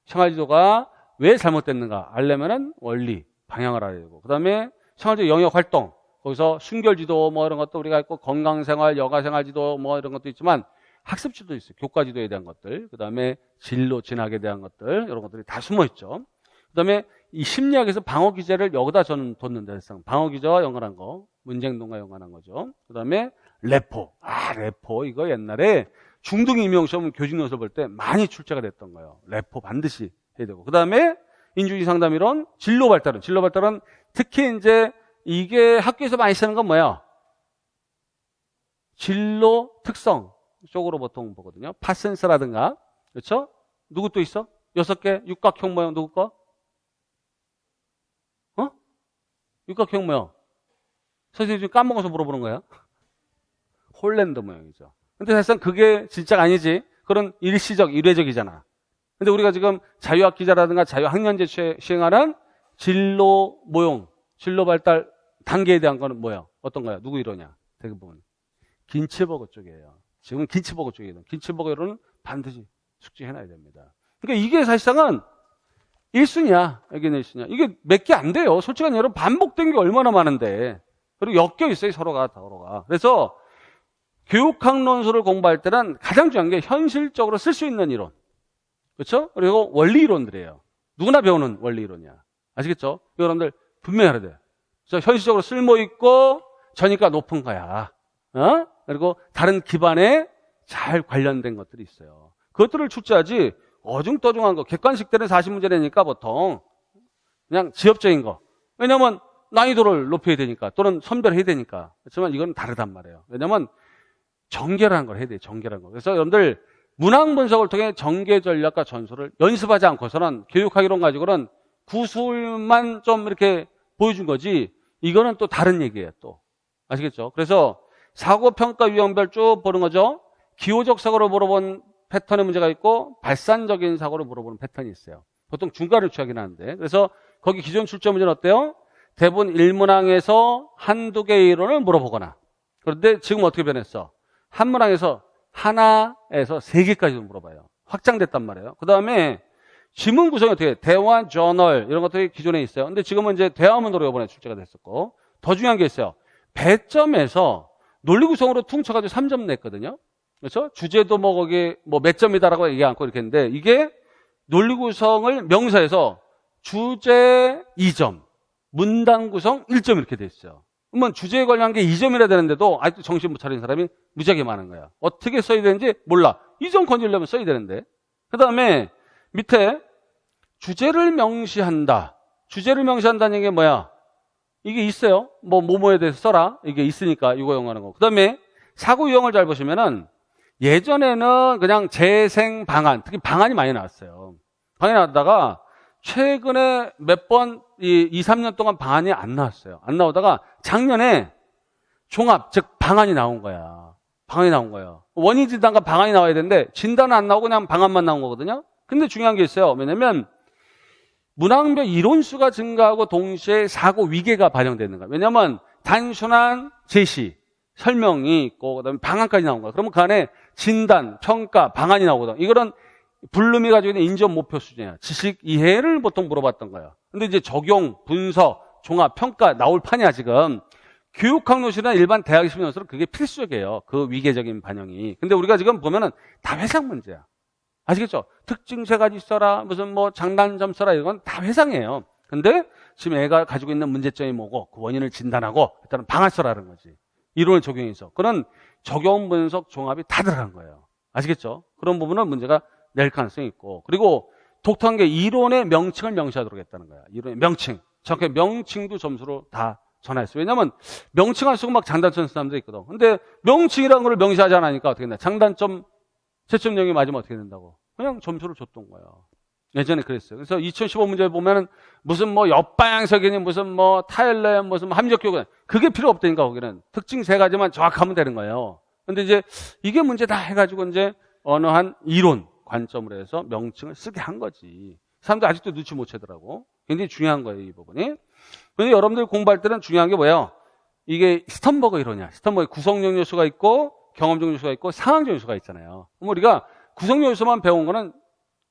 생활지도가 왜 잘못됐는가 알려면은 원리, 방향을 알아야 되고. 그 다음에 생활지도 영역 활동. 거기서 순결지도 뭐 이런 것도 우리가 있고 건강생활, 여가생활지도 뭐 이런 것도 있지만 학습지도 있어요. 교과지도에 대한 것들. 그 다음에 진로, 진학에 대한 것들. 이런 것들이 다 숨어 있죠. 그 다음에 이 심리학에서 방어 기제를 여기다 저는 뒀는데, 방어 기제와 연관한 거. 문제행동과 연관한 거죠. 그 다음에 레포. 레포. 이거 옛날에 중등 임용시험 교직 연수 볼 때 많이 출제가 됐던 거예요. 레포 반드시 해야 되고. 그 다음에 인주주의 상담이론, 진로 발달은. 진로 발달은 특히 이제 이게 학교에서 많이 쓰는 건 뭐예요? 진로 특성 쪽으로 보통 보거든요. 파슨스라든가. 그렇죠? 누구 또 있어? 6개 육각형 모형 누구 거? 육각형 모형. 선생님 지금 까먹어서 물어보는 거야? 홀랜드 모형이죠. 근데 사실상 그게 진짜가 아니지. 그런 일시적, 일회적이잖아. 근데 우리가 지금 자유학기자라든가 자유학년제 시행하는 진로 모용, 진로 발달 단계에 대한 거는 뭐야? 어떤 거야? 누구 이론이야? 대부분 긴츠버그 쪽이에요. 지금은 긴츠버그 쪽이에요. 긴츠버그 이론은 반드시 숙지해놔야 됩니다. 그러니까 이게 사실상은 1순위야. 여기는 1순위야. 이게 몇 개 안 돼요. 솔직한 여러분, 반복된 게 얼마나 많은데. 그리고 엮여 있어요, 서로가. 그래서 교육학론수를 공부할 때는 가장 중요한 게 현실적으로 쓸 수 있는 이론. 그렇죠? 그리고 원리 이론들이에요. 누구나 배우는 원리 이론이야. 아시겠죠? 여러분들 분명히 알아야 돼요. 그래서 현실적으로 쓸모 있고 전이가 높은 거야. 그리고 다른 기반에 잘 관련된 것들이 있어요. 그것들을 출제하지 어중떠중한 거. 객관식 때는 40문제 내니까 보통 그냥 지엽적인 거. 왜냐면 난이도를 높여야 되니까 또는 선별해야 되니까. 그렇지만 이건 다르단 말이에요. 왜냐면 정결한 걸 해야 돼요. 정결한 거. 그래서 여러분들 문항 분석을 통해 전개 전략과 전술을 연습하지 않고서는 교육학 이론 가지고는 구술만 좀 이렇게 보여준 거지 이거는 또 다른 얘기예요. 또 아시겠죠? 그래서 사고평가 유형별 쭉 보는 거죠. 기호적 사고를 물어본 패턴의 문제가 있고 발산적인 사고를 물어보는 패턴이 있어요. 보통 중간을 취하긴 하는데 그래서 거기 기존 출제 문제는 어때요? 대부분 1문항에서 한두 개의 이론을 물어보거나 그런데 지금 어떻게 변했어? 한 문항에서 하나에서 3개까지 물어봐요. 확장됐단 말이에요. 그 다음에 지문 구성이 어떻게 해? 대화, 저널 이런 것들이 기존에 있어요. 근데 지금은 이제 대화문으로 이번에 출제가 됐었고 더 중요한 게 있어요. 배점에서 논리 구성으로 퉁쳐가지고 3점 냈거든요. 그렇죠? 주제도 뭐 거기 뭐 몇 점이다라고 얘기 않고 이렇게 했는데 이게 논리 구성을 명사에서 주제 2점, 문단 구성 1점 이렇게 돼 있어요. 그러면 주제에 관련한 게 2점이라 되는데도 아직도 정신 못 차리는 사람이 무지하게 많은 거야. 어떻게 써야 되는지 몰라. 2점 건지려면 써야 되는데. 그 다음에 밑에 주제를 명시한다. 주제를 명시한다는 게 뭐야? 이게 있어요. 뭐뭐에 대해서 써라. 이게 있으니까 이거 이용하는 거. 그 다음에 사고 유형을 잘 보시면은 예전에는 그냥 재생 방안, 특히 방안이 많이 나왔어요. 방안이 나왔다가 최근에 몇 번 2, 3년 동안 방안이 안 나왔어요. 안 나오다가 작년에 종합, 즉 방안이 나온 거야. 방안이 나온 거예요. 원인 진단과 방안이 나와야 되는데 진단은 안 나오고 그냥 방안만 나온 거거든요. 근데 중요한 게 있어요. 왜냐면 문항별 이론수가 증가하고 동시에 사고 위계가 반영되는 거야. 왜냐면 단순한 제시, 설명이 있고 그다음에 방안까지 나온 거야. 그러면 그 안에 진단, 평가, 방안이 나오거든. 이거는 블룸이 가지고 있는 인정 목표 수준이야. 지식 이해를 보통 물어봤던 거야. 근데 이제 적용, 분석, 종합, 평가 나올 판이야 지금. 교육학론수나 일반 대학 시험연수는 그게 필수적이에요. 그 위계적인 반영이. 근데 우리가 지금 보면은 다 회상 문제야. 아시겠죠? 특징 세 가지 써라, 무슨 뭐 장단점 써라 이런 건 다 회상이에요. 근데 지금 애가 가지고 있는 문제점이 뭐고 그 원인을 진단하고 일단은 방안 써라는 거지. 이론을 적용해서. 그런 적용, 분석, 종합이 다 들어간 거예요. 아시겠죠? 그런 부분은 문제가 낼 가능성이 있고. 그리고 독특한 게 이론의 명칭을 명시하도록 했다는 거야. 이론의 명칭. 정확히 명칭도 점수로 다 전화했어요. 왜냐면 명칭 안 쓰고 막 장단점 쓰는 사람도 있거든. 근데 명칭이라는 걸 명시하지 않으니까 어떻게 된다? 장단점, 채점 영역이 맞으면 어떻게 된다고? 그냥 점수를 줬던 거예요. 예전에 그랬어요. 그래서 2015 문제 보면은 무슨 뭐 옆방향석이니 무슨 뭐 타일러 무슨 함적 요구 그게 필요 없다니까 거기는 특징 세 가지만 정확하면 되는 거예요. 근데 이제 이게 문제다 해가지고 이제 어느 한 이론 관점으로 해서 명칭을 쓰게 한 거지. 사람들 아직도 눈치 못 채더라고. 굉장히 중요한 거예요, 이 부분이. 근데 여러분들 공부할 때는 중요한 게 뭐예요? 이게 스턴버그 이론이야. 스턴버그 구성적 요소가 있고 경험적 요소가 있고 상황적 요소가 있잖아요. 그럼 우리가 구성적 요소만 배운 거는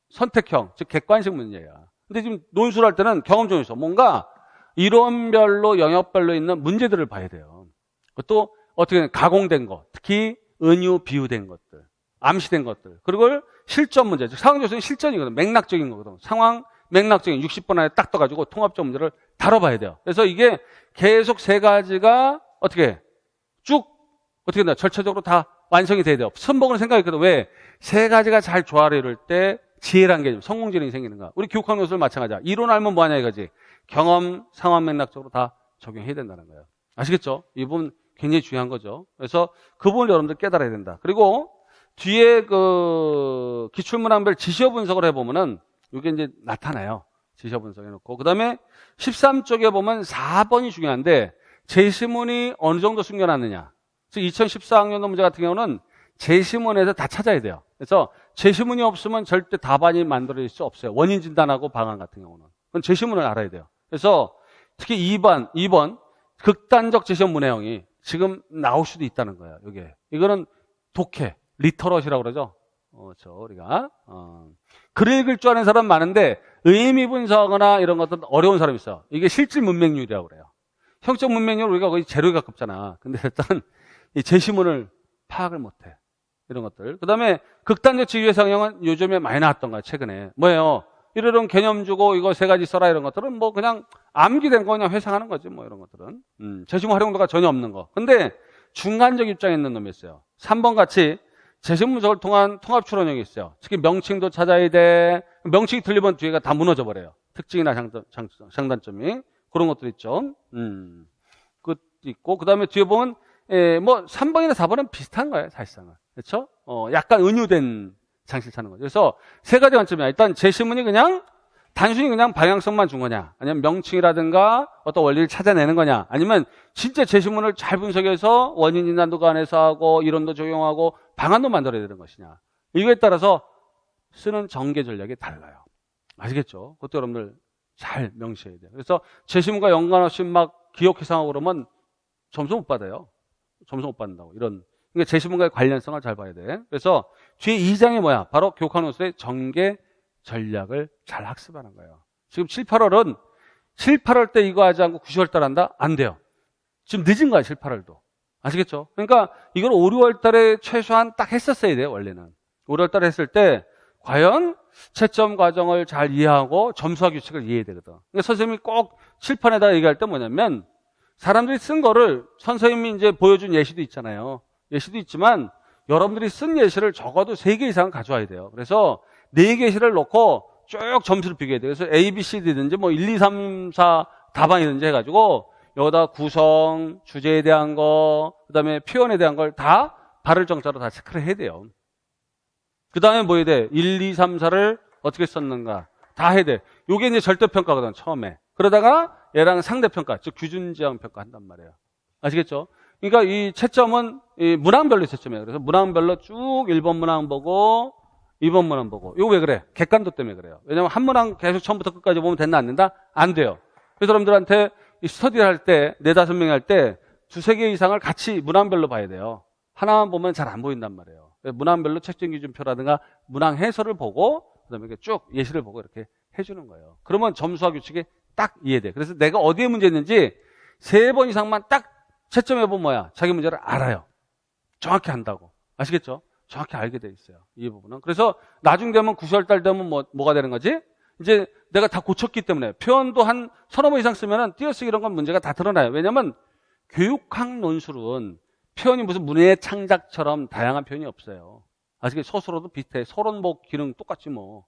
선택형, 즉 객관식 문제야. 근데 지금 논술을 할 때는 경험적 요소, 뭔가 이론별로 영역별로 있는 문제들을 봐야 돼요. 그것도 어떻게 가공된 거, 특히 은유, 비유된 것들, 암시된 것들, 그리고 실전 문제, 즉 상황적 요소는 실전이거든. 맥락적인 거거든. 상황, 맥락적인 60분 안에 딱 떠가지고 통합적 문제를 다뤄봐야 돼요. 그래서 이게 계속 세 가지가 어떻게 쭉 어떻게 된다 절차적으로 다 완성이 돼야 돼요. 선복은 생각했거든. 왜? 세 가지가 잘 조화를 이룰 때 지혜란 개념, 성공지능이 생기는 거야. 우리 교육학 요소를 마찬가지야. 이론 알면 뭐하냐 이거지. 경험, 상황 맥락적으로 다 적용해야 된다는 거예요. 아시겠죠? 이 부분 굉장히 중요한 거죠. 그래서 그 부분을 여러분들 깨달아야 된다. 그리고 뒤에 그 기출문항별 지시어 분석을 해보면은 이게 이제 나타나요. 지시어 분석해놓고. 그 다음에 13쪽에 보면 4번이 중요한데 제시문이 어느 정도 숨겨놨느냐. 즉 2014학년도 문제 같은 경우는 제시문에서 다 찾아야 돼요. 그래서 제시문이 없으면 절대 답안이 만들어질 수 없어요. 원인 진단하고 방안 같은 경우는. 그건 제시문을 알아야 돼요. 그래서 특히 2번 극단적 제시험 문해형이 지금 나올 수도 있다는 거예요. 이거는 독해, 리터러시라고 그러죠. 우리가 글을 읽을 줄 아는 사람 많은데 의미 분석하거나 이런 것들은 어려운 사람이 있어요. 이게 실질 문맥률이라고 그래요. 형적 문맥률 우리가 거의 제로에 가깝잖아. 근데 일단 이 제시문을 파악을 못해. 이런 것들. 그 다음에 극단적 지휘의 성형은 요즘에 많이 나왔던 거야, 최근에. 뭐예요? 이런 개념 주고 이거 3가지 써라 이런 것들은 뭐 그냥 암기된 거 그냥 회상하는 거지, 뭐 이런 것들은. 제시문 활용도가 전혀 없는 거. 근데 중간적 입장에 있는 놈이 있어요. 3번 같이 제시문 분석을 통한 통합 추론형이 있어요. 특히 명칭도 찾아야 돼. 명칭이 틀리면 뒤에가 다 무너져 버려요. 특징이나 장단점이. 그런 것들 있죠. 그것도 있고. 그 다음에 뒤에 보면, 뭐, 3번이나 4번은 비슷한 거예요, 사실상은. 그렇죠? 약간 은유된 장치를 찾는 거죠. 그래서 3가지 관점이야. 일단 제시문이 그냥 단순히 그냥 방향성만 준 거냐, 아니면 명칭이라든가 어떤 원리를 찾아내는 거냐, 아니면 진짜 제시문을 잘 분석해서 원인 인난도 간에서 하고 이론도 적용하고 방안도 만들어야 되는 것이냐. 이거에 따라서 쓰는 전개 전략이 달라요. 아시겠죠? 그것도 여러분들 잘 명시해야 돼요. 그래서 제시문과 연관 없이 막 기억 해상하고 그러면 점수 못 받아요. 점수 못 받는다고. 그러니까 제시문과의 관련성을 잘 봐야 돼. 그래서 뒤에 2장이 뭐야? 바로 교육학 논술의 전개 전략을 잘 학습하는 거예요. 지금 7, 8월은 7, 8월 때 이거 하지 않고 9, 10월 달 한다? 안 돼요. 지금 늦은 거야, 7, 8월도. 아시겠죠? 그러니까 이걸 5, 6월 달에 최소한 딱 했었어야 돼요, 원래는. 5, 6월 달에 했을 때 과연 채점 과정을 잘 이해하고 점수화 규칙을 이해해야 되거든. 그러니까 선생님이 꼭 칠판에다 얘기할 때 뭐냐면 사람들이 쓴 거를 선생님이 이제 보여준 예시도 있잖아요. 예시도 있지만 여러분들이 쓴 예시를 적어도 3개 이상 가져와야 돼요. 그래서 4개 예시를 놓고 쭉 점수를 비교해야 돼요. 그래서 A, B, C, D든지 뭐 1, 2, 3, 4 답안이든지 해가지고 여기다 구성, 주제에 대한 거, 그 다음에 표현에 대한 걸 다 발을 정자로 다 체크를 해야 돼요. 그 다음에 뭐 해야 돼? 1, 2, 3, 4를 어떻게 썼는가 다 해야 돼. 요게 이제 절대평가거든, 처음에. 그러다가 얘랑 상대평가, 즉 규준지향평가 한단 말이에요. 아시겠죠? 그러니까 이 채점은 이 문항별로 채점이에요. 그래서 문항별로 쭉 1번 문항 보고 2번 문항 보고. 이거 왜 그래? 객관도 때문에 그래요. 왜냐면 한 문항 계속 처음부터 끝까지 보면 된다 안 된다? 안 돼요. 그래서 여러분들한테 이 스터디를 할 때 4, 5명이 할 때 2, 3개 이상을 같이 문항별로 봐야 돼요. 하나만 보면 잘 안 보인단 말이에요. 문항별로 책정 기준표라든가 문항 해설을 보고 그다음에 이렇게 쭉 예시를 보고 이렇게 해주는 거예요. 그러면 점수화 규칙이 딱 이해돼. 그래서 내가 어디에 문제 있는지 3번 이상만 딱 채점해보면 뭐야? 자기 문제를 알아요. 정확히 안다고. 아시겠죠? 정확히 알게 돼 있어요. 이 부분은. 그래서 나중 되면 9월 달 되면 뭐가 되는 거지? 이제 내가 다 고쳤기 때문에 표현도 한 서너 번 이상 쓰면은 띄어쓰기 이런 건 문제가 다 드러나요. 왜냐면 교육학 논술은 표현이 무슨 문해의 창작처럼 다양한 표현이 없어요. 아시겠죠? 소수로도 비슷해. 서론복 기능 똑같지 뭐.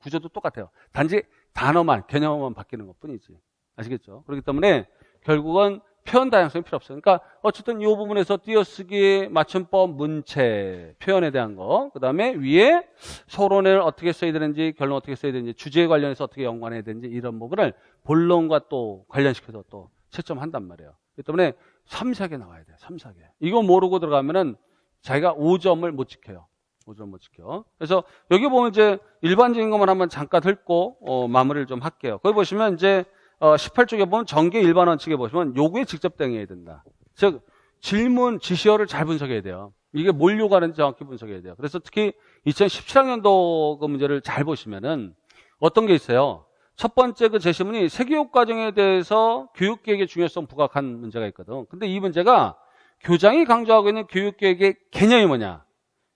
구조도 똑같아요. 단지 단어만, 개념만 바뀌는 것 뿐이지. 아시겠죠? 그렇기 때문에 결국은 표현 다양성이 필요 없어요. 그러니까 어쨌든 이 부분에서 띄어쓰기, 맞춤법, 문체, 표현에 대한 거, 그 다음에 위에 서론을 어떻게 써야 되는지, 결론 어떻게 써야 되는지, 주제에 관련해서 어떻게 연관해야 되는지 이런 부분을 본론과 또 관련시켜서 또 채점한단 말이에요. 그렇기 때문에 3, 4개 나와야 돼요. 3, 4개. 이거 모르고 들어가면은 자기가 5점을 못 지켜요. 5점 못 지켜. 그래서 여기 보면 이제 일반적인 것만 한번 잠깐 훑고 마무리를 좀 할게요. 거기 보시면 이제 18쪽에 보면 전개 일반 원칙에 보시면 요구에 직접 대응해야 된다. 즉 질문, 지시어를 잘 분석해야 돼요. 이게 뭘 요구하는지 정확히 분석해야 돼요. 그래서 특히 2017학년도 그 문제를 잘 보시면은 어떤 게 있어요. 첫 번째 그 제시문이 세교육 과정에 대해서 교육계획의 중요성 부각한 문제가 있거든. 근데 이 문제가 교장이 강조하고 있는 교육계획의 개념이 뭐냐?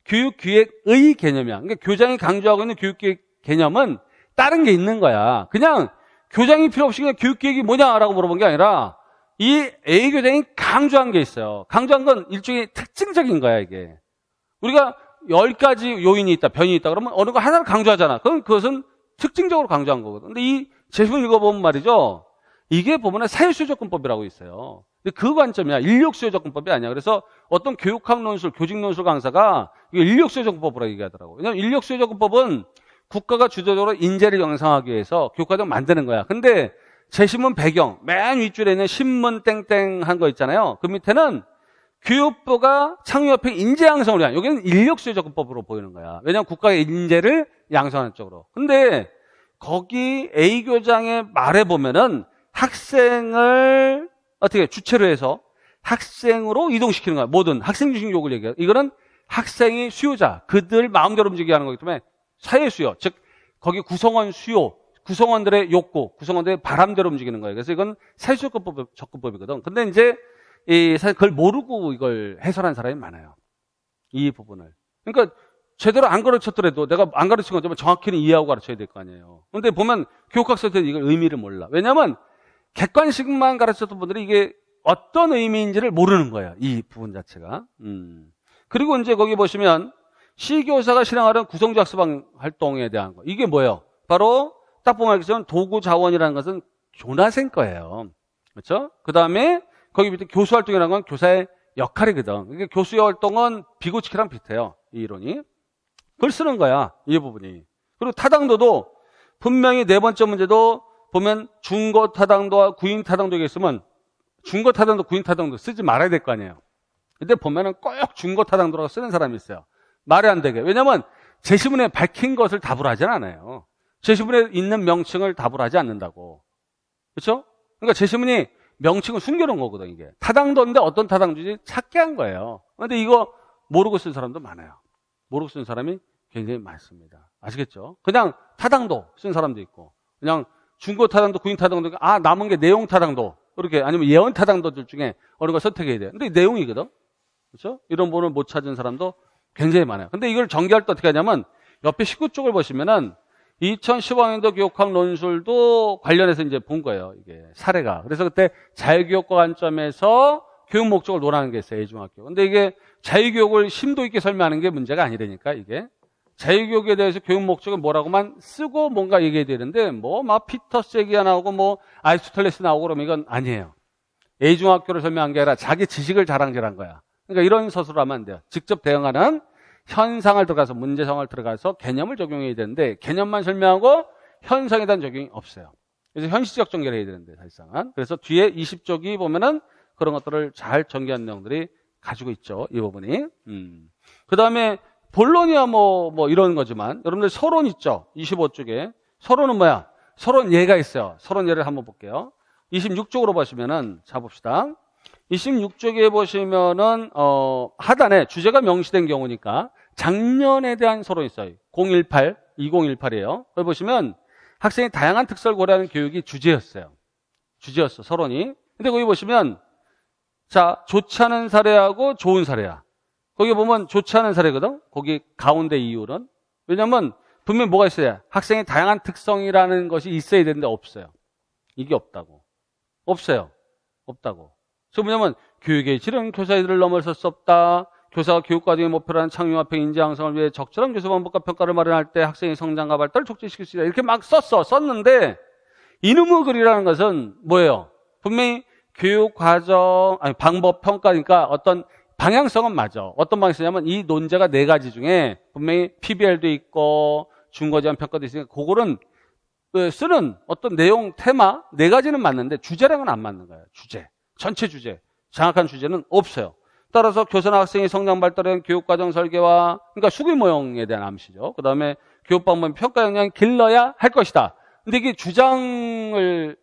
교육기획의 개념이야. 그러니까 교장이 강조하고 있는 교육기획 개념은 다른 게 있는 거야. 그냥 교장이 필요 없이 그냥 교육기획이 뭐냐라고 물어본 게 아니라 이 A 교장이 강조한 게 있어요. 강조한 건 일종의 특징적인 거야, 이게. 우리가 10가지 요인이 있다, 변이 있다 그러면 어느 거 하나를 강조하잖아. 그럼 그것은 특징적으로 강조한 거거든. 근데 이 제시문 읽어보면 말이죠. 이게 보면 사유수요조건법이라고 있어요. 근데 그 관점이야. 인력수요조건법이 아니야. 그래서 어떤 교육학 논술, 교직 논술 강사가 이거 인력수요조건법으로 얘기하더라고. 왜냐하면 인력수요조건법은 국가가 주도적으로 인재를 양성하기 위해서 교육과정 만드는 거야. 근데 제시문 배경, 맨 윗줄에 있는 신문 땡땡 한 거 있잖아요. 그 밑에는 교육부가 창의협회 인재 양성을 위한, 여기는 인력수요조건법으로 보이는 거야. 왜냐하면 국가의 인재를 양성하는 쪽으로. 근데 거기 A 교장의 말에 보면은 학생을 어떻게 주체로 해서 학생으로 이동시키는 거야. 모든 학생 중심 교육을 얘기해요. 이거는 학생이 수요자, 그들 마음대로 움직이게 하는 거기 때문에 사회 수요, 즉 거기 구성원 수요, 구성원들의 욕구, 구성원들의 바람대로 움직이는 거예요. 그래서 이건 사회접근법이거든. 근데 이제 사실 그걸 모르고 이걸 해설한 사람이 많아요. 이 부분을. 그러니까 제대로 안 가르쳤더라도 내가 안 가르친 거지만 정확히는 이해하고 가르쳐야 될 거 아니에요. 근데 보면 교육학생들은 이걸 의미를 몰라. 왜냐하면 객관식만 가르쳤던 분들이 이게 어떤 의미인지를 모르는 거예요. 이 부분 자체가. 그리고 이제 거기 보시면 시교사가 실행하는 구성적 학습 활동에 대한 거. 이게 뭐예요? 바로 딱 보면 알겠지만 도구 자원이라는 것은 교나생 거예요. 그렇죠? 그 다음에 거기 밑에 교수 활동이라는 건 교사의 역할이거든. 이게 교수의 활동은 비고치기랑 비슷해요. 이 이론이. 그걸 쓰는 거야. 이 부분이. 그리고 타당도도 분명히 네 번째 문제도 보면 중거 타당도와 구인 타당도가 있으면 중거 타당도, 구인 타당도 쓰지 말아야 될 거 아니에요. 근데 보면은 꼭 중거 타당도라고 쓰는 사람이 있어요. 말이 안 되게. 왜냐면 제시문에 밝힌 것을 답을 하진 않아요. 제시문에 있는 명칭을 답을 하지 않는다고. 그렇죠? 그러니까 제시문이 명칭을 숨겨놓은 거거든, 이게. 타당도인데 어떤 타당도인지 찾게 한 거예요. 근데 이거 모르고 쓴 사람도 많아요. 모르고 쓴 사람이 굉장히 많습니다. 아시겠죠? 그냥 타당도 쓴 사람도 있고, 그냥 중고 타당도, 구인 타당도, 남은 게 내용 타당도, 이렇게, 아니면 예언 타당도들 중에 어느 걸 선택해야 돼요. 근데 내용이거든? 그렇죠? 이런 부분을 못 찾은 사람도 굉장히 많아요. 근데 이걸 전개할 때 어떻게 하냐면, 옆에 19쪽을 보시면은, 2015학년도 교육학 논술도 관련해서 이제 본 거예요. 이게 사례가. 그래서 그때 자유교육과 관점에서 교육 목적을 논하는 게 있어요. A중학교. 근데 이게 자유교육을 심도 있게 설명하는 게 문제가 아니라니까, 이게. 자유교육에 대해서 교육 목적을 뭐라고만 쓰고 뭔가 얘기해야 되는데, 막 피터스 얘기가 나오고, 아리스토텔레스 나오고 그러면 이건 아니에요. A중학교를 설명한 게 아니라 자기 지식을 자랑질한 거야. 그러니까 이런 서술을 하면 안 돼요. 직접 대응하는 현상을 들어가서, 문제성을 들어가서 개념을 적용해야 되는데, 개념만 설명하고 현상에 대한 적용이 없어요. 그래서 현실적 전개를 해야 되는데, 사실상은. 그래서 뒤에 20쪽이 보면은 그런 것들을 잘 전개한 내용들이 가지고 있죠. 이 부분이. 그 다음에 본론이야 이런 거지만, 여러분들 서론 있죠? 25쪽에. 서론은 뭐야? 서론 예가 있어요. 서론 예를 한번 볼게요. 26쪽으로 보시면은, 자 봅시다. 26쪽에 보시면은, 하단에 주제가 명시된 경우니까 작년에 대한 서론이 있어요. 2018이에요. 거기 보시면 학생의 다양한 특성을 고려하는 교육이 주제였어요. 주제였어, 서론이. 근데 거기 보시면, 자, 좋지 않은 사례하고 좋은 사례야. 거기 보면 좋지 않은 사례거든? 거기 가운데 이유는. 왜냐면 분명히 뭐가 있어야 돼? 학생의 다양한 특성이라는 것이 있어야 되는데 없어요. 이게 없다고. 없어요. 없다고. 그래서 뭐냐면 교육의 질은 교사들을 넘어설 수 없다. 교사가 교육과정의 목표라는 창의화평 인재 양성을 위해 적절한 교수 방법과 평가를 마련할 때 학생의 성장과 발달을 촉진시킬 수 있다. 이렇게 막 썼는데 이놈의 글이라는 것은 뭐예요? 분명히 교육과정, 방법 평가니까 어떤 방향성은 맞아. 어떤 방향이냐면 이 논제가 네 가지 중에 분명히 PBL도 있고 중거제한 평가도 있으니까 그거는 쓰는 어떤 내용, 테마 네 가지는 맞는데 주제랑은 안 맞는 거예요. 주제. 전체 주제. 정확한 주제는 없어요. 따라서 교사나 학생의 성장 발달에 대한 교육과정 설계와 그러니까 수기 모형에 대한 암시죠. 그 다음에 교육방법 평가 역량이 길러야 할 것이다. 근데 이게 주장을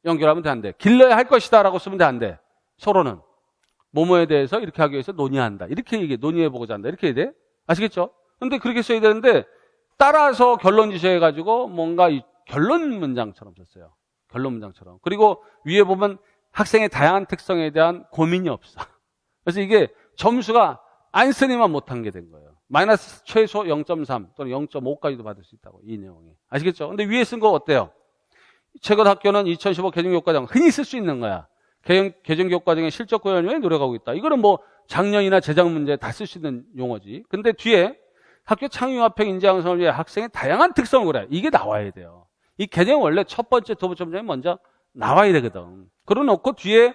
연결하면 돼, 안 돼. 길러야 할 것이다 라고 쓰면 돼, 안 돼. 서로는. 뭐뭐에 대해서 이렇게 하기 위해서 논의한다. 이렇게 얘기해. 논의해보고자 한다. 이렇게 해야 돼. 아시겠죠? 근데 그렇게 써야 되는데 따라서 결론 지셔해가지고 뭔가 이 결론 문장처럼 썼어요. 결론 문장처럼. 그리고 위에 보면 학생의 다양한 특성에 대한 고민이 없어. 그래서 이게 점수가 안 쓰니만 못한 게 된 거예요. 마이너스 최소 0.3 또는 0.5까지도 받을 수 있다고, 이 내용이. 아시겠죠? 근데 위에 쓴 거 어때요? 최근 학교는 2015 개정교육과정 흔히 쓸 수 있는 거야. 개정교육과정의 실적 구현을 위해 노력하고 있다. 이거는 작년이나 재작 문제 다 쓸 수 있는 용어지. 근데 뒤에 학교 창의화평 인재 양성을 위해 학생의 다양한 특성을 고려해. 이게 나와야 돼요. 이 개념 원래 첫 번째, 두 번째 문장이 먼저 나와야 되거든. 그러놓고 뒤에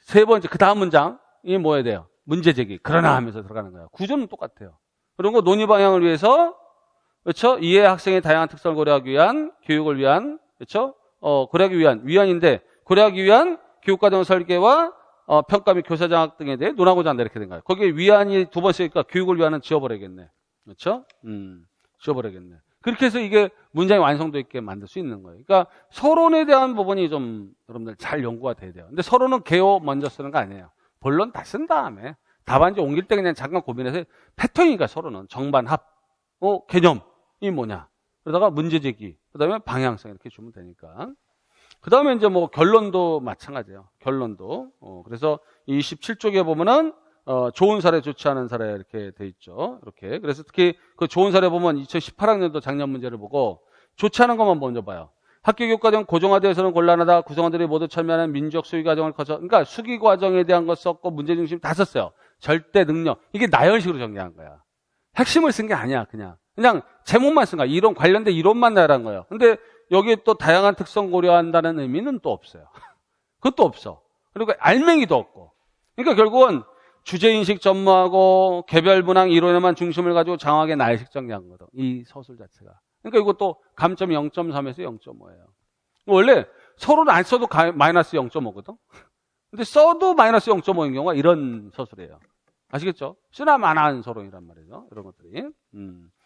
세 번째, 그 다음 문장이 뭐야 돼요? 문제제기. 그러나 하면서 들어가는 거야. 구조는 똑같아요. 그런 거 논의 방향을 위해서, 그렇죠? 이해 학생의 다양한 특성을 고려하기 위한, 교육을 위한, 그렇죠? 고려하기 위한, 위안인데, 고려하기 위한 교육과정 설계와 평가 및 교사 장학 등에 대해 논하고자 한다. 이렇게 된 거예요. 거기에 위안이 두 번 쓰니까 교육을 위한은 지워버려야겠네. 그렇죠? 지워버려야겠네. 그렇게 해서 이게 문장의 완성도 있게 만들 수 있는 거예요. 그러니까 서론에 대한 부분이 좀 여러분들 잘 연구가 돼야 돼요. 근데 서론은 개요 먼저 쓰는 거 아니에요. 본론 다 쓴 다음에 답안지 옮길 때 그냥 잠깐 고민해서 패턴이니까 서론은 정반 합, 개념이 뭐냐. 그러다가 문제 제기, 그 다음에 방향성 이렇게 주면 되니까. 그 다음에 이제 뭐 결론도 마찬가지예요. 결론도. 그래서 27쪽에 보면은 좋은 사례, 좋지 않은 사례 이렇게 돼 있죠. 이렇게. 그래서 특히 그 좋은 사례 보면 2018학년도 작년 문제를 보고 좋지 않은 것만 먼저 봐요. 학교 교육과정 고정화되어서는 곤란하다. 구성원들이 모두 참여하는 민족 수기 과정을 거쳐. 그러니까 수기 과정에 대한 것 썼고 문제 중심 다 썼어요. 절대 능력. 이게 나열식으로 정리한 거야. 핵심을 쓴 게 아니야. 그냥 제목만 쓴 거야. 이론 관련된 이론만 나열한 거예요. 근데 여기에 또 다양한 특성 고려한다는 의미는 또 없어요. 그것도 없어. 그리고 알맹이도 없고. 그러니까 결국은 주제인식 전무하고 개별 문항 이론에만 중심을 가지고 장황하게 나열식 정리한 거거든. 이 서술 자체가. 그러니까 이것도 감점이 0.3에서 0.5예요. 원래 서로는 안 써도 마이너스 0.5거든. 근데 써도 마이너스 0.5인 경우가 이런 서술이에요. 아시겠죠? 쓰나 마나한 서론이란 말이죠. 이런 것들이.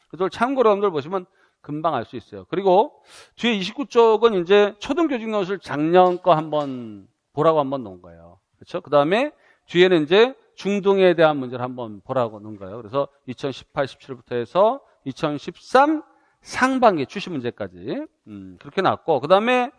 그래서 참고로 여러분들 보시면 금방 알 수 있어요. 그리고 뒤에 29쪽은 이제 초등교직 논술 작년 거 한번 보라고 한번 놓은 거예요. 그렇죠? 그 다음에 뒤에는 이제 중등에 대한 문제를 한번 보라고 놓은 거예요. 그래서 2018, 17부터 해서 2013 상반기 출시 문제까지 그렇게 나왔고, 그 다음에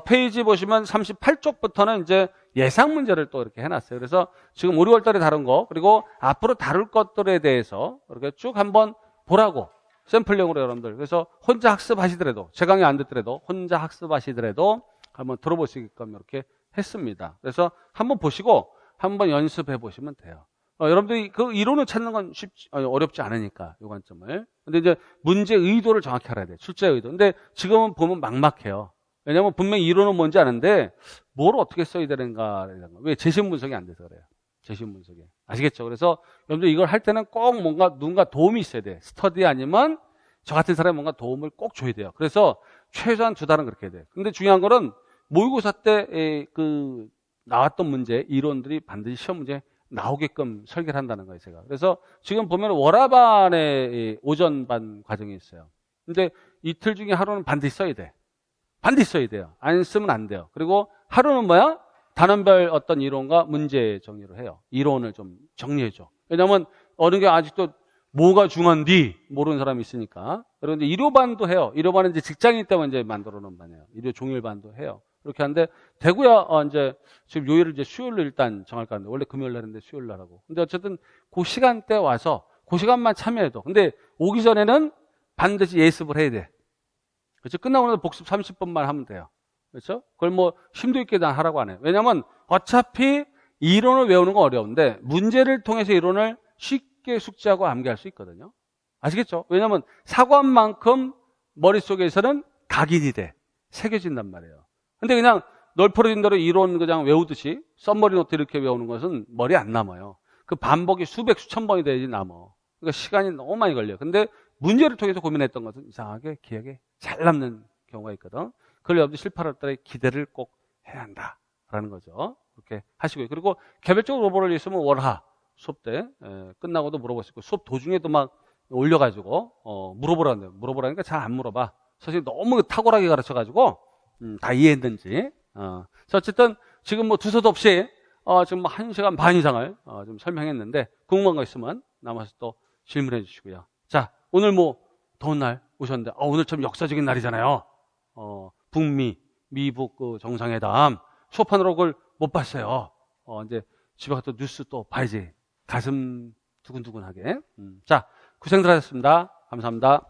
페이지 보시면 38쪽부터는 이제 예상 문제를 또 이렇게 해놨어요. 그래서 지금 5, 6월 달에 다룬 거, 그리고 앞으로 다룰 것들에 대해서 이렇게 쭉 한번 보라고 샘플용으로 여러분들. 그래서 혼자 학습하시더라도, 제 강의 안 듣더라도 혼자 학습하시더라도 한번 들어보시게끔 이렇게 했습니다. 그래서 한번 보시고 한번 연습해 보시면 돼요. 여러분들이 그 이론을 찾는 건 어렵지 않으니까, 이 관점을. 근데 이제 문제 의도를 정확히 알아야 돼. 출제 의도. 근데 지금은 보면 막막해요. 왜냐면 분명히 이론은 뭔지 아는데 뭘 어떻게 써야 되는가. 왜? 재심 분석이 안 돼서 그래요. 재심 분석이. 아시겠죠? 그래서 여러분들 이걸 할 때는 꼭 뭔가 누군가 도움이 있어야 돼. 스터디 아니면 저 같은 사람이 뭔가 도움을 꼭 줘야 돼요. 그래서 최소한 2달은 그렇게 해야 돼요. 근데 중요한 거는 모의고사 때 나왔던 문제, 이론들이 반드시 시험 문제에 나오게끔 설계를 한다는 거예요, 제가. 그래서 지금 보면 월화반에 오전반 과정이 있어요. 근데 이틀 중에 하루는 반드시 써야 돼. 반드시 써야 돼요. 안 쓰면 안 돼요. 그리고 하루는 뭐야? 단원별 어떤 이론과 문제 정리를 해요. 이론을 좀 정리해줘. 왜냐면 어느 게 아직도 뭐가 중요한지 모르는 사람이 있으니까. 그런데 일요반도 해요. 일요반은 이제 직장인 때만 이제 만들어 놓은 반이에요. 일요 종일반도 해요. 그렇게 하는데, 대구야, 이제, 지금 요일을 이제 수요일로 일단 정할까 하는데, 원래 금요일 날 했는데 수요일 날 하고. 근데 어쨌든 그 시간대 와서 그 시간만 참여해도. 근데 오기 전에는 반드시 예습을 해야 돼. 그렇죠? 끝나고 나서 복습 30분만 하면 돼요. 그렇죠? 그걸 뭐 심도 있게 난 하라고 안 해요. 왜냐면 어차피 이론을 외우는 건 어려운데 문제를 통해서 이론을 쉽게 숙지하고 암기할 수 있거든요. 아시겠죠? 왜냐면 사관만큼 머릿속에서는 각인이 돼. 새겨진단 말이에요. 근데 그냥 널브러진 대로 이론 그냥 외우듯이 썸머리 노트 이렇게 외우는 것은 머리에 안 남아요. 그 반복이 수백, 수천 번이 돼야지 남아. 그러니까 시간이 너무 많이 걸려요. 근데 문제를 통해서 고민했던 것은 이상하게 기억에 잘 남는 경우가 있거든. 그걸 여러분들 실패할 때 기대를 꼭 해야 한다라는 거죠. 그렇게 하시고요. 그리고 개별적으로 물어볼 일 있으면 월하 수업 때 끝나고도 물어볼 수 있고, 수업 도중에도 막 올려가지고 물어보라는데요. 물어보라니까 잘 안 물어봐. 선생님 너무 탁월하게 가르쳐가지고 다 이해했는지. 그래서 어쨌든 지금 뭐 두서도 없이 지금 뭐 1시간 반 이상을 좀 설명했는데, 궁금한 거 있으면 남아서 또 질문해 주시고요. 자, 오늘 뭐 더운 날 오셨는데 오늘 참 역사적인 날이잖아요. 북미 미북 그 정상회담 수업하느라고 그걸 못 봤어요. 이제 집에 가서 뉴스 또 봐야지. 가슴 두근두근하게. 자, 고생들 하셨습니다. 감사합니다.